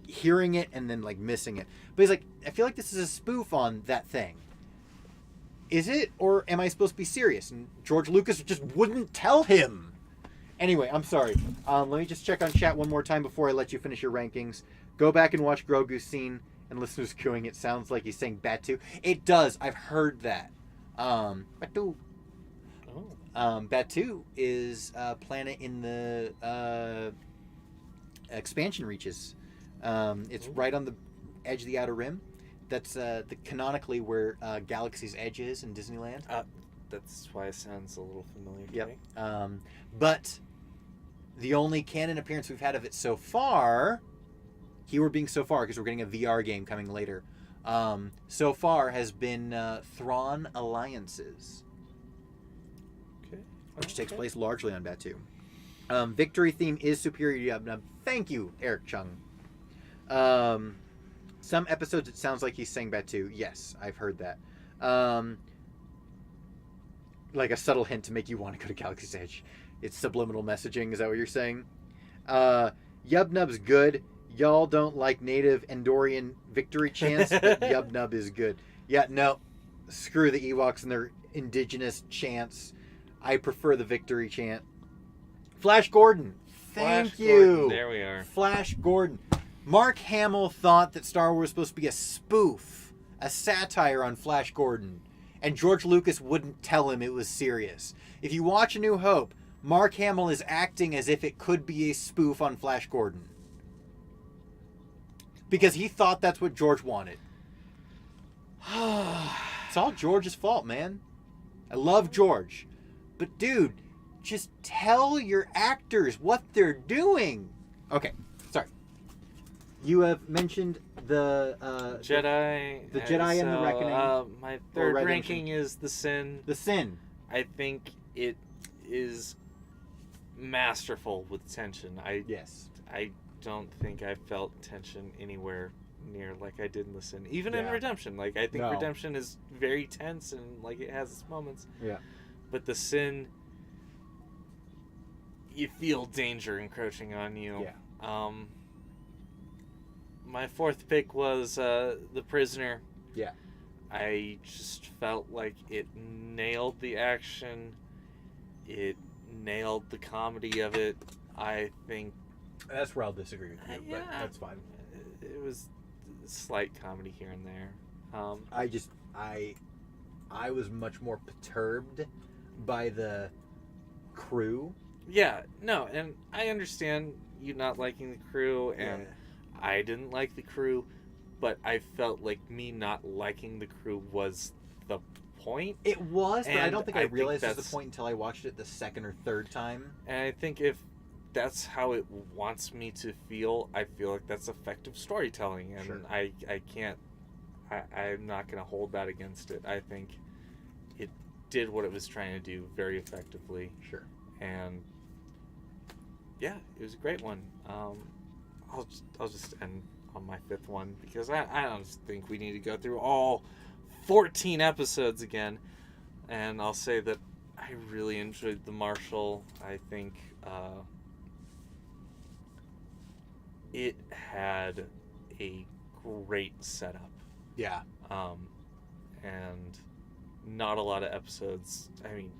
hearing it and then, like, missing it. But he's like, I feel like this is a spoof on that thing. Is it? Or am I supposed to be serious? And George Lucas just wouldn't tell him. Anyway, I'm sorry. Let me just check on chat one more time before I let you finish your rankings. Go back and watch Grogu's scene and listeners cooing. It sounds like he's saying Batu. It does. I've heard that. Batu. Batu is a planet in the expansion reaches. It's right on the edge of the Outer Rim. That's canonically where Galaxy's Edge is in Disneyland. That's why it sounds a little familiar to Yep. me. But the only canon appearance we've had of it so far, keyword being so far because we're getting a VR game coming later, so far has been Thrawn Alliances, Okay. which takes place largely on Batu. Victory theme is superior to Yub Nub. Thank you, Eric Chung. Some episodes it sounds like he's saying Batu. Yes, I've heard that. Like a subtle hint to make you want to go to Galaxy's Edge. It's subliminal messaging. Is that what you're saying? Yub Nub's good. Y'all don't like native Endorian victory chants, but Yub Nub is good. Yeah, no. Screw the Ewoks and their indigenous chants. I prefer the victory chant. Flash Gordon. Thank Flash you. Gordon, there we are. Flash Gordon. Mark Hamill thought that Star Wars was supposed to be a spoof, a satire on Flash Gordon, and George Lucas wouldn't tell him it was serious. If you watch A New Hope, Mark Hamill is acting as if it could be a spoof on Flash Gordon. Because he thought that's what George wanted. It's all George's fault, man. I love George. But dude, just tell your actors what they're doing. Okay, sorry. You have mentioned the Jedi. the Jedi and the Reckoning. My third Redemption. ranking is The Sin. The Sin. I think it is masterful with tension. Yes. I don't think I felt tension anywhere near like I did in The Sin. Even in Yeah. Redemption. Like, I think No. Redemption is very tense and, like, it has its moments. Yeah. But The Sin, you feel danger encroaching on you. Yeah. My fourth pick was The Prisoner. Yeah. I just felt like it nailed the action. It nailed the comedy of it. I think That's where I'll disagree with you, but Yeah. that's fine. it was slight comedy here and there. I was much more perturbed by the crew. Yeah, no, and I understand you not liking the crew, and I didn't like the crew, but I felt like me not liking the crew was the point. It was, but I And don't think I I think realized it was that's- the point until I watched it the second or third time. And I think if that's how it wants me to feel, I feel like that's effective storytelling, and Sure. I can't, I'm not going to hold that against it. I think it did what it was trying to do very effectively, Sure. and yeah, it was a great one. I'll just end on my fifth one because I don't think we need to go through all 14 episodes again, and I'll say that I really enjoyed The Marshal. I think it had a great setup. Yeah. And not a lot of episodes. I mean,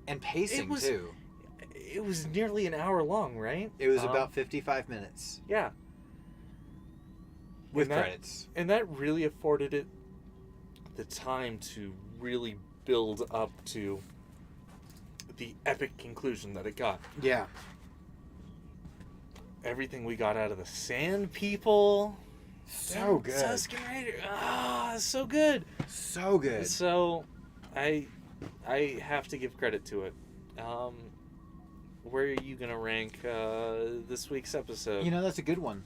And pacing, too. It was nearly an hour long, right? It was about 55 minutes. Yeah. With credits. And that really afforded it the time to really build up to the epic conclusion that it got. Yeah. Everything we got out of the Sand People. So good. Tusken Raider. So good. So good. So, I have to give credit to it. Where are you going to rank this week's episode? You know, that's a good one.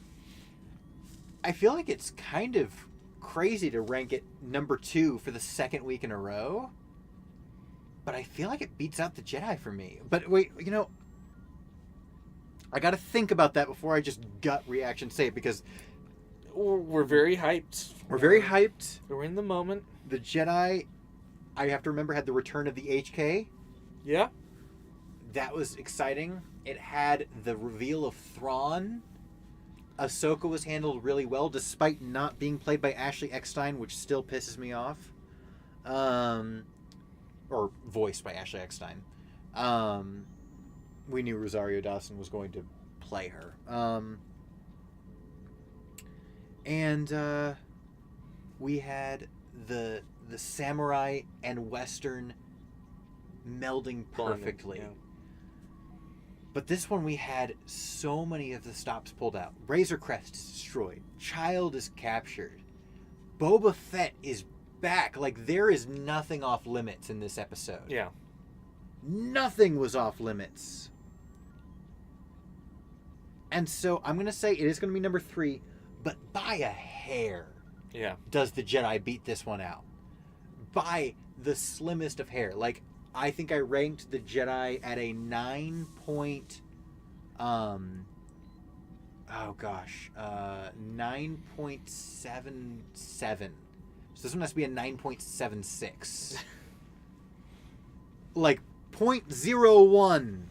I feel like it's kind of crazy to rank it number 2 for the second week in a row. But I feel like it beats out the Jedi for me. But wait, you know, I got to think about that before I just gut reaction say it, because we're very hyped. We're very hyped. We're in the moment. The Jedi, I have to remember, had the return of the HK. Yeah. That was exciting. It had the reveal of Thrawn. Ahsoka was handled really well, despite not being played by Ashley Eckstein, which still pisses me off. Or voiced by Ashley Eckstein. We knew Rosario Dawson was going to play her. And we had the samurai and Western melding perfectly. Yeah. But this one, we had so many of the stops pulled out. Razor Crest is destroyed. Child is captured. Boba Fett is back. Like, there is nothing off limits in this episode. Yeah. Nothing was off limits. And so I'm going to say it is going to be number 3, but by a hair. Yeah. Does the Jedi beat this one out? By the slimmest of hair. Like, I think I ranked the Jedi at a 9.77. So this one has to be a 9.76. Like 0.01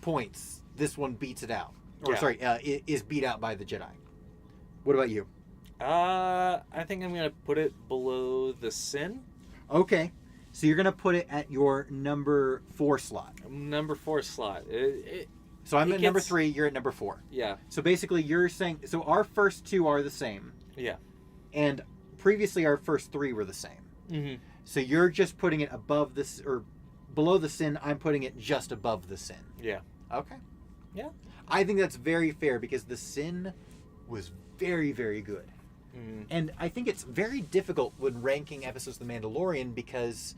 points. This one beats it out. Or Yeah. sorry, is beat out by the Jedi. What about you? I think I'm gonna put it below the Sin. Okay. So you're going to put it at your number 4 slot. Number 4 slot. So I'm it at number gets- 3, you're at number 4. Yeah. So basically you're saying, so our first 2 are the same. Yeah. And previously our first 3 were the same. Mm-hmm. So you're just putting it above this, or below the Sin. I'm putting it just above the Sin. Yeah. Okay. Yeah. I think that's very fair, because the Sin was very, very good. Mm-hmm. And I think it's very difficult when ranking episodes of The Mandalorian, because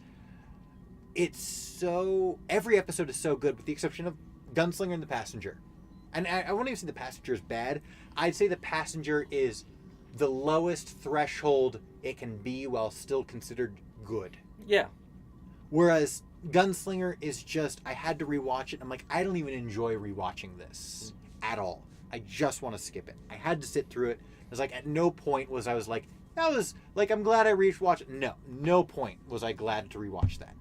it's so... Every episode is so good, with the exception of Gunslinger and The Passenger. And I won't even say The Passenger is bad. I'd say The Passenger is the lowest threshold it can be while still considered good. Yeah. Whereas Gunslinger is just... I had to rewatch it. I'm like, I don't even enjoy rewatching this at all. I just want to skip it. I had to sit through it. I was like, at no point was I was like, that was... Like, I'm glad I rewatched it. No point was I glad to rewatch that.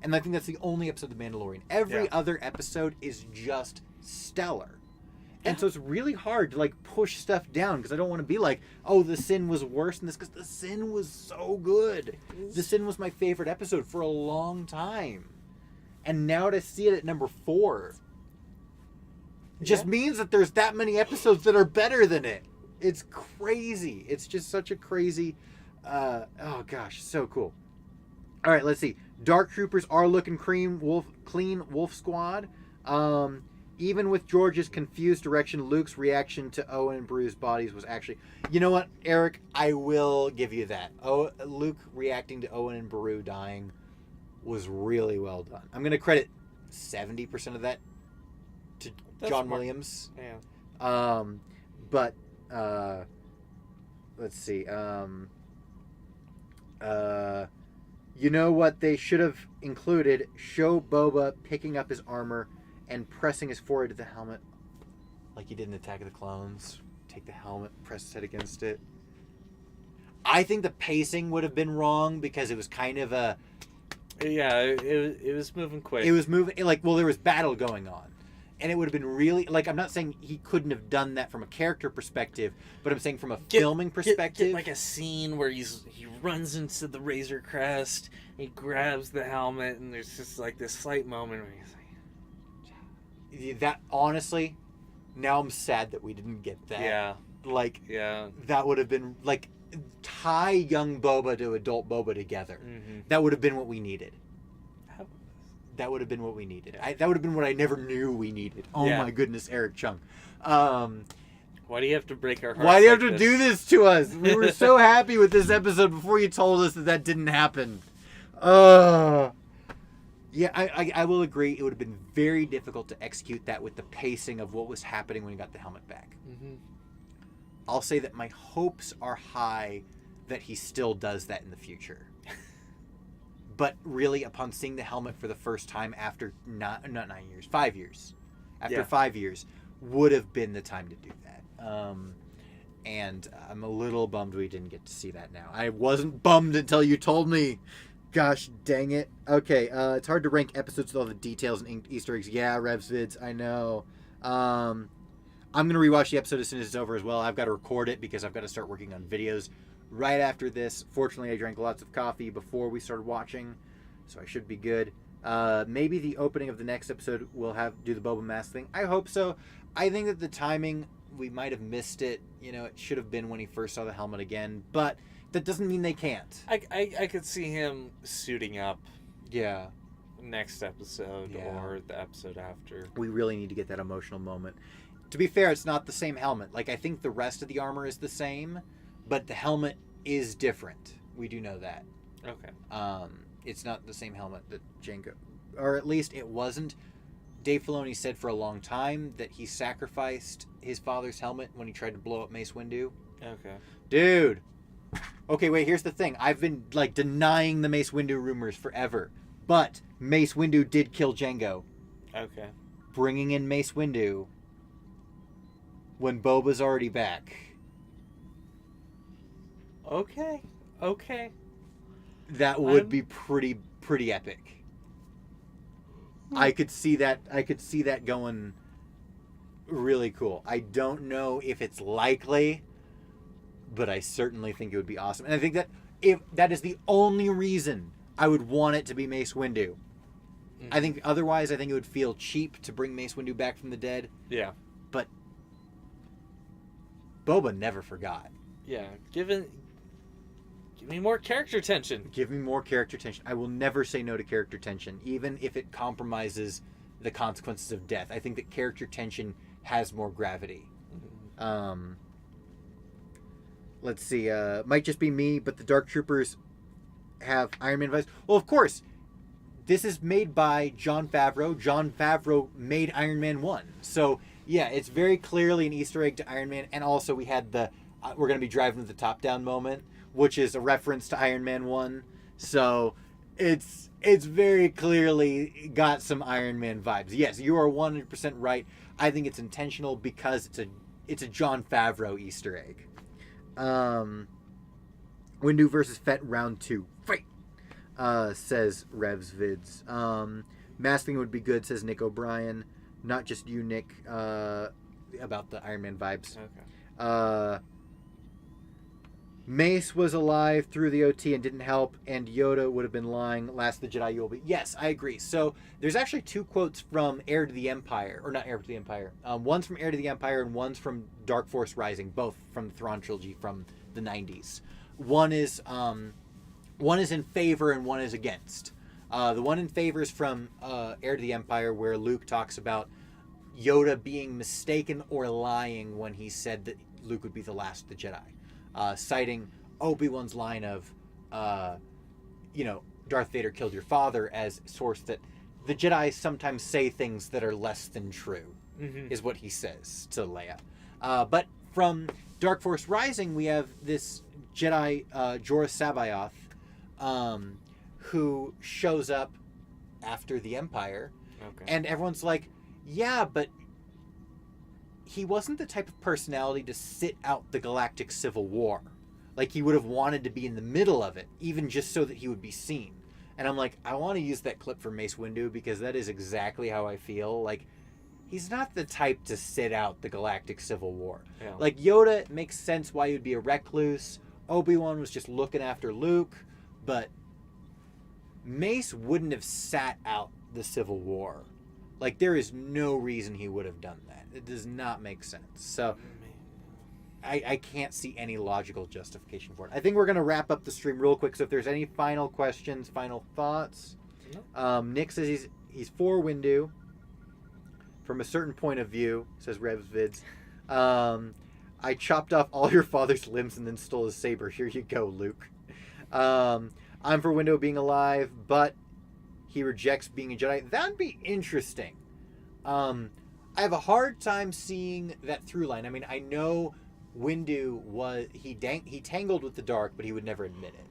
And I think that's the only episode of The Mandalorian. Every other episode is just stellar. And so it's really hard to, like, push stuff down, because I don't want to be like, oh, The Sin was worse than this, because The Sin was so good. The Sin was my favorite episode for a long time. And now to see it at number 4 just means that there's that many episodes that are better than it. It's crazy. It's just such a crazy... oh, gosh, so cool. All right, let's see. Dark Troopers are looking clean. Wolf Squad. Even with George's confused direction, Luke's reaction to Owen and Beru's bodies was actually... You know what, Eric? I will give you that. Luke reacting to Owen and Beru dying was really well done. I'm going to credit 70% of that to John Williams. Yeah. But let's see. You know what they should have included? Show Boba picking up his armor and pressing his forehead to the helmet, like he did in Attack of the Clones. Take the helmet, press his head against it. I think the pacing would have been wrong, because it was kind of a... Yeah, it was moving quick. It was moving, like, well, there was battle going on. And it would have been really, like, I'm not saying he couldn't have done that from a character perspective, but I'm saying from a filming perspective. Get like a scene where he runs into the Razor Crest, he grabs the helmet, and there's just like this slight moment where he's like, that, honestly, now I'm sad that we didn't get that. yeah. Like, Yeah. that would have been, like, tie young Boba to adult Boba together. Mm-hmm. That would have been what we needed. That would have been what we needed. That would have been what I never knew we needed. Oh my goodness, Eric Chung. Why do you have to break our hearts? Why do you have to do this to us? We were so happy with this episode before you told us that didn't happen. Yeah, I will agree. It would have been very difficult to execute that with the pacing of what was happening when he got the helmet back. Mm-hmm. I'll say that my hopes are high that he still does that in the future. But really, upon seeing the helmet for the first time after not 9 years, 5 years, after 5 years, would have been the time to do that. And I'm a little bummed we didn't get to see that now. I wasn't bummed until you told me. Gosh dang it. Okay, it's hard to rank episodes with all the details and Easter eggs. Yeah, Revs vids, I know. I'm going to rewatch the episode as soon as it's over as well. I've got to record it because I've got to start working on videos right after this. Fortunately, I drank lots of coffee before we started watching, so I should be good. Maybe the opening of the next episode will do the Boba Mask thing. I hope so. I think that the timing, we might have missed it. You know, it should have been when he first saw the helmet again, but that doesn't mean they can't. I could see him suiting up. Yeah. Next episode or the episode after. We really need to get that emotional moment. To be fair, it's not the same helmet. Like, I think the rest of the armor is the same, but the helmet is different. We do know that. Okay. It's not the same helmet that Jango, or at least it wasn't. Dave Filoni said for a long time that he sacrificed his father's helmet when he tried to blow up Mace Windu. Okay. Dude. Okay, wait, here's the thing. I've been, like, denying the Mace Windu rumors forever, but Mace Windu did kill Jango. Okay. Bringing in Mace Windu when Boba's already back. Okay. That would be pretty epic. I could see that going really cool. I don't know if it's likely, but I certainly think it would be awesome. And I think that if that is the only reason I would want it to be Mace Windu. Mm-hmm. I think otherwise it would feel cheap to bring Mace Windu back from the dead. Yeah. But Boba never forgot. Yeah. Give me more character tension. Give me more character tension. I will never say no to character tension, even if it compromises the consequences of death. I think that character tension has more gravity. Mm-hmm. Let's see. Might just be me, but the Dark Troopers have Iron Man vibes. Well, of course. This is made by Jon Favreau. Jon Favreau made Iron Man 1. So, yeah, it's very clearly an Easter egg to Iron Man. And also we had the we're going to be driving with the top-down moment, which is a reference to Iron Man 1. So it's very clearly got some Iron Man vibes. Yes, you are 100% right. I think it's intentional because it's a Jon Favreau Easter egg. Windu versus Fett round 2. Fight! Says Revs Vids. Masking would be good, says Nick O'Brien. Not just you, Nick, about the Iron Man vibes. Okay. Mace was alive through the OT and didn't help, and Yoda would have been lying. Last of the Jedi, you'll be. Yes, I agree. So there's actually 2 quotes from Heir to the Empire, or not Heir to the Empire. One's from Heir to the Empire, and one's from Dark Force Rising, both from the Thrawn trilogy from the 90s. One is in favor and one is against. The one in favor is from Heir to the Empire, where Luke talks about Yoda being mistaken or lying when he said that Luke would be the last of the Jedi. Citing Obi-Wan's line of, Darth Vader killed your father as source that the Jedi sometimes say things that are less than true, is what he says to Leia. But from Dark Force Rising, we have this Jedi, Jorah Sabayoth, who shows up after the Empire. Okay. And everyone's like, yeah, but he wasn't the type of personality to sit out the galactic civil war. Like, he would have wanted to be in the middle of it, even just so that he would be seen. And I'm like, I want to use that clip for Mace Windu because that is exactly how I feel. Like, he's not the type to sit out the Galactic Civil War. Yeah. Like, Yoda makes sense why he'd be a recluse. Obi-Wan was just looking after Luke. But Mace wouldn't have sat out the Civil War. Like, there is no reason he would have done that. It does not make sense. So, I can't see any logical justification for it. I think we're going to wrap up the stream real quick. So, if there's any final questions, final thoughts. Nick says he's for Windu. From a certain point of view, says RevsVids. I chopped off all your father's limbs and then stole his saber. Here you go, Luke. I'm for Windu being alive, but he rejects being a Jedi. That'd be interesting. I have a hard time seeing that through line. I mean, I know Windu was he tangled with the dark, but he would never admit it.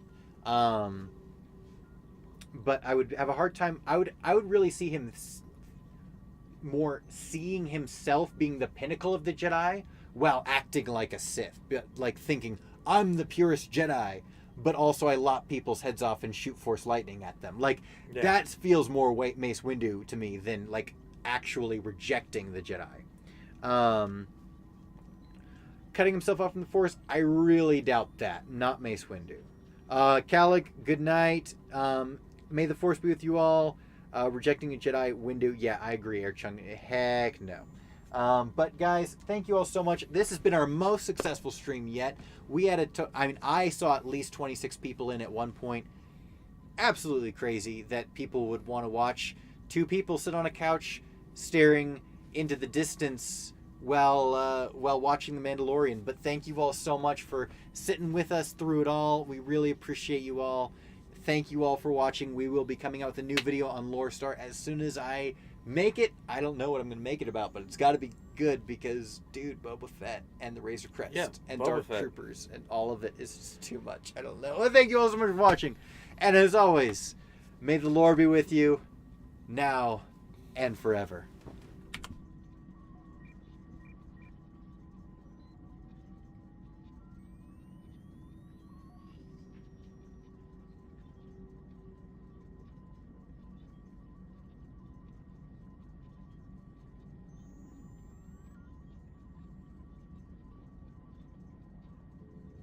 But I would have a hard time. I would really see him more seeing himself being the pinnacle of the Jedi while acting like a Sith, like thinking I'm the purest Jedi, but also I lop people's heads off and shoot Force lightning at them. Like that feels more Mace Windu to me than like actually rejecting the Jedi. Cutting himself off from the Force, I really doubt that. Not Mace Windu. Calic, good night. May the Force be with you all. Rejecting a Jedi, Windu, yeah, I agree. Air Chung, heck no. But guys, thank you all so much. This has been our most successful stream yet. We had I saw at least 26 people in at one point. Absolutely crazy that people would want to watch two people sit on a couch staring into the distance while watching The Mandalorian. But thank you all so much for sitting with us through it all. We really appreciate you all. Thank you all for watching. We will be coming out with a new video on Lore Star as soon as I make it. I don't know what I'm going to make it about, but it's got to be good because, dude, Boba Fett and the Razor Crest and Boba Dark Fett. Troopers and all of it is just too much. I don't know. Well, thank you all so much for watching. And as always, may the Lord be with you now and forever.